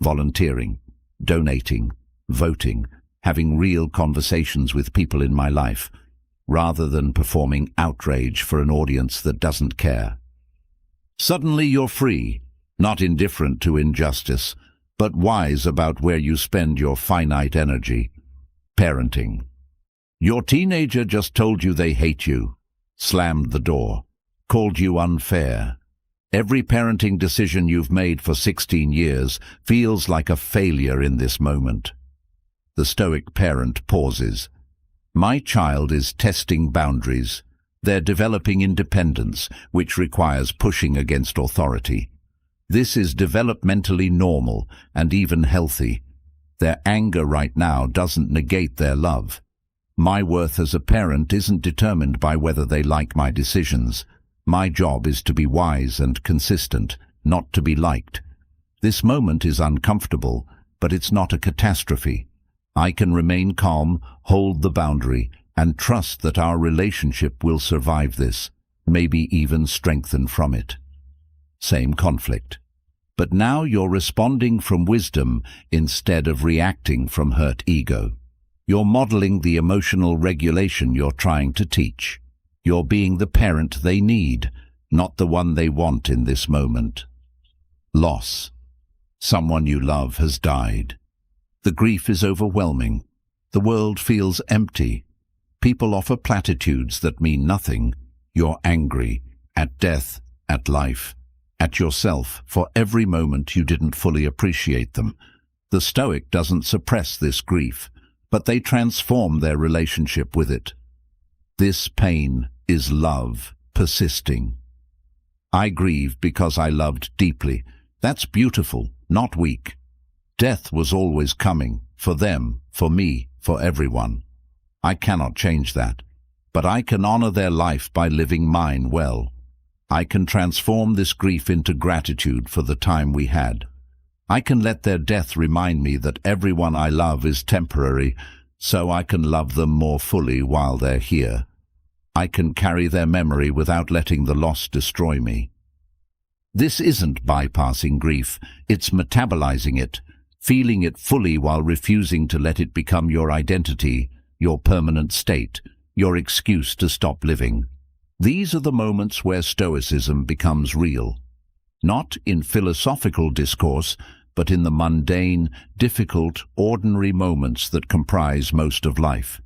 volunteering, donating, voting, having real conversations with people in my life, rather than performing outrage for an audience that doesn't care. Suddenly you're free, not indifferent to injustice, but wise about where you spend your finite energy. Parenting. Your teenager just told you they hate you, slammed the door, called you unfair. Every parenting decision you've made for 16 years feels like a failure in this moment. The Stoic parent pauses. My child is testing boundaries. They're developing independence, which requires pushing against authority. This is developmentally normal and even healthy. Their anger right now doesn't negate their love. My worth as a parent isn't determined by whether they like my decisions. My job is to be wise and consistent, not to be liked. This moment is uncomfortable, but it's not a catastrophe. I can remain calm, hold the boundary, and trust that our relationship will survive this, maybe even strengthen from it. Same conflict. But now you're responding from wisdom instead of reacting from hurt ego. You're modeling the emotional regulation you're trying to teach. You're being the parent they need, not the one they want in this moment. Loss. Someone you love has died. The grief is overwhelming. The world feels empty. People offer platitudes that mean nothing. You're angry at death, at life, at yourself for every moment you didn't fully appreciate them. The Stoic doesn't suppress this grief, but they transform their relationship with it. This pain is love persisting. I grieve because I loved deeply. That's beautiful, not weak. Death was always coming, for them, for me, for everyone. I cannot change that, but I can honor their life by living mine well. I can transform this grief into gratitude for the time we had. I can let their death remind me that everyone I love is temporary, so I can love them more fully while they're here. I can carry their memory without letting the loss destroy me. This isn't bypassing grief, it's metabolizing it, feeling it fully while refusing to let it become your identity, your permanent state, your excuse to stop living. These are the moments where Stoicism becomes real. Not in philosophical discourse, but in the mundane, difficult, ordinary moments that comprise most of life.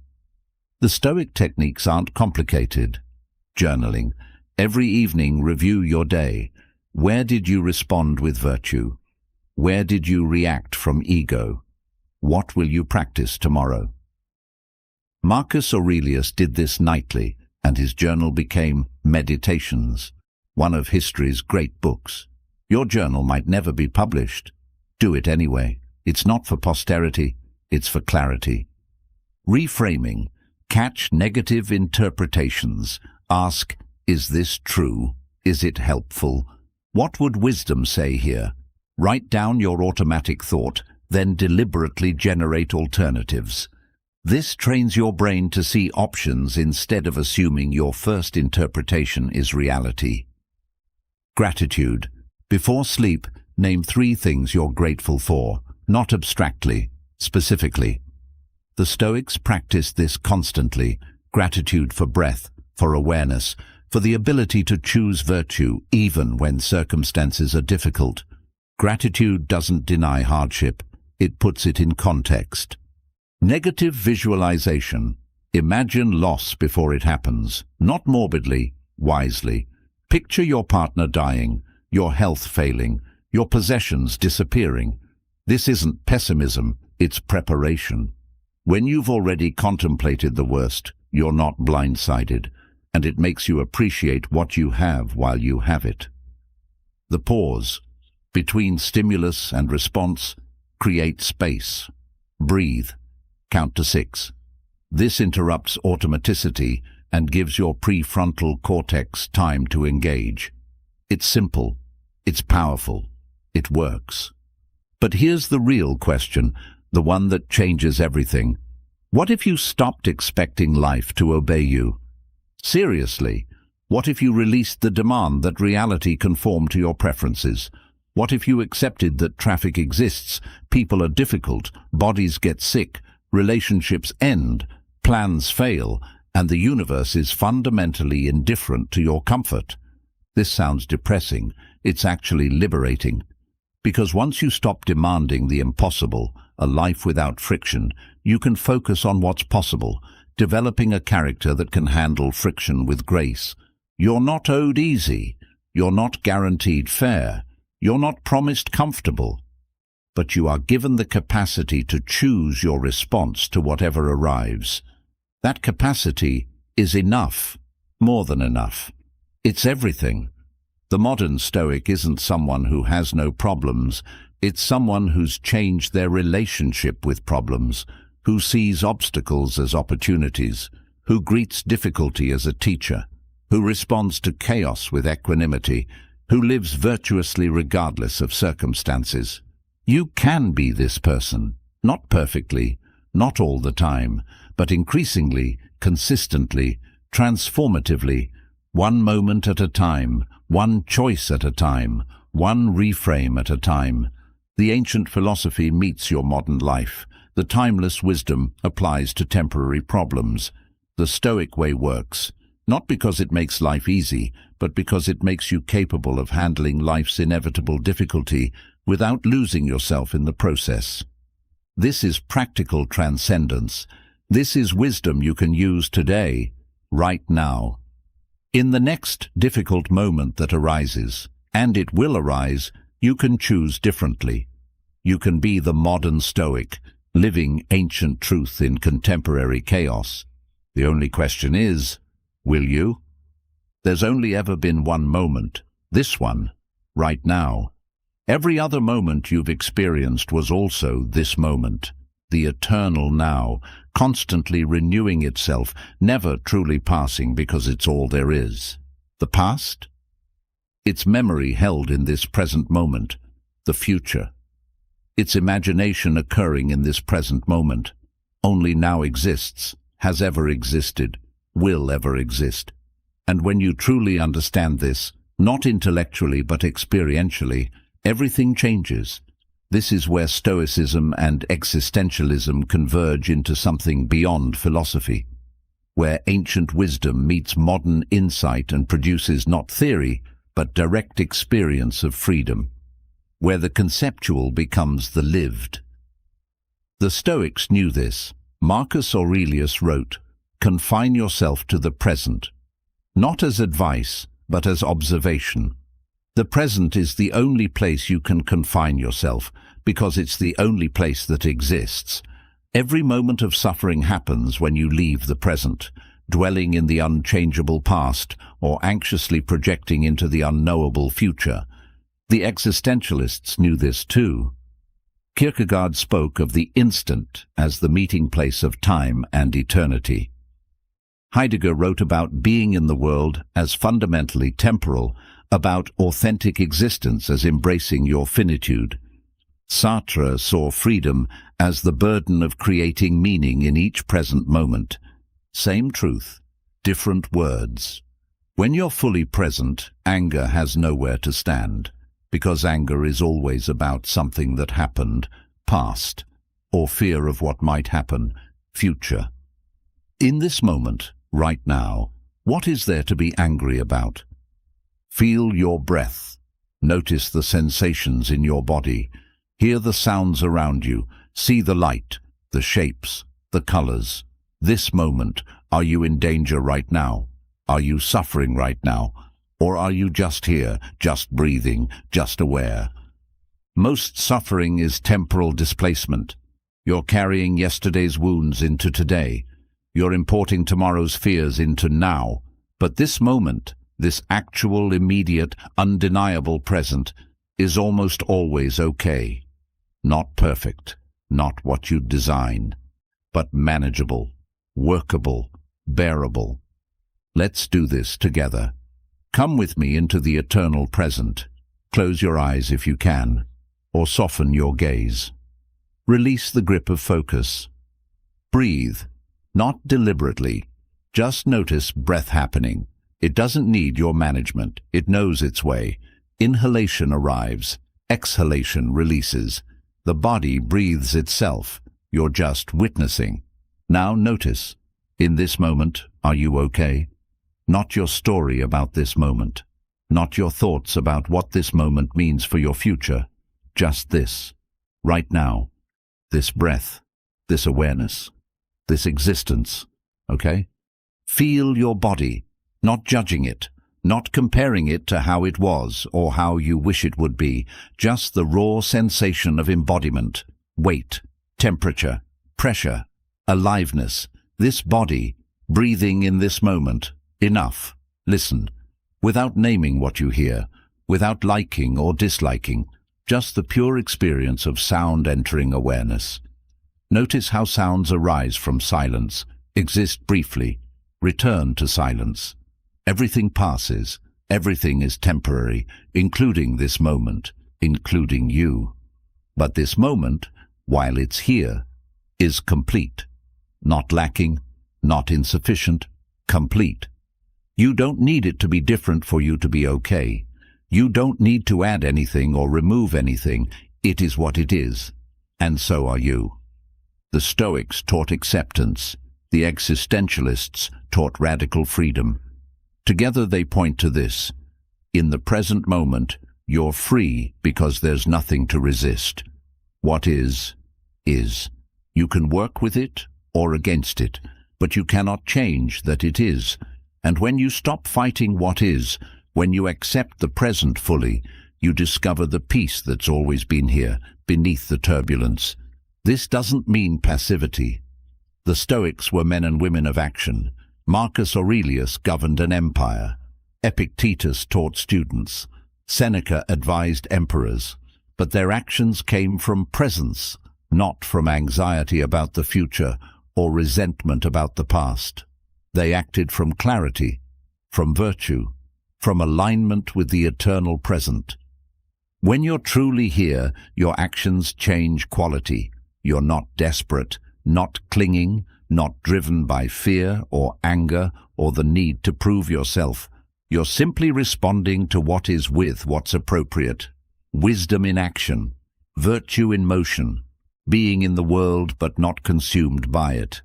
The Stoic techniques aren't complicated. Journaling. Every evening review your day. Where did you respond with virtue? Where did you react from ego? What will you practice tomorrow? Marcus Aurelius did this nightly, and his journal became Meditations, one of history's great books. Your journal might never be published. Do it anyway. It's not for posterity, it's for clarity. Reframing. Catch negative interpretations. Ask, is this true? Is it helpful? What would wisdom say here? Write down your automatic thought, then deliberately generate alternatives. This trains your brain to see options instead of assuming your first interpretation is reality. Gratitude. Before sleep, name 3 things you're grateful for, not abstractly, specifically. The Stoics practiced this constantly: gratitude for breath, for awareness, for the ability to choose virtue even when circumstances are difficult. Gratitude doesn't deny hardship, it puts it in context. Negative visualization. Imagine loss before it happens, not morbidly, wisely. Picture your partner dying, your health failing, your possessions disappearing. This isn't pessimism, it's preparation. When you've already contemplated the worst, you're not blindsided, and it makes you appreciate what you have while you have it. The pause. Between stimulus and response, create space. Breathe. Count to 6. This interrupts automaticity and gives your prefrontal cortex time to engage. It's simple. It's powerful. It works. But here's the real question, the one that changes everything. What if you stopped expecting life to obey you? Seriously, what if you released the demand that reality conform to your preferences? What if you accepted that traffic exists, people are difficult, bodies get sick, relationships end, plans fail, and the universe is fundamentally indifferent to your comfort? This sounds depressing. It's actually liberating. Because once you stop demanding the impossible, a life without friction, you can focus on what's possible, developing a character that can handle friction with grace. You're not owed easy. You're not guaranteed fair. You're not promised comfortable. But you are given the capacity to choose your response to whatever arrives. That capacity is enough, more than enough. It's everything. The modern Stoic isn't someone who has no problems. It's someone who's changed their relationship with problems, who sees obstacles as opportunities, who greets difficulty as a teacher, who responds to chaos with equanimity, who lives virtuously regardless of circumstances. You can be this person, not perfectly, not all the time, but increasingly, consistently, transformatively, one moment at a time, one choice at a time, one reframe at a time. The ancient philosophy meets your modern life. The timeless wisdom applies to temporary problems. The Stoic way works, not because it makes life easy, but because it makes you capable of handling life's inevitable difficulty without losing yourself in the process. This is practical transcendence. This is wisdom you can use today, right now. In the next difficult moment that arises, and it will arise, you can choose differently. You can be the modern Stoic, living ancient truth in contemporary chaos. The only question is, will you? There's only ever been one moment, this one, right now. Every other moment you've experienced was also this moment, the eternal now, constantly renewing itself, never truly passing because it's all there is. The past? Its memory held in this present moment. The future? Its imagination occurring in this present moment. Only now exists, has ever existed, will ever exist. And when you truly understand this, not intellectually but experientially, everything changes. This is where Stoicism and existentialism converge into something beyond philosophy, where ancient wisdom meets modern insight and produces not theory, but direct experience of freedom, where the conceptual becomes the lived. The Stoics knew this. Marcus Aurelius wrote, "Confine yourself to the present, not as advice, but as observation." The present is the only place you can confine yourself, because it's the only place that exists. Every moment of suffering happens when you leave the present, dwelling in the unchangeable past or anxiously projecting into the unknowable future. The existentialists knew this too. Kierkegaard spoke of the instant as the meeting place of time and eternity. Heidegger wrote about being in the world as fundamentally temporal, about authentic existence as embracing your finitude. Sartre saw freedom as the burden of creating meaning in each present moment. Same truth, different words. When you're fully present, anger has nowhere to stand, because anger is always about something that happened, past, or fear of what might happen, future. In this moment, right now, what is there to be angry about? Feel your breath. Notice the sensations in your body. Hear the sounds around you. See the light, the shapes, the colors. This moment, are you in danger right now? Are you suffering right now? Or are you just here, just breathing, just aware? Most suffering is temporal displacement. You're carrying yesterday's wounds into today. You're importing tomorrow's fears into now. But this moment, this actual, immediate, undeniable present, is almost always okay. Not perfect, not what you'd design, but manageable, workable, bearable. Let's do this together. Come with me into the eternal present. Close your eyes if you can, or soften your gaze. Release the grip of focus. Breathe, not deliberately. Just notice breath happening. It doesn't need your management. It knows its way. Inhalation arrives. Exhalation releases. The body breathes itself. You're just witnessing. Now notice. In this moment, are you okay? Not your story about this moment. Not your thoughts about what this moment means for your future. Just this. Right now. This breath. This awareness. This existence. Okay? Feel your body. Not judging it. Not comparing it to how it was or how you wish it would be. Just the raw sensation of embodiment. Weight. Temperature. Pressure. Aliveness. This body. Breathing in this moment. Enough. Listen. Without naming what you hear. Without liking or disliking. Just the pure experience of sound entering awareness. Notice how sounds arise from silence. Exist briefly. Return to silence. Everything passes. Everything is temporary, including this moment, including you. But this moment, while it's here, is complete. Not lacking, not insufficient, complete. You don't need it to be different for you to be okay. You don't need to add anything or remove anything. It is what it is. And so are you. The Stoics taught acceptance. The existentialists taught radical freedom. Together they point to this. In the present moment, you're free because there's nothing to resist. What is, is. You can work with it or against it, but you cannot change that it is. And when you stop fighting what is, when you accept the present fully, you discover the peace that's always been here, beneath the turbulence. This doesn't mean passivity. The Stoics were men and women of action. Marcus Aurelius governed an empire. Epictetus taught students. Seneca advised emperors. But their actions came from presence, not from anxiety about the future or resentment about the past. They acted from clarity, from virtue, from alignment with the eternal present. When you're truly here, your actions change quality. You're not desperate, not clinging, not driven by fear or anger or the need to prove yourself. You're simply responding to what is with what's appropriate. Wisdom in action, virtue in motion, being in the world but not consumed by it.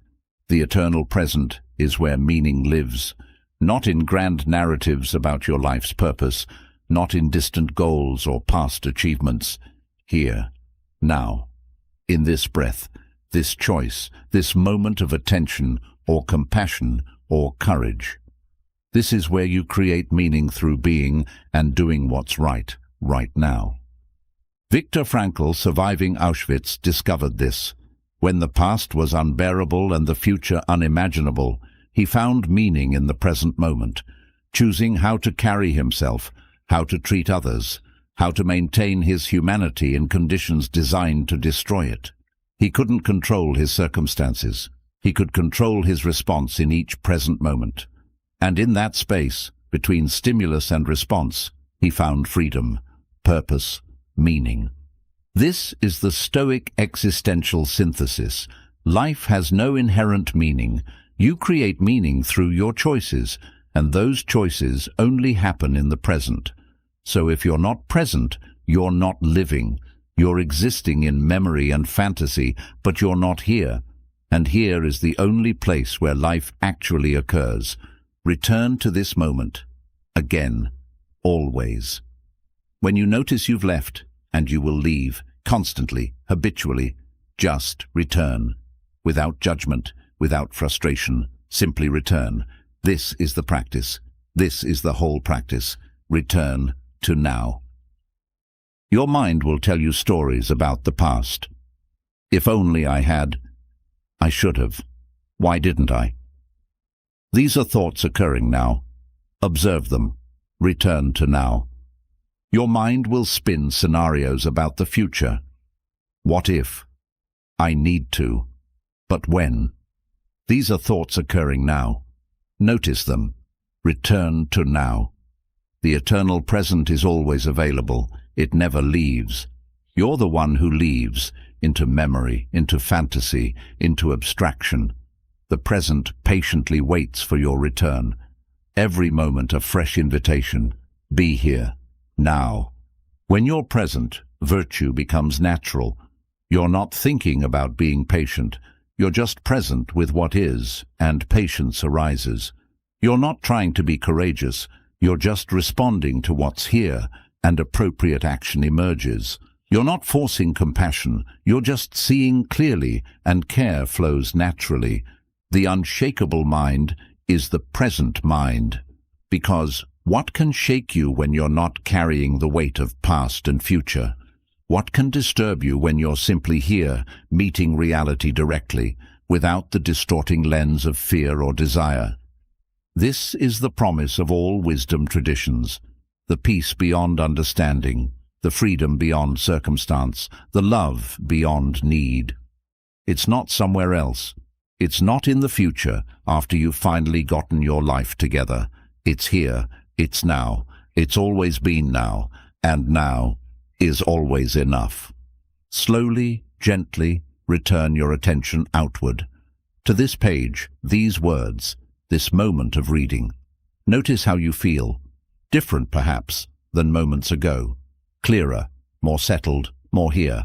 The eternal present is where meaning lives, not in grand narratives about your life's purpose, not in distant goals or past achievements. Here, now, in this breath, this choice, this moment of attention or compassion or courage. This is where you create meaning through being and doing what's right now. Viktor Frankl, surviving Auschwitz, discovered this. When the past was unbearable and the future unimaginable, he found meaning in the present moment, choosing how to carry himself, how to treat others, how to maintain his humanity in conditions designed to destroy it. He couldn't control his circumstances. He could control his response in each present moment. And in that space, between stimulus and response, he found freedom, purpose, meaning. This is the Stoic existential synthesis. Life has no inherent meaning. You create meaning through your choices, and those choices only happen in the present. So if you're not present, you're not living. You're existing in memory and fantasy, but you're not here. And here is the only place where life actually occurs. Return to this moment. Again. Always. When you notice you've left, and you will leave, constantly, habitually, just return. Without judgment, without frustration, simply return. This is the practice. This is the whole practice. Return to now. Your mind will tell you stories about the past. If only I had. I should have. Why didn't I? These are thoughts occurring now. Observe them. Return to now. Your mind will spin scenarios about the future. What if? I need to. But when? These are thoughts occurring now. Notice them. Return to now. The eternal present is always available. It never leaves. You're the one who leaves, into memory, into fantasy, into abstraction. The present patiently waits for your return. Every moment a fresh invitation. Be here, now. When you're present, virtue becomes natural. You're not thinking about being patient. You're just present with what is, and patience arises. You're not trying to be courageous. You're just responding to what's here, and appropriate action emerges. You're not forcing compassion. You're just seeing clearly, and care flows naturally. The unshakable mind is the present mind, because what can shake you when you're not carrying the weight of past and future? What can disturb you when you're simply here, meeting reality directly, without the distorting lens of fear or desire? This is the promise of all wisdom traditions, the peace beyond understanding, the freedom beyond circumstance, the love beyond need. It's not somewhere else. It's not in the future, after you've finally gotten your life together. It's here, it's now, it's always been now, and now is always enough. Slowly, gently, return your attention outward. To this page, these words, this moment of reading. Notice how you feel. Different, perhaps, than moments ago. Clearer, more settled, more here.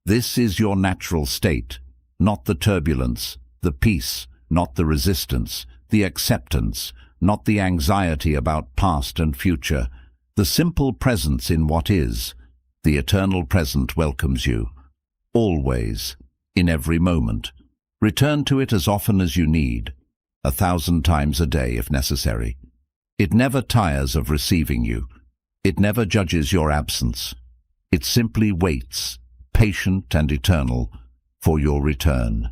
This is your natural state, not the turbulence, the peace, not the resistance, the acceptance, not the anxiety about past and future, the simple presence in what is. The eternal present welcomes you, always, in every moment. Return to it as often as you need, 1,000 times a day if necessary. It never tires of receiving you. It never judges your absence. It simply waits, patient and eternal, for your return.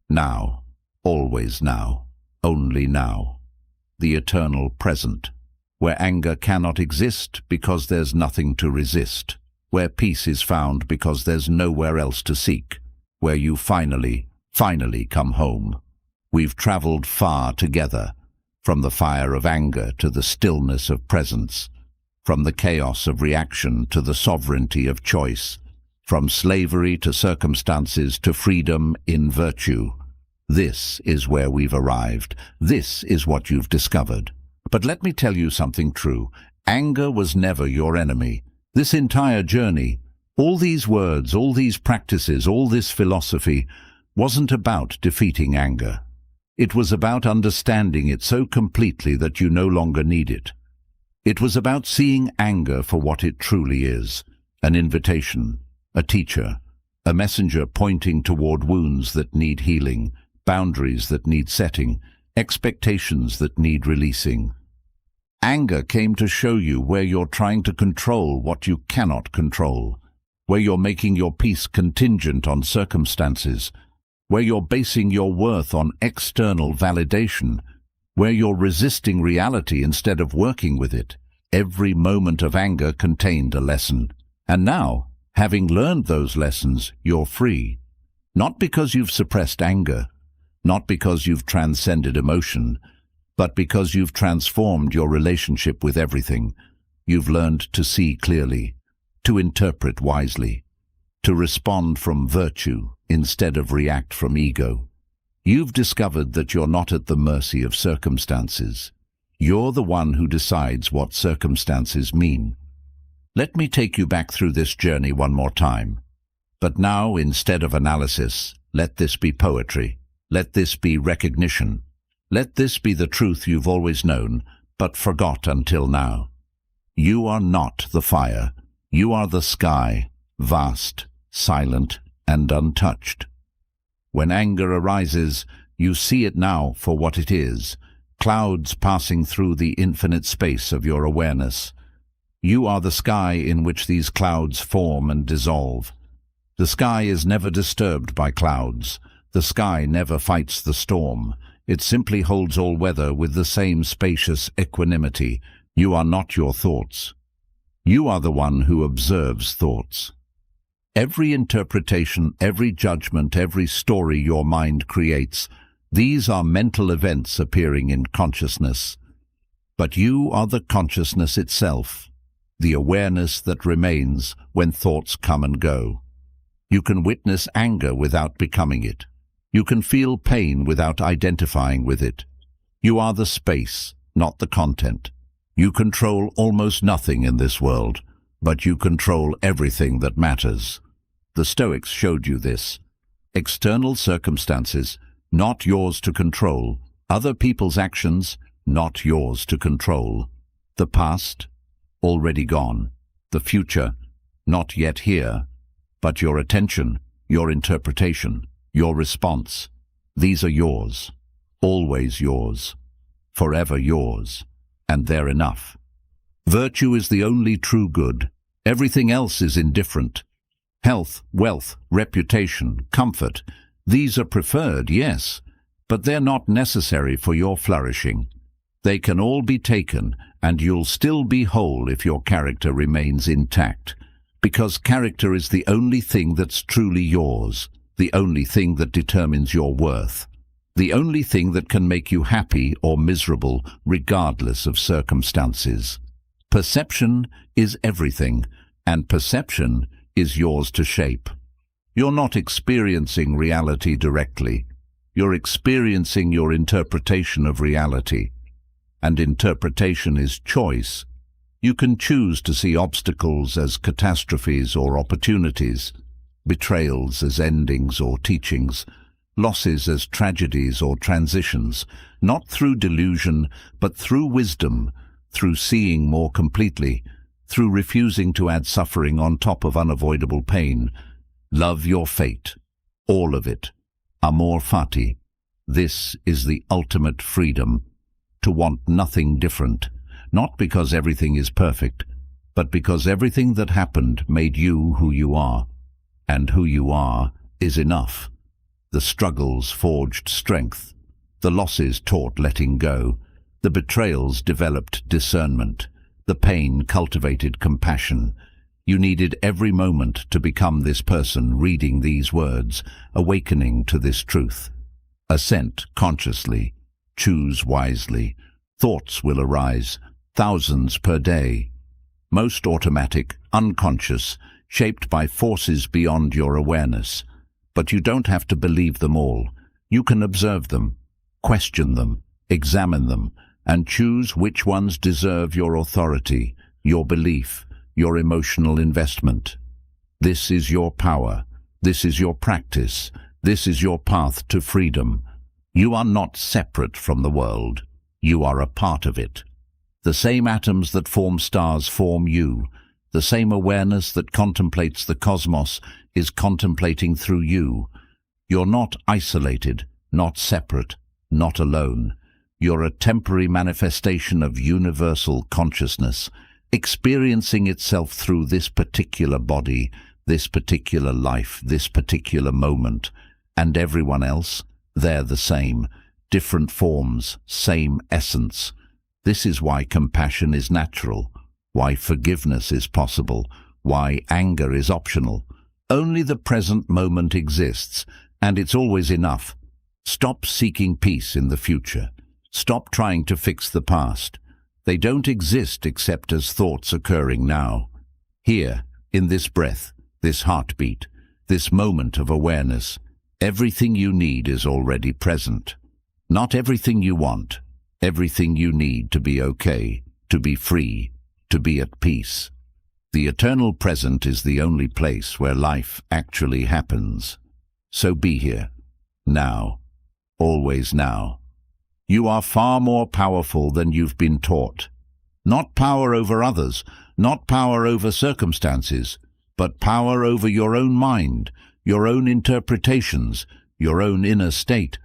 Now, always now, only now. The eternal present, where anger cannot exist because there's nothing to resist, where peace is found because there's nowhere else to seek, where you finally come home. We've traveled far together, from the fire of anger to the stillness of presence, from the chaos of reaction to the sovereignty of choice, from slavery to circumstances to freedom in virtue. This is where we've arrived. This is what you've discovered. But let me tell you something true. Anger was never your enemy. This entire journey, all these words, all these practices, all this philosophy, wasn't about defeating anger. It was about understanding it so completely that you no longer need it. It was about seeing anger for what it truly is, an invitation, a teacher, a messenger pointing toward wounds that need healing, boundaries that need setting, expectations that need releasing. Anger came to show you where you're trying to control what you cannot control, where you're making your peace contingent on circumstances, where you're basing your worth on external validation, where you're resisting reality instead of working with it. Every moment of anger contained a lesson. And now, having learned those lessons, you're free. Not because you've suppressed anger, not because you've transcended emotion, but because you've transformed your relationship with everything. You've learned to see clearly, to interpret wisely, to respond from virtue instead of react from ego. You've discovered that you're not at the mercy of circumstances. You're the one who decides what circumstances mean. Let me take you back through this journey one more time. But now, instead of analysis, let this be poetry. Let this be recognition. Let this be the truth you've always known, but forgot until now. You are not the fire. You are the sky, vast, silent, and untouched. When anger arises, you see it now for what it is, clouds passing through the infinite space of your awareness. You are the sky in which these clouds form and dissolve. The sky is never disturbed by clouds. The sky never fights the storm. It simply holds all weather with the same spacious equanimity. You are not your thoughts. You are the one who observes thoughts. Every interpretation, every judgment, every story your mind creates, these are mental events appearing in consciousness. But you are the consciousness itself, the awareness that remains when thoughts come and go. You can witness anger without becoming it. You can feel pain without identifying with it. You are the space, not the content. You control almost nothing in this world, but you control everything that matters. The Stoics showed you this. External circumstances, not yours to control. Other people's actions, not yours to control. The past, already gone. The future, not yet here. But your attention, your interpretation, your response, these are yours. Always yours. Forever yours. And they're enough. Virtue is the only true good. Everything else is indifferent. Health, wealth, reputation, comfort, these are preferred, yes, but they're not necessary for your flourishing. They can all be taken, and you'll still be whole if your character remains intact, because character is the only thing that's truly yours, the only thing that determines your worth, the only thing that can make you happy or miserable regardless of circumstances. Perception is everything, and perception is yours to shape. You're not experiencing reality directly. You're experiencing your interpretation of reality. And interpretation is choice. You can choose to see obstacles as catastrophes or opportunities, betrayals as endings or teachings, losses as tragedies or transitions, not through delusion, but through wisdom, through seeing more completely, through refusing to add suffering on top of unavoidable pain. Love your fate, all of it. Amor fati. This is the ultimate freedom, to want nothing different, not because everything is perfect, but because everything that happened made you who you are, and who you are is enough. The struggles forged strength, the losses taught letting go, the betrayals developed discernment, the pain cultivated compassion. You needed every moment to become this person reading these words, awakening to this truth. Assent consciously, choose wisely. Thoughts will arise, thousands per day. Most automatic, unconscious, shaped by forces beyond your awareness. But you don't have to believe them all. You can observe them, question them, examine them, and choose which ones deserve your authority, your belief, your emotional investment. This is your power. This is your practice. This is your path to freedom. You are not separate from the world. You are a part of it. The same atoms that form stars form you. The same awareness that contemplates the cosmos is contemplating through you. You're not isolated, not separate, not alone. You're a temporary manifestation of universal consciousness, experiencing itself through this particular body, this particular life, this particular moment. And everyone else, they're the same, different forms, same essence. This is why compassion is natural, why forgiveness is possible, why anger is optional. Only the present moment exists, and it's always enough. Stop seeking peace in the future. Stop trying to fix the past. They don't exist except as thoughts occurring now. Here, in this breath, this heartbeat, this moment of awareness, everything you need is already present. Not everything you want, everything you need to be okay, to be free, to be at peace. The eternal present is the only place where life actually happens. So be here, now, always now. You are far more powerful than you've been taught. Not power over others, not power over circumstances, but power over your own mind, your own interpretations, your own inner state.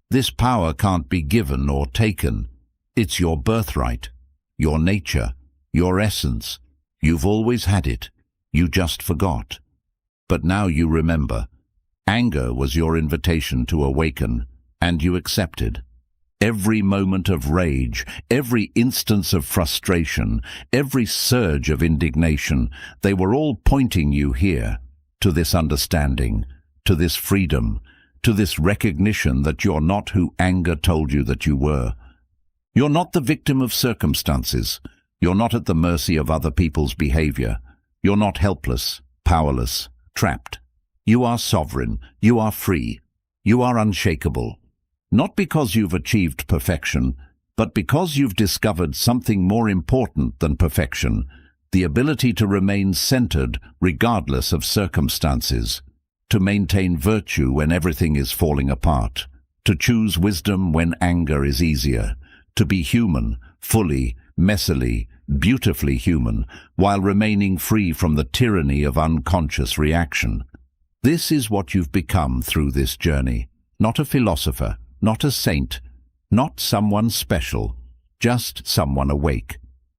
This power can't be given or taken. It's your birthright, your nature, your essence. You've always had it. You just forgot. But now you remember. Anger was your invitation to awaken, and you accepted. Every moment of rage, every instance of frustration, every surge of indignation, they were all pointing you here. to this understanding, to this freedom, to this recognition that you're not who anger told you that you were. You're not the victim of circumstances. You're not at the mercy of other people's behavior. You're not helpless, powerless, trapped. You are sovereign. You are free. You are unshakable. Not because you've achieved perfection, but because you've discovered something more important than perfection, the ability to remain centered regardless of circumstances, to maintain virtue when everything is falling apart, to choose wisdom when anger is easier, to be human, fully, messily, beautifully human, while remaining free from the tyranny of unconscious reaction. This is what you've become through this journey. Not a philosopher, not a saint, not someone special, just someone awake.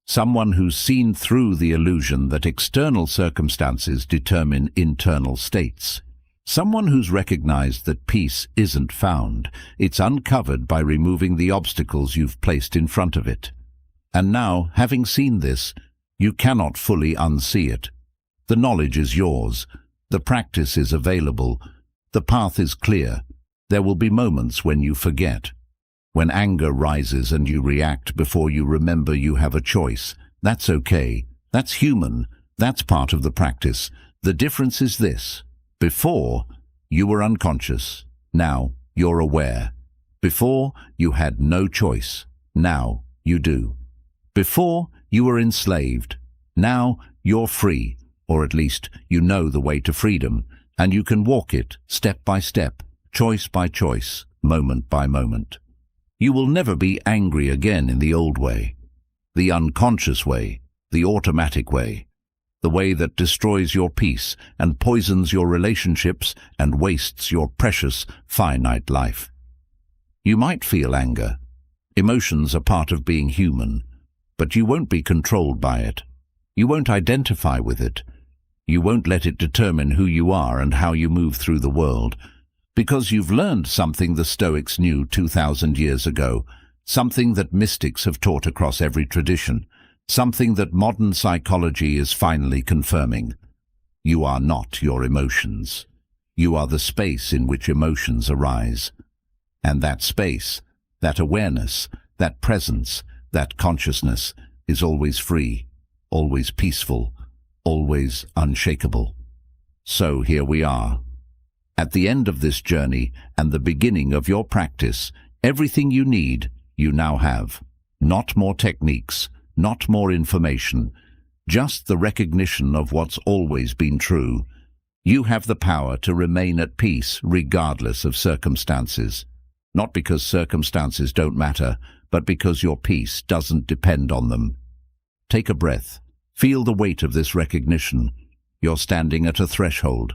Someone who's seen through the illusion that external circumstances determine internal states. Someone who's recognized that peace isn't found. It's uncovered by removing the obstacles you've placed in front of it. And now, having seen this, you cannot fully unsee it. The knowledge is yours. The practice is available. The path is clear. There will be moments when you forget. When anger rises and you react before you remember you have a choice. That's okay. That's human. That's part of the practice. The difference is this. Before, you were unconscious. Now, you're aware. Before, you had no choice. Now, you do. Before, you were enslaved. Now, you're free, or at least you know the way to freedom, and you can walk it step by step, choice by choice, moment by moment. You will never be angry again in the old way, the unconscious way, the automatic way, the way that destroys your peace and poisons your relationships and wastes your precious, finite life. You might feel anger. Emotions are part of being human, but you won't be controlled by it. You won't identify with it. You won't let it determine who you are and how you move through the world, because you've learned something the Stoics knew 2,000 years ago, something that mystics have taught across every tradition, something that modern psychology is finally confirming. You are not your emotions. You are the space in which emotions arise. And that space, that awareness, that presence, that consciousness is always free, always peaceful, always unshakable. So here we are. At the end of this journey and the beginning of your practice, everything you need, you now have. Not more techniques, not more information, just the recognition of what's always been true. You have the power to remain at peace regardless of circumstances. Not because circumstances don't matter, but because your peace doesn't depend on them. Take a breath. Feel the weight of this recognition. You're standing at a threshold.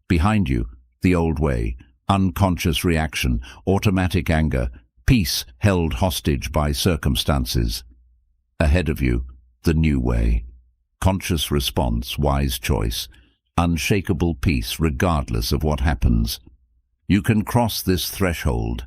Behind you, the old way, unconscious reaction, automatic anger, peace held hostage by circumstances. Ahead of you, the new way, conscious response, wise choice, unshakable peace regardless of what happens. You can cross this threshold.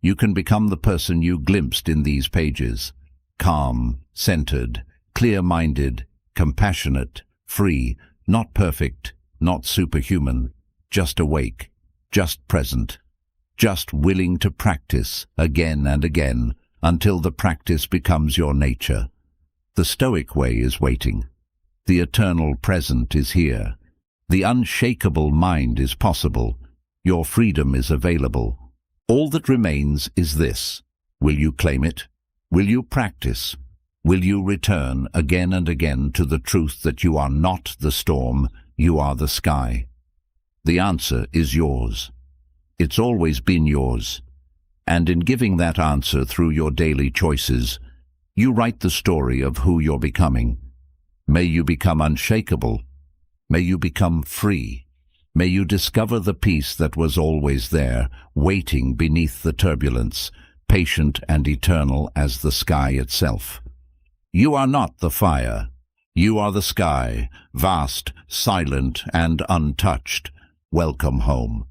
You can become the person you glimpsed in these pages, calm, centered, clear-minded, compassionate, free, not perfect, not superhuman, just awake, just present, just willing to practice again and again until the practice becomes your nature. The Stoic way is waiting. The eternal present is here. The unshakable mind is possible. Your freedom is available. All that remains is this. Will you claim it? Will you practice? Will you return again and again to the truth that you are not the storm, you are the sky? The answer is yours. It's always been yours. And in giving that answer through your daily choices, you write the story of who you're becoming. May you become unshakable. May you become free. May you discover the peace that was always there, waiting beneath the turbulence, patient and eternal as the sky itself. You are not the fire. You are the sky, vast, silent, and untouched. Welcome home.